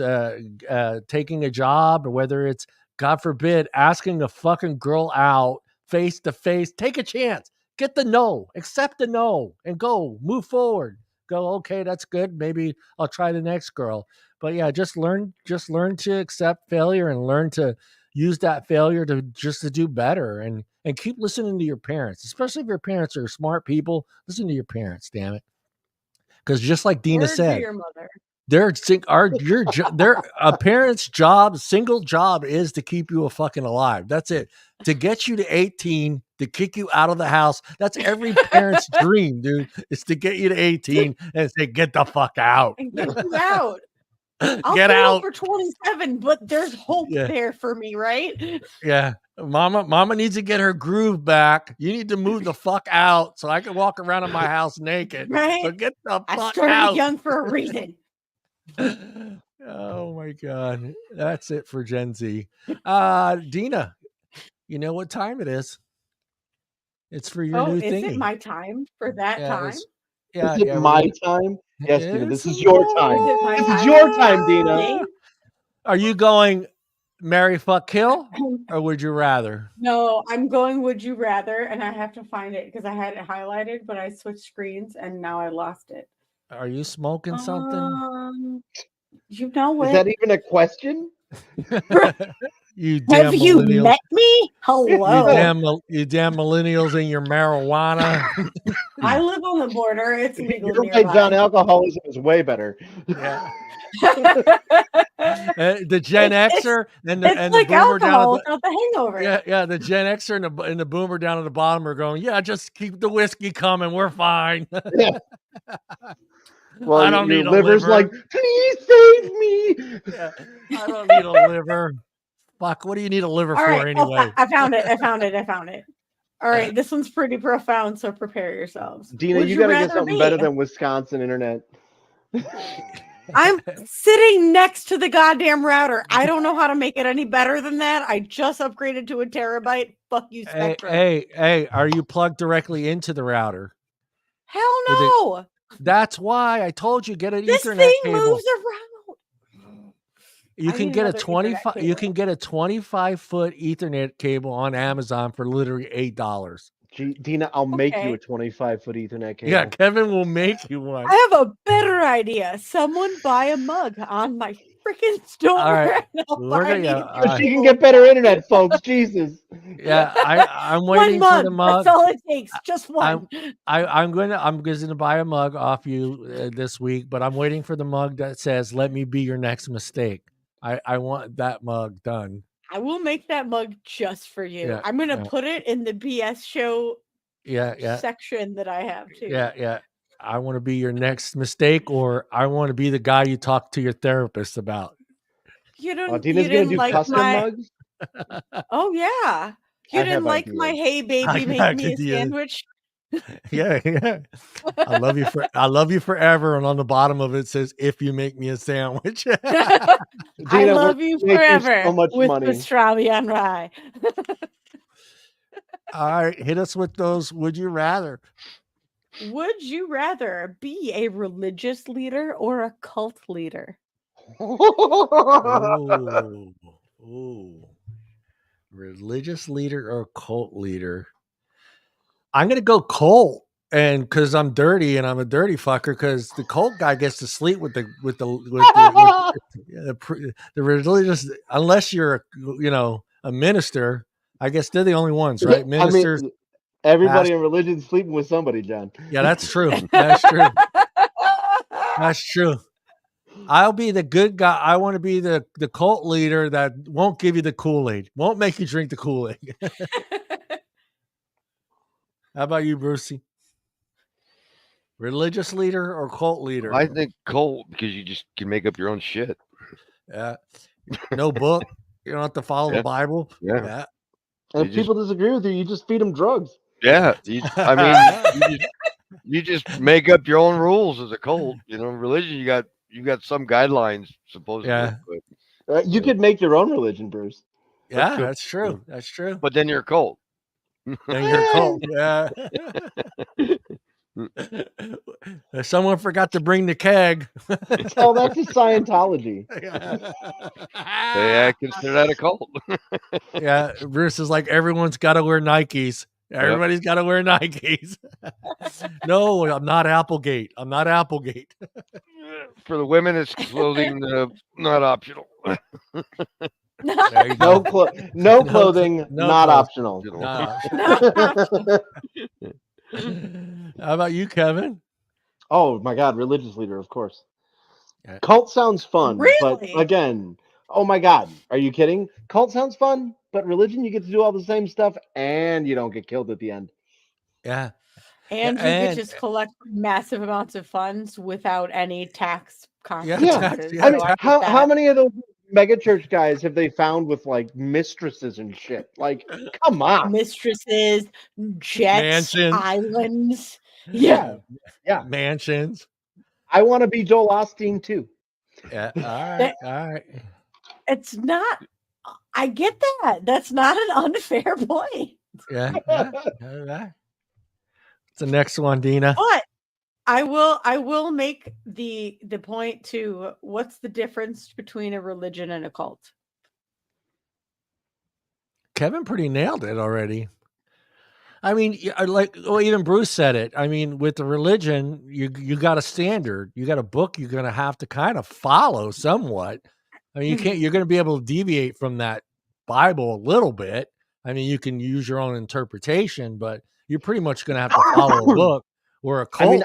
Speaker 1: taking a job or whether it's, God forbid, asking a fucking girl out face to face. Take a chance. Get the no. Accept the no and go. Move forward. Go, okay, that's good. Maybe I'll try the next girl. But yeah, just learn to accept failure and learn to use that failure to do better and keep listening to your parents, especially if your parents are smart people. Listen to your parents, damn it. Because just like Deana said,
Speaker 3: your mother.
Speaker 1: Their a parent's job, single job is to keep you fucking alive. That's it. To get you to 18, to kick you out of the house. That's every parent's dream, dude. Is to get you to 18 and say, get the fuck out.
Speaker 3: And get you out. I'll
Speaker 1: get out
Speaker 3: for 27, but there's hope there for me, right?
Speaker 1: Yeah. Mama needs to get her groove back. You need to move the fuck out so I can walk around in my house naked.
Speaker 3: Right?
Speaker 1: So get the fuck out.
Speaker 3: I started young for a reason.
Speaker 1: Oh my God. That's it for Gen Z. Deana, you know what time it is. It's for your new thingy.
Speaker 3: Is it my time for that time?
Speaker 2: Is it my time? Yes, Deana, this is your time. This is your time, Deana.
Speaker 1: Are you going marry, fuck, kill, or would you rather?
Speaker 3: No, I'm going would you rather, and I have to find it because I had it highlighted, but I switched screens and now I lost it.
Speaker 1: Are you smoking something?
Speaker 3: You know what?
Speaker 2: Is that even a question?
Speaker 1: You damn
Speaker 3: have you met me? Hello.
Speaker 1: You damn millennials and your marijuana.
Speaker 3: I live on the border. It's legal.
Speaker 2: Your way down alcoholism is way better.
Speaker 1: Yeah. The Gen Xer and the
Speaker 3: like
Speaker 1: boomer down
Speaker 3: without the hangover.
Speaker 1: Yeah. The Gen Xer and the boomer down at the bottom are going, yeah, just keep the whiskey coming. We're fine.
Speaker 2: Yeah. Well,
Speaker 1: I don't need a
Speaker 2: liver's
Speaker 1: liver.
Speaker 2: Like, please save me.
Speaker 1: Yeah, I don't need a liver. Fuck, what do you need a liver for anyway?
Speaker 3: I found it. All right, this one's pretty profound, so prepare yourselves.
Speaker 2: Deana, you got to get something better than Wisconsin internet.
Speaker 3: I'm sitting next to the goddamn router. I don't know how to make it any better than that. I just upgraded to a terabyte. Fuck you, Spectrum.
Speaker 1: Hey, are you plugged directly into the router?
Speaker 3: Hell no.
Speaker 1: That's why I told you get an Ethernet
Speaker 3: this thing
Speaker 1: cable.
Speaker 3: Moves around.
Speaker 1: You can get a 25. You can get a 25-foot Ethernet cable on Amazon for literally $8.
Speaker 2: Deana, I'll make you a 25-foot Ethernet cable.
Speaker 1: Yeah, Kevin will make you one.
Speaker 3: I have a better idea. Someone buy a mug on my freaking store.
Speaker 1: All right.
Speaker 2: So she can get better internet, folks. Jesus.
Speaker 1: Yeah, I'm waiting for the mug.
Speaker 3: That's all it takes. Just one.
Speaker 1: I'm going to buy a mug off you this week, but I'm waiting for the mug that says, "Let me be your next mistake." I want that mug done.
Speaker 3: I will make that mug just for you.
Speaker 1: Yeah,
Speaker 3: I'm going to put it in the BS show section that I have too.
Speaker 1: Yeah. I want to be your next mistake, or I want to be the guy you talk to your therapist about.
Speaker 2: Deana's going to do custom mugs?
Speaker 3: Oh, yeah. You didn't like my "Hey baby, make me a sandwich"?
Speaker 1: Yeah. I love you forever, and on the bottom of it says, "If you make me a sandwich."
Speaker 3: Deana, I love you forever
Speaker 2: so much
Speaker 3: with
Speaker 2: money.
Speaker 3: pastrami on rye.
Speaker 1: All right, hit us with those. Would you rather?
Speaker 3: Would you rather be a religious leader or a cult leader?
Speaker 1: Ooh. Religious leader or cult leader? I'm gonna go cult, and because I'm dirty and I'm a dirty fucker. Because the cult guy gets to sleep with the religious, unless you're a minister. I guess they're the only ones, right? Ministers.
Speaker 2: I mean, everybody in religion sleeping with somebody, John.
Speaker 1: Yeah, that's true. That's true. That's true. I'll be the good guy. I want to be the cult leader that won't give you the Kool-Aid, won't make you drink the Kool-Aid. How about you, Brucey? Religious leader or cult leader?
Speaker 4: I think cult, because you just can make up your own shit.
Speaker 1: Yeah. No book. You don't have to follow the Bible.
Speaker 4: Yeah.
Speaker 2: And if people disagree with you, you just feed them drugs.
Speaker 4: Yeah. You just make up your own rules as a cult. Religion, you got some guidelines supposedly.
Speaker 1: Yeah.
Speaker 2: But, you could make your own religion, Bruce.
Speaker 1: Yeah, that's true. That's true.
Speaker 4: But then you're a cult.
Speaker 1: Then you're a cult. Yeah. Someone forgot to bring the keg.
Speaker 2: Oh, that's a Scientology.
Speaker 4: I consider that a cult.
Speaker 1: Yeah, Bruce is like, everyone's got to wear Nikes. Everybody's got to wear Nikes. No, I'm not Applegate. I'm not Applegate.
Speaker 4: For the women, it's clothing not optional.
Speaker 2: No clothing, not optional.
Speaker 1: How about you, Kevin?
Speaker 2: Oh my God, religious leader, of course. Cult sounds fun, but again, oh my God, are you kidding? Cult sounds fun, but religion, you get to do all the same stuff, and you don't get killed at the end.
Speaker 1: Yeah.
Speaker 3: And you can just collect massive amounts of funds without any tax consequences.
Speaker 2: I mean, how many of those mega church guys have they found with like mistresses and shit? Like, come on.
Speaker 3: Mistresses, jets,
Speaker 1: mansions,
Speaker 3: islands.
Speaker 2: Yeah.
Speaker 1: Mansions.
Speaker 2: I want to be Joel Osteen too.
Speaker 1: Yeah. All right.
Speaker 3: It's not. I get that. That's not an unfair point.
Speaker 1: Yeah. It's the next one, Deana.
Speaker 3: But I will make the point to what's the difference between a religion and a cult?
Speaker 1: Kevin pretty nailed it already. I mean, even Bruce said it. I mean, with the religion, you got a standard, you got a book you're going to have to kind of follow somewhat. I mean, you're going to be able to deviate from that Bible a little bit. I mean, you can use your own interpretation, but you're pretty much going to have to follow a book. Or a cult.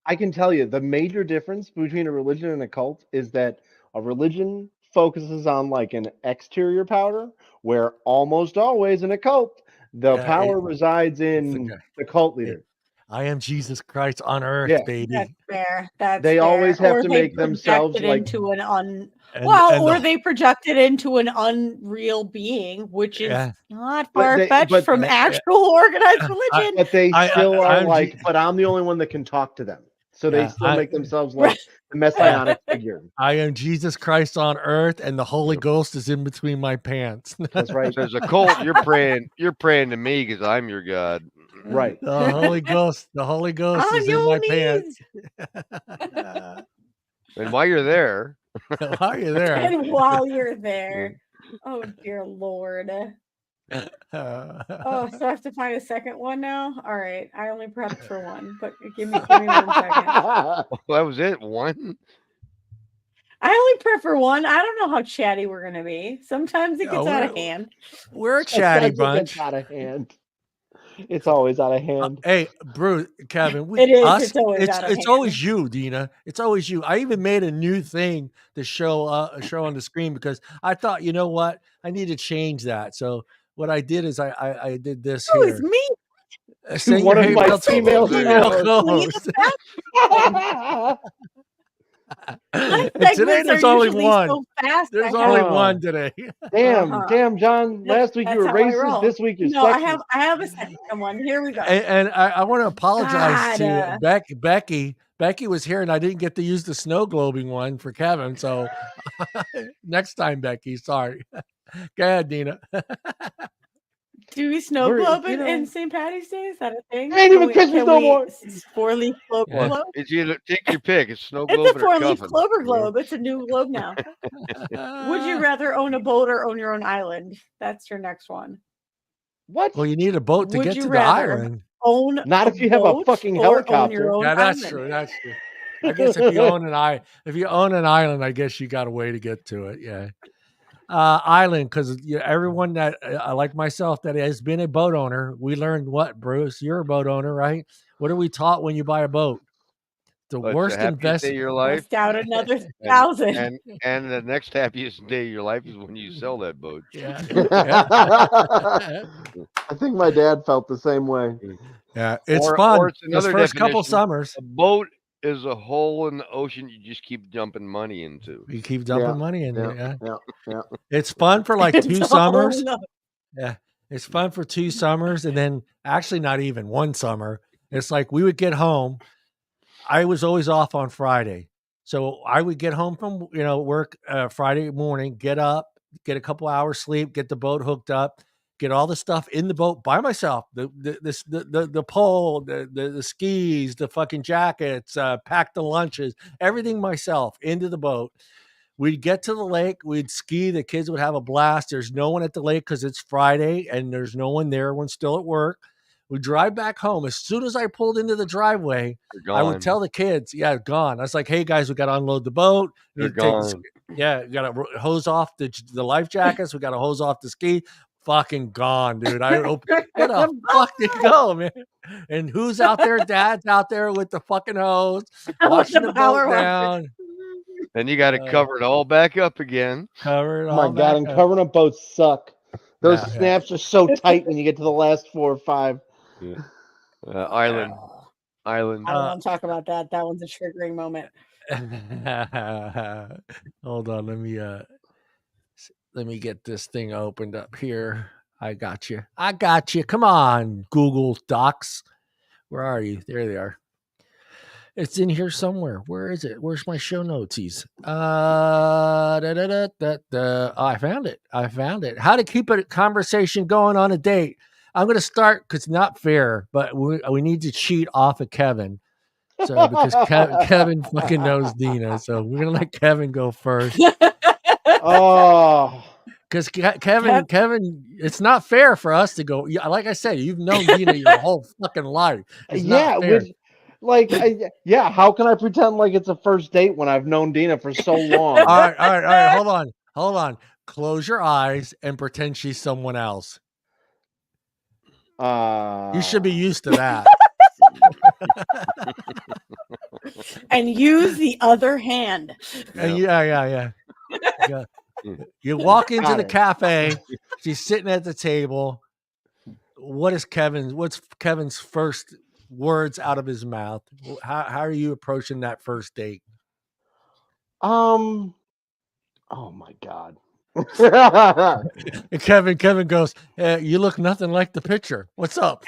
Speaker 2: I can tell you the major difference between a religion and a cult is that a religion focuses on like an exterior power, where almost always in a cult, the power resides in the cult leader.
Speaker 1: I am Jesus Christ on earth, baby.
Speaker 3: That's fair.
Speaker 2: They always have to make themselves like
Speaker 3: into an or they project it into an unreal being, which is not far-fetched from actual organized religion.
Speaker 2: But they still are like, but I'm the only one that can talk to them. So they still make themselves like the messianic figure.
Speaker 1: I am Jesus Christ on earth, and the Holy Ghost is in between my pants.
Speaker 2: That's right.
Speaker 4: So as a cult, you're praying to me because I'm your God.
Speaker 2: Right.
Speaker 1: The Holy Ghost is in my pants.
Speaker 4: And while you're there.
Speaker 3: And while you're there. Oh dear Lord. So I have to find a second one now. All right, I only prepped for one, but give me 1 second.
Speaker 4: That was it. One.
Speaker 3: I only prep for one. I don't know how chatty we're gonna be. Sometimes it gets out of hand.
Speaker 1: We're a chatty bunch.
Speaker 2: Out of hand. It's always out of hand.
Speaker 1: Hey, Bruce, Kevin,
Speaker 3: it's
Speaker 1: always you, Deana. It's always you. I even made a new thing to show on the screen because I thought, you know what, I need to change that. So what I did is I did this.
Speaker 3: Oh, it's me.
Speaker 2: One of my female
Speaker 1: co-hosts. Today there's only one.
Speaker 3: So
Speaker 1: there's only one today.
Speaker 2: Damn, John. Last week you were racist. This week you're sexist.
Speaker 3: I have a second one. Here we go.
Speaker 1: And I want to apologize to Becky. Becky was here, and I didn't get to use the snow globing one for Kevin. So next time, Becky. Sorry. Go ahead, Deana.
Speaker 3: Do we snow globe in St. Patty's Day? Is that a thing?
Speaker 2: Ain't even Christmas no more.
Speaker 3: 4-leaf globe.
Speaker 4: It's either take your pick. It's snow globe.
Speaker 3: It's a 4-leaf clover globe. It's a new globe now. Would you rather own a boat or own your own island? That's your next one.
Speaker 2: What?
Speaker 1: Well, you need a boat to get to the island.
Speaker 2: Not if you have a fucking helicopter.
Speaker 1: Yeah, that's true. That's true. I guess if you own an island, I guess you got a way to get to it. Yeah. island, because everyone that like myself that has been a boat owner, we learned what, Bruce? You're a boat owner, right? What are we taught when you buy a boat? The worst investment
Speaker 4: of your life.
Speaker 3: Bust out another 1,000.
Speaker 4: And the next happiest day of your life is when you sell that boat.
Speaker 1: Yeah.
Speaker 2: I think my dad felt the same way.
Speaker 1: Yeah, it's fun.
Speaker 4: Or it's another
Speaker 1: Those first couple
Speaker 4: definition.
Speaker 1: summers.
Speaker 4: A boat is a hole in the ocean you just keep dumping money into.
Speaker 1: You keep dumping money in
Speaker 2: Yeah.
Speaker 1: there.
Speaker 2: Yeah.
Speaker 1: It's fun for like 2
Speaker 3: It's
Speaker 1: summers.
Speaker 3: all-
Speaker 1: Yeah, it's fun for 2 summers, and then actually not even 1 summer. It's like we would get home. I was always off on Friday, so I would get home from work Friday morning, get up, get a couple hours sleep, get the boat hooked up, get all the stuff in the boat by myself. The pole, the skis, the fucking jackets, pack the lunches, everything myself into the boat. We'd get to the lake, we'd ski, the kids would have a blast. There's no one at the lake because it's Friday and there's no one there. Everyone's still at work. We drive back home. As soon as I pulled into the driveway, I would tell the kids, gone. I was like, hey guys, we got to unload the boat.
Speaker 4: They're gone.
Speaker 1: We got to hose off the life jackets. We got to hose off the ski. Fucking gone, dude. Where the fuck did you go, man? And who's out there? Dad's out there with the fucking hose, washing the boat down.
Speaker 4: Then you got to cover it all back up again.
Speaker 1: Cover it all.
Speaker 2: Oh my God, and covering up boats suck. Those snaps are so tight when you get to the last 4 or 5.
Speaker 4: Yeah. Island.
Speaker 3: I don't want to talk about that. That one's a triggering moment.
Speaker 1: Hold on, let me get this thing opened up here. I got you. Come on, Google Docs. Where are you? There they are. It's in here somewhere. Where is it? Where's my show notes? I found it. How to keep a conversation going on a date. I'm going to start because it's not fair, but we need to cheat off of Kevin. So because Kevin fucking knows Deana, so we're going to let Kevin go first.
Speaker 2: Oh.
Speaker 1: Because Kevin, it's not fair for us to go. Like I said, you've known Deana your whole fucking life. It's not fair.
Speaker 2: How can I pretend like it's a first date when I've known Deana for so long?
Speaker 1: All right. Hold on. Close your eyes and pretend she's someone else. You should be used to that.
Speaker 3: And use the other hand.
Speaker 1: Yeah. You walk into the cafe. She's sitting at the table. What's Kevin's first words out of his mouth? How are you approaching that first date?
Speaker 2: Oh my God.
Speaker 1: Kevin goes, you look nothing like the picture. What's up?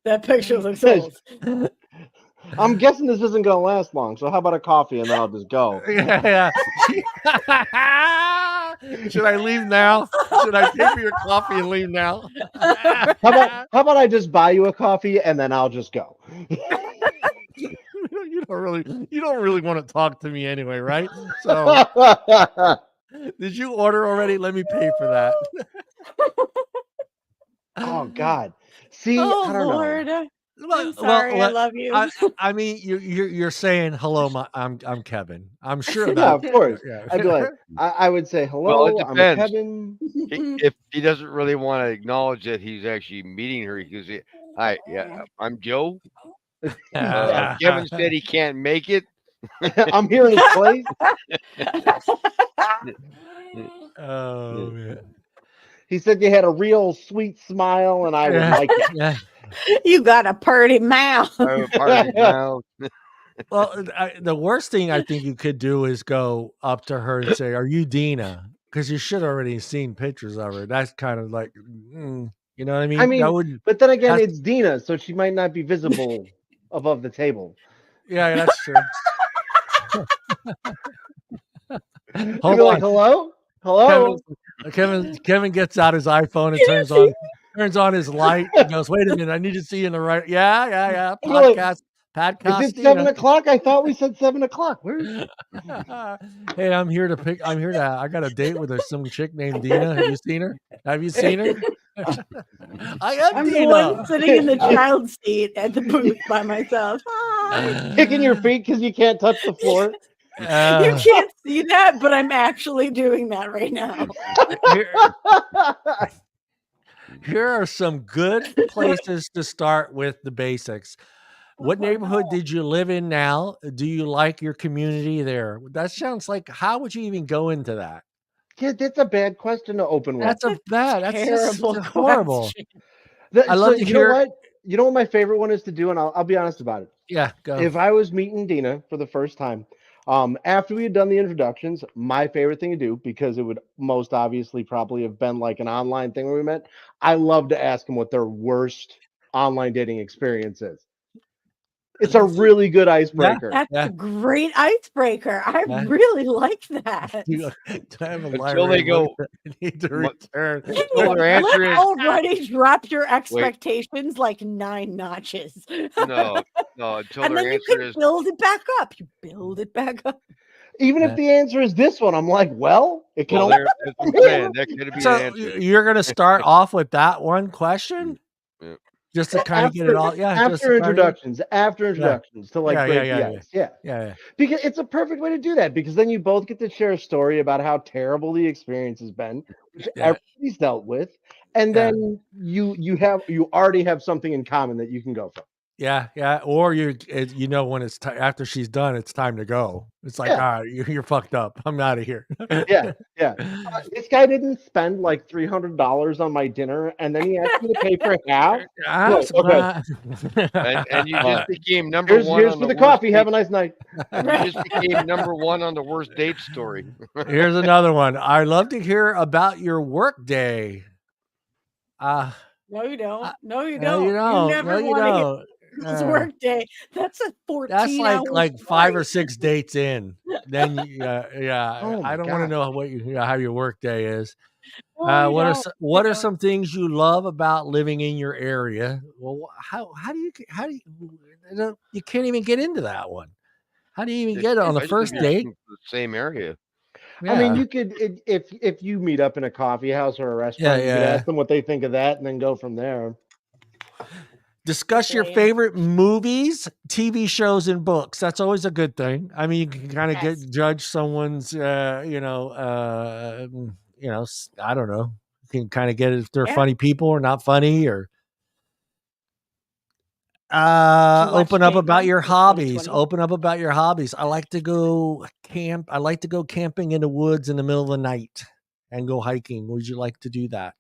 Speaker 3: That picture looks old.
Speaker 2: I'm guessing this isn't going to last long, so how about a coffee and then I'll just go.
Speaker 1: Yeah. Should I leave now? Should I pay for your coffee and leave now?
Speaker 2: How about I just buy you a coffee and then I'll just go?
Speaker 1: You don't really want to talk to me anyway, right? So did you order already? Let me pay for that.
Speaker 2: Oh God. See, I don't
Speaker 3: Lord.
Speaker 2: know.
Speaker 3: I'm sorry, I love you.
Speaker 1: I mean, you're saying hello. I'm Kevin. I'm sure that.
Speaker 2: Yeah, of course.
Speaker 1: Yeah.
Speaker 2: I'd be like, I would say hello.
Speaker 4: Well, it
Speaker 2: I'm
Speaker 4: depends.
Speaker 2: Kevin.
Speaker 4: If he doesn't really want to acknowledge that he's actually meeting her, he goes, "Hi, I'm Joe. Kevin said he can't make it.
Speaker 2: I'm here in his place."
Speaker 1: Oh man.
Speaker 2: He said you had a real sweet smile, and I would like it.
Speaker 1: Yeah.
Speaker 3: You got a pretty mouth.
Speaker 1: Well, the worst thing I think you could do is go up to her and say, "Are you Deana?" Because you should already seen pictures of her. That's kind of like, you know what I mean?
Speaker 2: But then again, it's Deana, so she might not be visible above the table.
Speaker 1: Yeah, that's true.
Speaker 2: Hold on. Like, hello.
Speaker 1: Kevin gets out his iPhone and turns on his light. He goes, "Wait a minute, I need to see you in the right." Yeah. Podcast.
Speaker 2: Is it 7 o'clock? I thought we said 7 o'clock. Where?
Speaker 1: Hey, I got a date with some chick named Deana. Have you seen her? I'm
Speaker 3: the one sitting in the child seat at the booth by myself.
Speaker 2: Kicking your feet because you can't touch the floor.
Speaker 3: You can't see that, but I'm actually doing that right now.
Speaker 1: Here are some good places to start with the basics. What neighborhood did you live in now? Do you like your community there? That sounds like, how would you even go into that?
Speaker 2: Yeah, that's a bad question to open with.
Speaker 1: That's
Speaker 3: terrible,
Speaker 1: just horrible.
Speaker 2: I love to hear. You know what my favorite one is to do, and I'll be honest about it.
Speaker 1: Yeah, go.
Speaker 2: If I was meeting Deana for the first time, after we had done the introductions, my favorite thing to do, because it would most obviously probably have been like an online thing where we met, I love to ask them what their worst online dating experience is. It's a really good icebreaker.
Speaker 3: That's a great icebreaker. I really like that.
Speaker 4: Until they go,
Speaker 1: need to return.
Speaker 3: Let's already drop your expectations like 9 notches.
Speaker 4: No. Until
Speaker 3: and
Speaker 4: their
Speaker 3: then
Speaker 4: answer is
Speaker 3: build it back up. You build it back up.
Speaker 2: Even if the answer is this one, I'm like, well, it can only.
Speaker 4: That could be
Speaker 1: so
Speaker 4: an answer.
Speaker 1: You're going to start off with that one question?
Speaker 4: Yeah.
Speaker 1: Just to kind of get it all,
Speaker 2: After introductions, to like break the ice,
Speaker 1: yeah.
Speaker 2: Because it's a perfect way to do that. Because then you both get to share a story about how terrible the experience has been, which everybody's dealt with, and then you already have something in common that you can go from.
Speaker 1: Yeah. Or when it's after she's done, it's time to go. It's like, all right, you're fucked up. I'm out of here.
Speaker 2: Yeah. This guy didn't spend like $300 on my dinner, and then he asked me to pay for half.
Speaker 4: And you just became number one.
Speaker 2: Here's for the coffee. Have a nice night.
Speaker 4: And you just became number one on the worst date story.
Speaker 1: Here's another one. I'd love to hear about your work day.
Speaker 3: No, you don't. No, you
Speaker 1: don't.
Speaker 3: You never want to hear his work day. That's a 14.
Speaker 1: That's like 5 or 6 dates in. Then I don't want to know how your work day is. What are some things you love about living in your area? Well, how do you you can't even get into that one. How do you even get it on the first date?
Speaker 4: The same area.
Speaker 2: I mean, you could if you meet up in a coffee house or a restaurant, you could ask them what they think of that, and then go from there.
Speaker 1: Discuss your favorite movies, TV shows, and books. That's always a good thing. I mean, you can kind of judge someone's, I don't know. You can kind of get if they're funny people or not funny, or open up about your hobbies. Open up about your hobbies. I like to go camp. I like to go camping in the woods in the middle of the night and go hiking. Would you like to do that?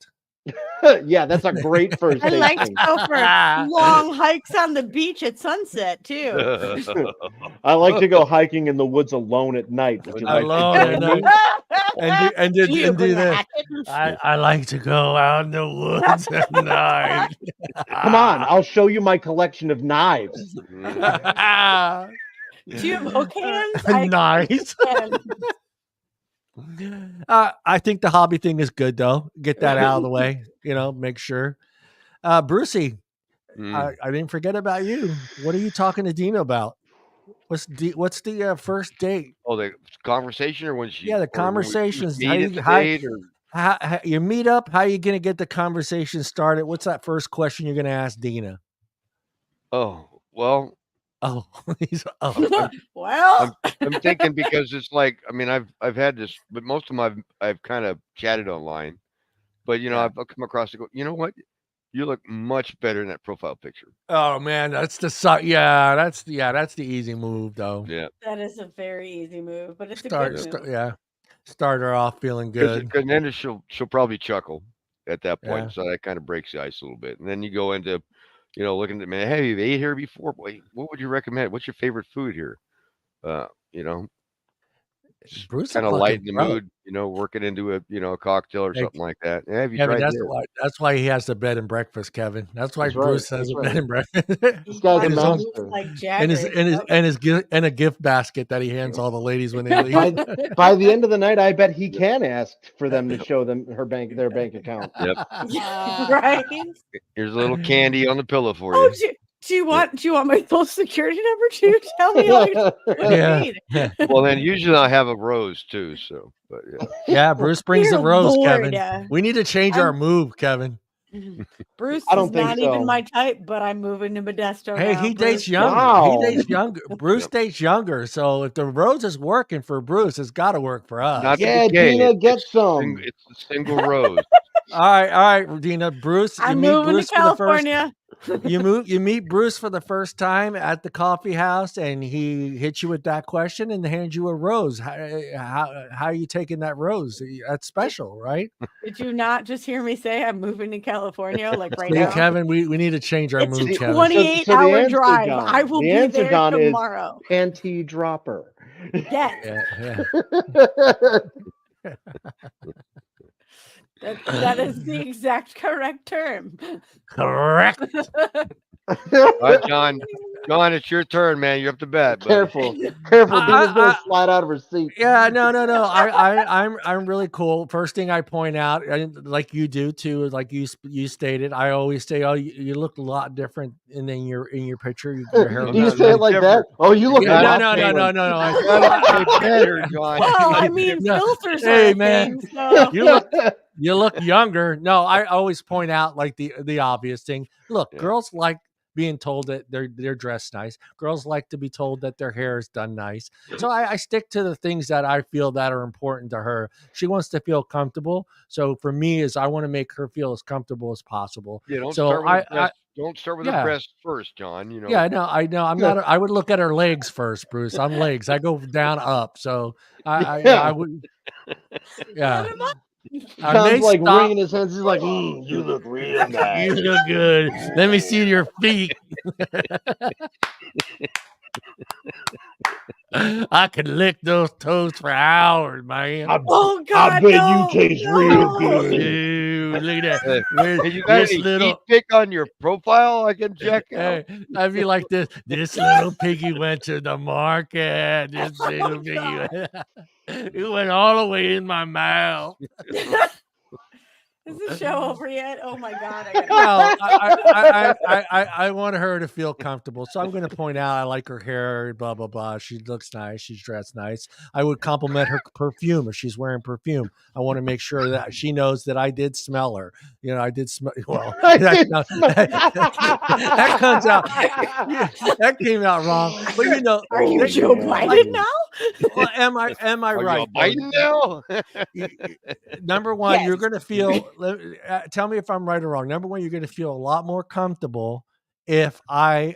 Speaker 2: Yeah, that's a great first date.
Speaker 3: I like to go for long hikes on the beach at sunset too.
Speaker 2: I like to go hiking in the woods alone at night.
Speaker 1: Alone at night. and do this. I like to go out in the woods at night.
Speaker 2: Come on, I'll show you my collection of knives.
Speaker 3: Do you have hook hands?
Speaker 1: Nice. I think the hobby thing is good though. Get that out of the way, make sure. Brucey, I didn't forget about you. What are you talking to Deana about? What's the first date?
Speaker 4: Oh, the conversation or when she?
Speaker 1: Yeah, the conversations. How you meet up? How are you going to get the conversation started? What's that first question you're going to ask Deana?
Speaker 4: Oh, well.
Speaker 1: Oh,
Speaker 3: well,
Speaker 4: I'm thinking because it's like, I mean, I've had this, but most of them I've kind of chatted online, but I've come across to go, you know what? You look much better in that profile picture.
Speaker 1: Oh man, that's the easy move though.
Speaker 4: Yeah,
Speaker 3: that is a very easy move, but it's a good move.
Speaker 1: Start her off feeling good.
Speaker 4: Because then she'll probably chuckle at that point, so that kind of breaks the ice a little bit, and then you go into looking at me, hey, you've ate here before? Boy, what would you recommend? What's your favorite food here?
Speaker 1: Bruce
Speaker 4: kind of lighten the mood, working into a cocktail or something like that. Yeah, have you tried
Speaker 1: that's why he has the bed and breakfast, Kevin. That's why Bruce has a bed and breakfast.
Speaker 2: This guy's a monster.
Speaker 1: And a gift basket that he hands all the ladies when they leave.
Speaker 2: By the end of the night, I bet he can ask for them to show them their bank account.
Speaker 4: Yep.
Speaker 3: Right.
Speaker 4: Here's a little candy on the pillow for you.
Speaker 3: Do you want my social security number too? Tell me all what you need.
Speaker 4: Well, then usually I have a rose too. So, but
Speaker 1: Bruce brings the rose, Kevin. We need to change our move, Kevin.
Speaker 3: Bruce
Speaker 2: I don't
Speaker 3: is
Speaker 2: think
Speaker 3: not
Speaker 2: so.
Speaker 3: even my type, but I'm moving to Modesto
Speaker 1: Hey,
Speaker 3: now.
Speaker 1: he dates
Speaker 3: Bruce.
Speaker 1: younger.
Speaker 2: Wow.
Speaker 1: He dates younger. Bruce dates younger. So if the rose is working for Bruce, it's got to work for us.
Speaker 4: Not
Speaker 2: Yeah,
Speaker 4: the decay.
Speaker 2: Deana, get some.
Speaker 4: It's a single rose.
Speaker 1: All right, Deana. Bruce, you
Speaker 3: I'm
Speaker 1: meet
Speaker 3: moving
Speaker 1: Bruce
Speaker 3: to
Speaker 1: for the first.
Speaker 3: California.
Speaker 1: You meet Bruce for the first time at the coffee house, and he hits you with that question and hands you a rose. How are you taking that rose? That's special, right?
Speaker 3: Did you not just hear me say I'm moving to California like right
Speaker 1: See,
Speaker 3: now?
Speaker 1: Kevin, we need to change our
Speaker 3: It's
Speaker 1: mood,
Speaker 3: a
Speaker 1: Kevin.
Speaker 3: 28-hour
Speaker 2: answer,
Speaker 3: drive.
Speaker 2: John,
Speaker 3: I will
Speaker 2: the
Speaker 3: be
Speaker 2: answer,
Speaker 3: there
Speaker 2: John,
Speaker 3: tomorrow.
Speaker 2: is panty dropper.
Speaker 3: Yes.
Speaker 1: Yeah.
Speaker 3: That is the exact correct term.
Speaker 1: Correct.
Speaker 4: All right, John. John, it's your turn, man. You're up to bat.
Speaker 2: Careful. Deana's gonna slide out of her seat.
Speaker 1: Yeah, no. I'm really cool. First thing I point out, and like you do too, like you stated, I always say, oh, you look a lot different in your picture. Your hair.
Speaker 2: Do you say it like that? Oh, you look a lot
Speaker 1: no.
Speaker 4: Better, John.
Speaker 3: Well, I mean, filters
Speaker 1: hey,
Speaker 3: are
Speaker 1: man.
Speaker 3: thing, so.
Speaker 1: You look younger. No, I always point out like the obvious thing. Look, girls like being told that they're dressed nice. Girls like to be told that their hair is done nice. So I stick to the things that I feel that are important to her. She wants to feel comfortable. So for me, is I want to make her feel as comfortable as possible.
Speaker 4: Yeah, don't
Speaker 1: so
Speaker 4: start with the breast first, John. You know.
Speaker 1: Yeah, no, I know. I'm not. I would look at her legs first, Bruce. I'm legs. I go down up. So I would. Yeah.
Speaker 2: John's like wringing his hands. He's like, "You look real nice.
Speaker 1: You look good. Let me see your feet." I could lick those toes for hours, man.
Speaker 3: Oh God!
Speaker 2: I bet you taste real good.
Speaker 1: Dude, look at that.
Speaker 4: Hey, you got any feet pic on your profile I can check out?
Speaker 1: I'd be like this. This little piggy went to the market. This little piggy it went all the way in my mouth.
Speaker 3: Is the show over yet? Oh my God!
Speaker 1: I want her to feel comfortable, so I'm going to point out I like her hair. Blah blah blah. She looks nice. She's dressed nice. I would compliment her perfume if she's wearing perfume. I want to make sure that she knows that I did smell her. You know, I did smell. Well, that comes out. That came out wrong. But you know,
Speaker 3: are you Joe Biden now?
Speaker 1: Well, am I right?
Speaker 4: Biden now?
Speaker 1: Number one, you're going to feel. Tell me if I'm right or wrong. Number one, you're going to feel a lot more comfortable if I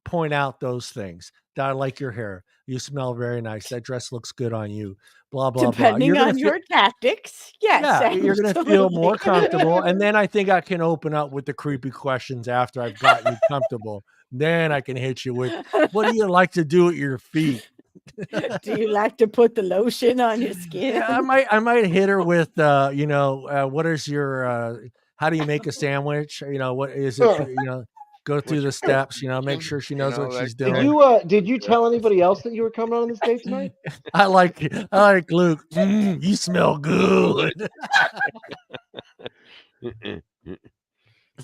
Speaker 1: point out those things. That I like your hair. You smell very nice. That dress looks good on you. Blah blah
Speaker 3: Depending
Speaker 1: blah.
Speaker 3: on your tactics, yes.
Speaker 1: Yeah, you're going to feel more comfortable, and then I think I can open up with the creepy questions after I've gotten you comfortable. Then I can hit you with, "What do you like to do with your feet?
Speaker 3: Do you like to put the lotion on your skin?"
Speaker 1: Yeah, I might hit her with what is your how do you make a sandwich? You know, what is it? Go through the steps, make sure she knows what she's doing.
Speaker 2: Did you tell anybody else that you were coming on this date tonight?
Speaker 1: I like Luke. You smell good.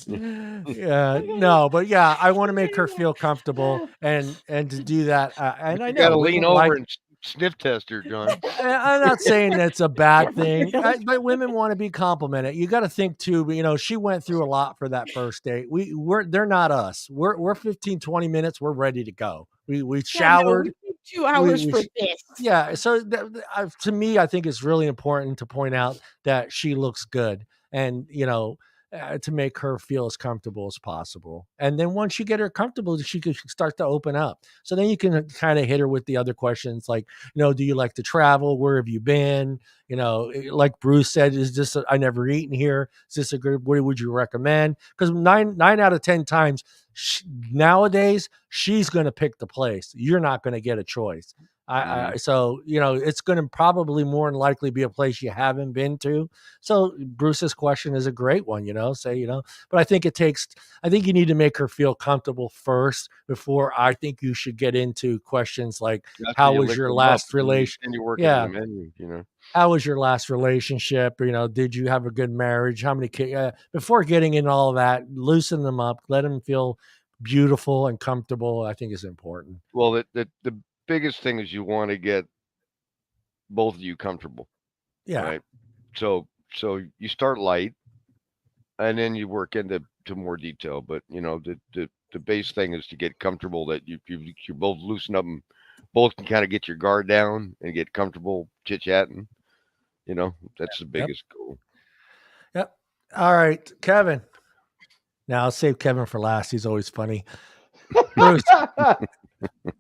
Speaker 1: Yeah, no, but yeah, I want to make her feel comfortable, and to do that, and I know
Speaker 4: gotta lean over and sniff test her, John.
Speaker 1: I'm not saying that's a bad thing, but women want to be complimented. You got to think too. She went through a lot for that first date. They're not us. We're 15, 20 minutes. We're ready to go. We showered.
Speaker 3: 2 hours for this.
Speaker 1: Yeah. So to me, I think it's really important to point out that she looks good, and to make her feel as comfortable as possible. And then once you get her comfortable, she can start to open up. So then you can kind of hit her with the other questions like, do you like to travel? Where have you been? Like Bruce said, I never eaten here. Is this a good, what would you recommend? Because nine out of 10 times nowadays, she's going to pick the place. You're not going to get a choice. So, it's going to probably more than likely be a place you haven't been to. So Bruce's question is a great one, but I think you need to make her feel comfortable first before I think you should get into questions like, how was your last relationship? Yeah. How was your last relationship? Did you have a good marriage? How many kids? Before getting into all of that, loosen them up, let them feel beautiful and comfortable. I think is important.
Speaker 4: Well, the biggest thing is you want to get both of you comfortable.
Speaker 1: Yeah.
Speaker 4: Right. So you start light, and then you work into more detail. But the base thing is to get comfortable that you both loosen up and both can kind of get your guard down and get comfortable chit chatting. That's the biggest goal.
Speaker 1: Yep. All right, Kevin. Now I'll save Kevin for last. He's always funny. Bruce,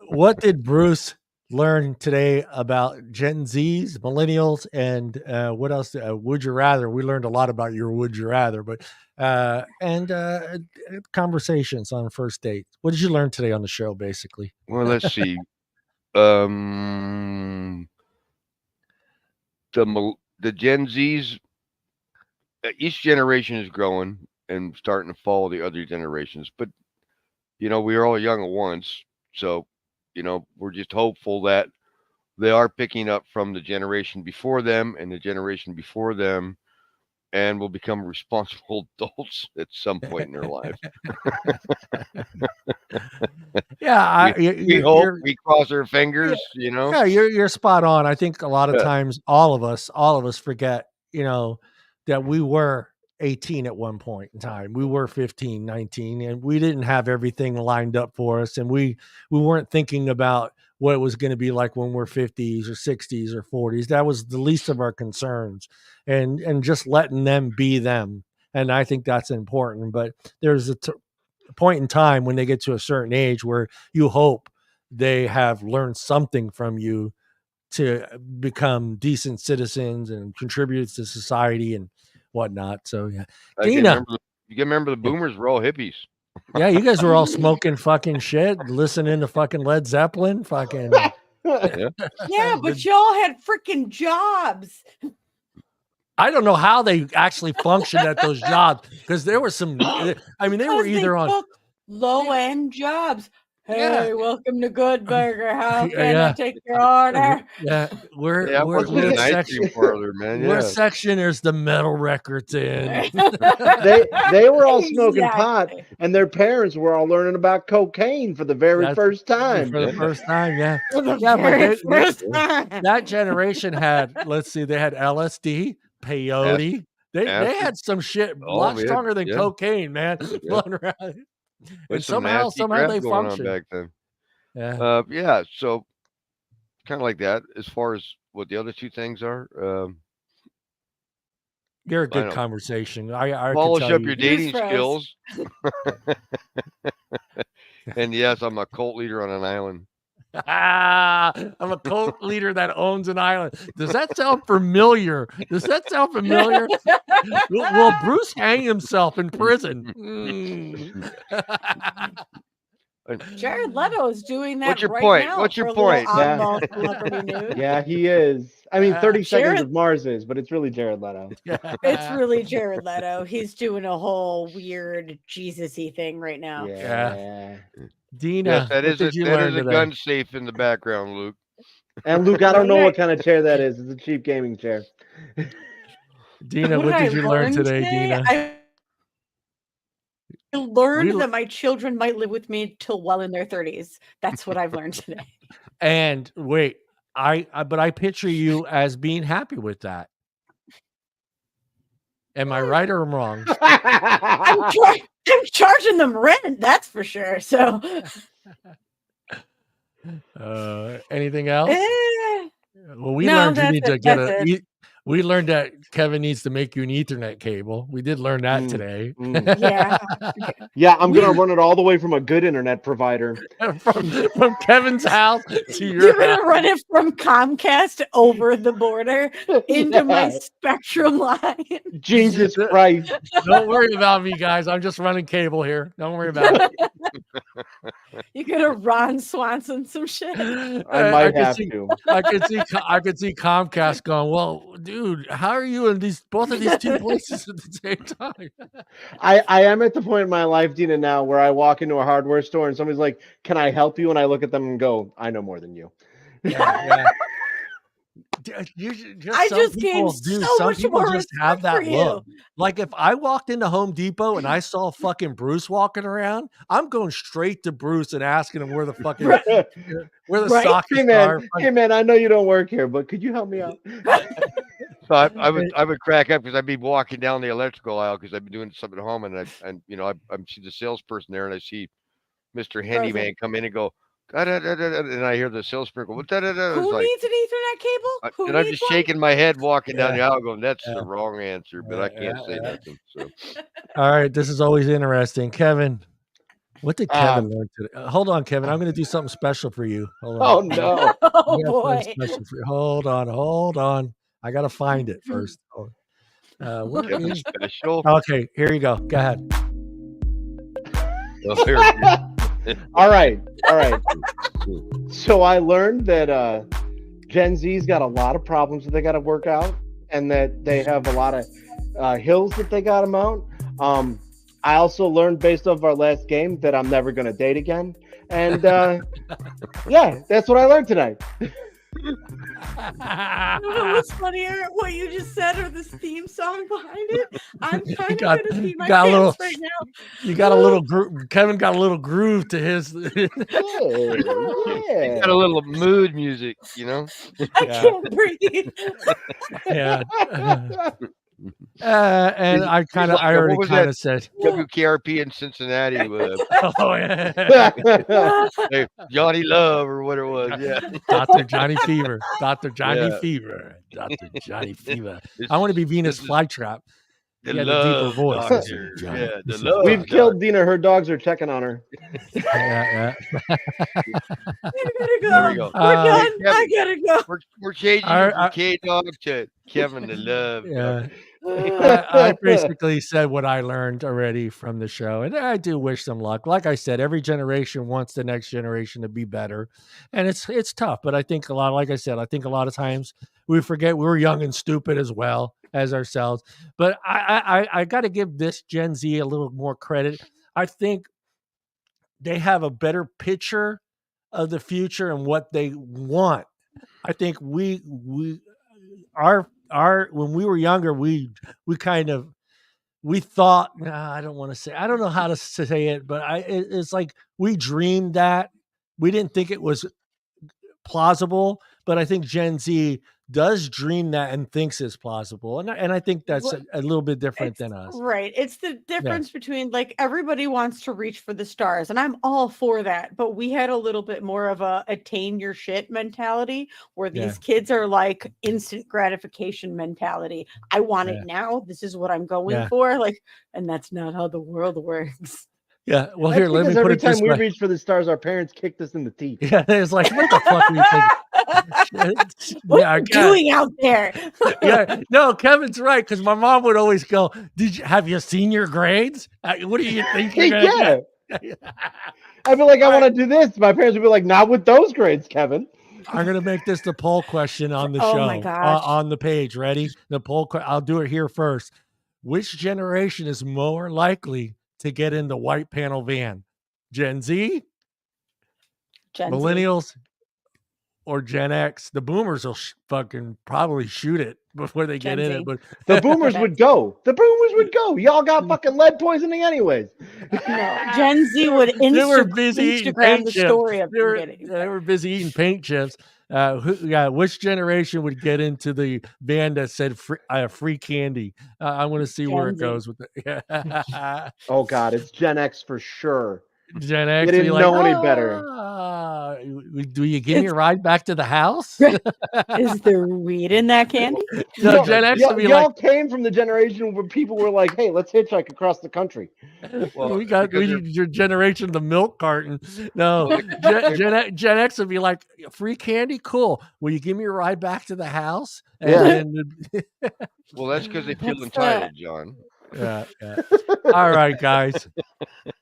Speaker 1: what did Bruce learn today about Gen Zs, millennials, and what else? Would you rather? We learned a lot about your would you rather, but and conversations on first dates. What did you learn today on the show, basically?
Speaker 4: Well, let's see. The Gen Zs, each generation is growing and starting to follow the other generations, but we are all young at once, so we're just hopeful that they are picking up from the generation before them and the generation before them, and will become responsible adults at some point in their lives.
Speaker 1: Yeah,
Speaker 4: we hope, we cross our fingers.
Speaker 1: Yeah, you're spot on. I think a lot of times, all of us forget, that we were 18 at one point in time. We were 15, 19, and we didn't have everything lined up for us, and we weren't thinking about what it was going to be like when we're 50s or 60s or 40s. That was the least of our concerns, and just letting them be them. And I think that's important. But there's a point in time when they get to a certain age where you hope they have learned something from you to become decent citizens and contribute to society and whatnot. So yeah, Deana,
Speaker 4: you can remember the boomers were all hippies.
Speaker 1: Yeah, you guys were all smoking fucking shit, listening to fucking Led Zeppelin, fucking.
Speaker 3: Yeah, but y'all had freaking jobs.
Speaker 1: I don't know how they actually functioned at those jobs, because there were some. I mean, they were either on
Speaker 3: low-end jobs. Hey, welcome to Good Burger. How can I take your order?
Speaker 1: Yeah, we're
Speaker 4: an ice cream parlor, man.
Speaker 1: We're section. There's the metal records in.
Speaker 2: they were all smoking pot, and their parents were all learning about cocaine for the very first time.
Speaker 1: For the first time, yeah.
Speaker 3: For the very first time.
Speaker 1: That generation had. Let's see, they had LSD, peyote. They had some shit a lot stronger than cocaine, man. And somehow they function
Speaker 4: back then. Yeah. So kind of like that. As far as what the other two things are,
Speaker 1: you're a good conversation. I
Speaker 4: polish up your dating skills. And yes, I'm a cult leader on an island.
Speaker 1: I'm a cult leader that owns an island. Does that sound familiar? Will Bruce hang himself in prison?
Speaker 3: Jared Leto is doing that.
Speaker 4: What's your
Speaker 3: right
Speaker 4: point?
Speaker 3: Now
Speaker 4: What's your point?
Speaker 2: Yeah, he is. I mean, 30 Seconds of Mars is, but it's really Jared Leto.
Speaker 3: It's really Jared Leto. He's doing a whole weird Jesus-y thing right now.
Speaker 2: Yeah.
Speaker 1: Deana,
Speaker 4: yes, that is a gun safe in the background, Luke.
Speaker 2: And Luke, I don't know what kind of chair that is. It's a cheap gaming chair.
Speaker 1: Deana, what did you learn today, Deana?
Speaker 3: I learned that my children might live with me till well in their 30s. That's what I've learned today.
Speaker 1: And wait, but I picture you as being happy with that. Am I right or wrong?
Speaker 3: I'm charging them rent, that's for sure. So,
Speaker 1: anything else? Well, we learned you need to get we learned that Kevin needs to make you an Ethernet cable. We did learn that today.
Speaker 2: Yeah, I'm gonna run it all the way from a good internet provider.
Speaker 1: from Kevin's house to your
Speaker 3: You're gonna run it from Comcast over the border into my Spectrum line.
Speaker 2: Jesus Christ.
Speaker 1: Don't worry about me, guys. I'm just running cable here. Don't worry about it.
Speaker 3: You're gonna Ron Swanson some shit.
Speaker 2: I might have to.
Speaker 1: I could see Comcast going, well, dude, how are you in both of these two places at the same time?
Speaker 2: I am at the point in my life, Deana, now where I walk into a hardware store and somebody's like, "Can I help you?" And I look at them and go, "I know more than you."
Speaker 1: Yeah.
Speaker 3: I just gained so much more respect
Speaker 1: have that
Speaker 3: for you.
Speaker 1: look. Like if I walked into Home Depot and I saw fucking Bruce walking around, I'm going straight to Bruce and asking him where the fucking where the sockets are.
Speaker 2: Hey man, I know you don't work here, but could you help me out?
Speaker 4: So I would crack up because I'd be walking down the electrical aisle because I've been doing something at home, and I see the salesperson there, and I see Mr. Handyman come in and go, da-da-da-da-da, and I hear the salesperson go, da-da-da.
Speaker 3: Who
Speaker 4: Like,
Speaker 3: needs an Ethernet cable? Who
Speaker 4: and I'm
Speaker 3: needs
Speaker 4: just
Speaker 3: one?
Speaker 4: shaking my head walking down the aisle going, that's the wrong answer, but I can't say nothing. So,
Speaker 1: all right, this is always interesting. Kevin, what did Kevin learn today? Hold on, Kevin. I'm going to do something special for you. Hold on.
Speaker 2: Oh no!
Speaker 3: Oh boy!
Speaker 1: Special for you. Hold on. I got to find it first. Where is
Speaker 4: special?
Speaker 1: Okay, here you go. Go ahead.
Speaker 4: Oh, here it is.
Speaker 2: All right. So I learned that Gen Z's got a lot of problems that they got to work out, and that they have a lot of hills that they got to mount. I also learned based off our last game that I'm never going to date again. And yeah, that's what I learned tonight.
Speaker 3: What's funnier, what you just said or this theme song behind it? I'm kind of going to see my
Speaker 1: got
Speaker 3: pants right now.
Speaker 1: You got a little groove. Kevin got a little groove to his.
Speaker 2: Yeah.
Speaker 4: You got a little mood music, you know?
Speaker 3: I can't breathe.
Speaker 1: Yeah. And I already said
Speaker 4: WKRP in Cincinnati with
Speaker 1: oh yeah,
Speaker 4: hey, Johnny Love or what it was, yeah.
Speaker 1: Dr. Johnny Fever. Dr. Johnny Fever. I want to be Venus Flytrap.
Speaker 4: The
Speaker 1: Yeah,
Speaker 4: love
Speaker 1: the voice.
Speaker 4: doctor. Yeah, the love.
Speaker 2: We've killed Deana. Her dogs are checking on her.
Speaker 1: Yeah.
Speaker 3: I gotta go.
Speaker 4: There we go.
Speaker 3: We're done.
Speaker 4: Kevin,
Speaker 3: I gotta go.
Speaker 4: We're changing from K-Dog to Kevin the Love.
Speaker 1: Yeah. I basically said what I learned already from the show, and I do wish them luck. Like I said, every generation wants the next generation to be better, and it's tough. But I think a lot of times we forget we were young and stupid as well as ourselves. But I got to give this Gen Z a little more credit. I think they have a better picture of the future and what they want. I think our when we were younger, we thought, I don't want to say, I don't know how to say it, but it's like we dreamed that. We didn't think it was plausible, but I think Gen Z does dream that and thinks it's plausible. And I think that's a little bit different than us.
Speaker 3: Right. It's the difference between, like, everybody wants to reach for the stars, and I'm all for that. But we had a little bit more of a attain your shit mentality, where these kids are like instant gratification mentality. I want it now. This is what I'm going for. Like, and that's not how the world works.
Speaker 1: Yeah, well, here, let me put it this way.
Speaker 2: Every time we reach for the stars, our parents kicked us in the teeth.
Speaker 1: Yeah, it's like, what the fuck are you thinking?
Speaker 3: What are you doing out there?
Speaker 1: Yeah, no, Kevin's right, because my mom would always go, have you seen your grades? What do you think you're gonna get?
Speaker 2: I'd be like, I want to do this. My parents would be like, not with those grades, Kevin.
Speaker 1: I'm going to make this the poll question on the show, on the page. Ready? The poll, I'll do it here first. Which generation is more likely to get in the white panel van? Gen Z, Millennials, or Gen X? The boomers will fucking probably shoot it before they get in it. But
Speaker 2: the boomers would go. Y'all got fucking lead poisoning anyways.
Speaker 3: No, Gen Z would
Speaker 1: they were busy eating paint
Speaker 3: the
Speaker 1: chips.
Speaker 3: story of
Speaker 1: they were busy eating paint chips. Which generation would get into the van that said free candy? I want to see where it goes with it.
Speaker 2: Oh God, it's Gen X for sure.
Speaker 1: Gen X,
Speaker 2: they didn't know any better.
Speaker 1: Do you give me a ride back to the house?
Speaker 3: Is there weed in that candy?
Speaker 1: No, Gen X would be
Speaker 2: y'all came from the generation where people were like, "Hey, let's hitchhike across the country."
Speaker 1: Well, we need your generation, the milk carton. No, Gen X would be like, free candy, cool. Will you give me a ride back to the house?
Speaker 4: Well, that's because they feel entitled, John.
Speaker 1: Yeah. All right, guys.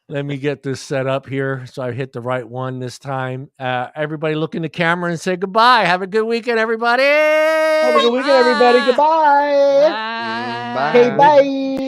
Speaker 1: Let me get this set up here so I hit the right one this time. Everybody look in the camera and say goodbye. Have a good weekend, everybody.
Speaker 2: Have a good weekend, everybody. Goodbye.
Speaker 1: Bye.
Speaker 2: Okay, bye.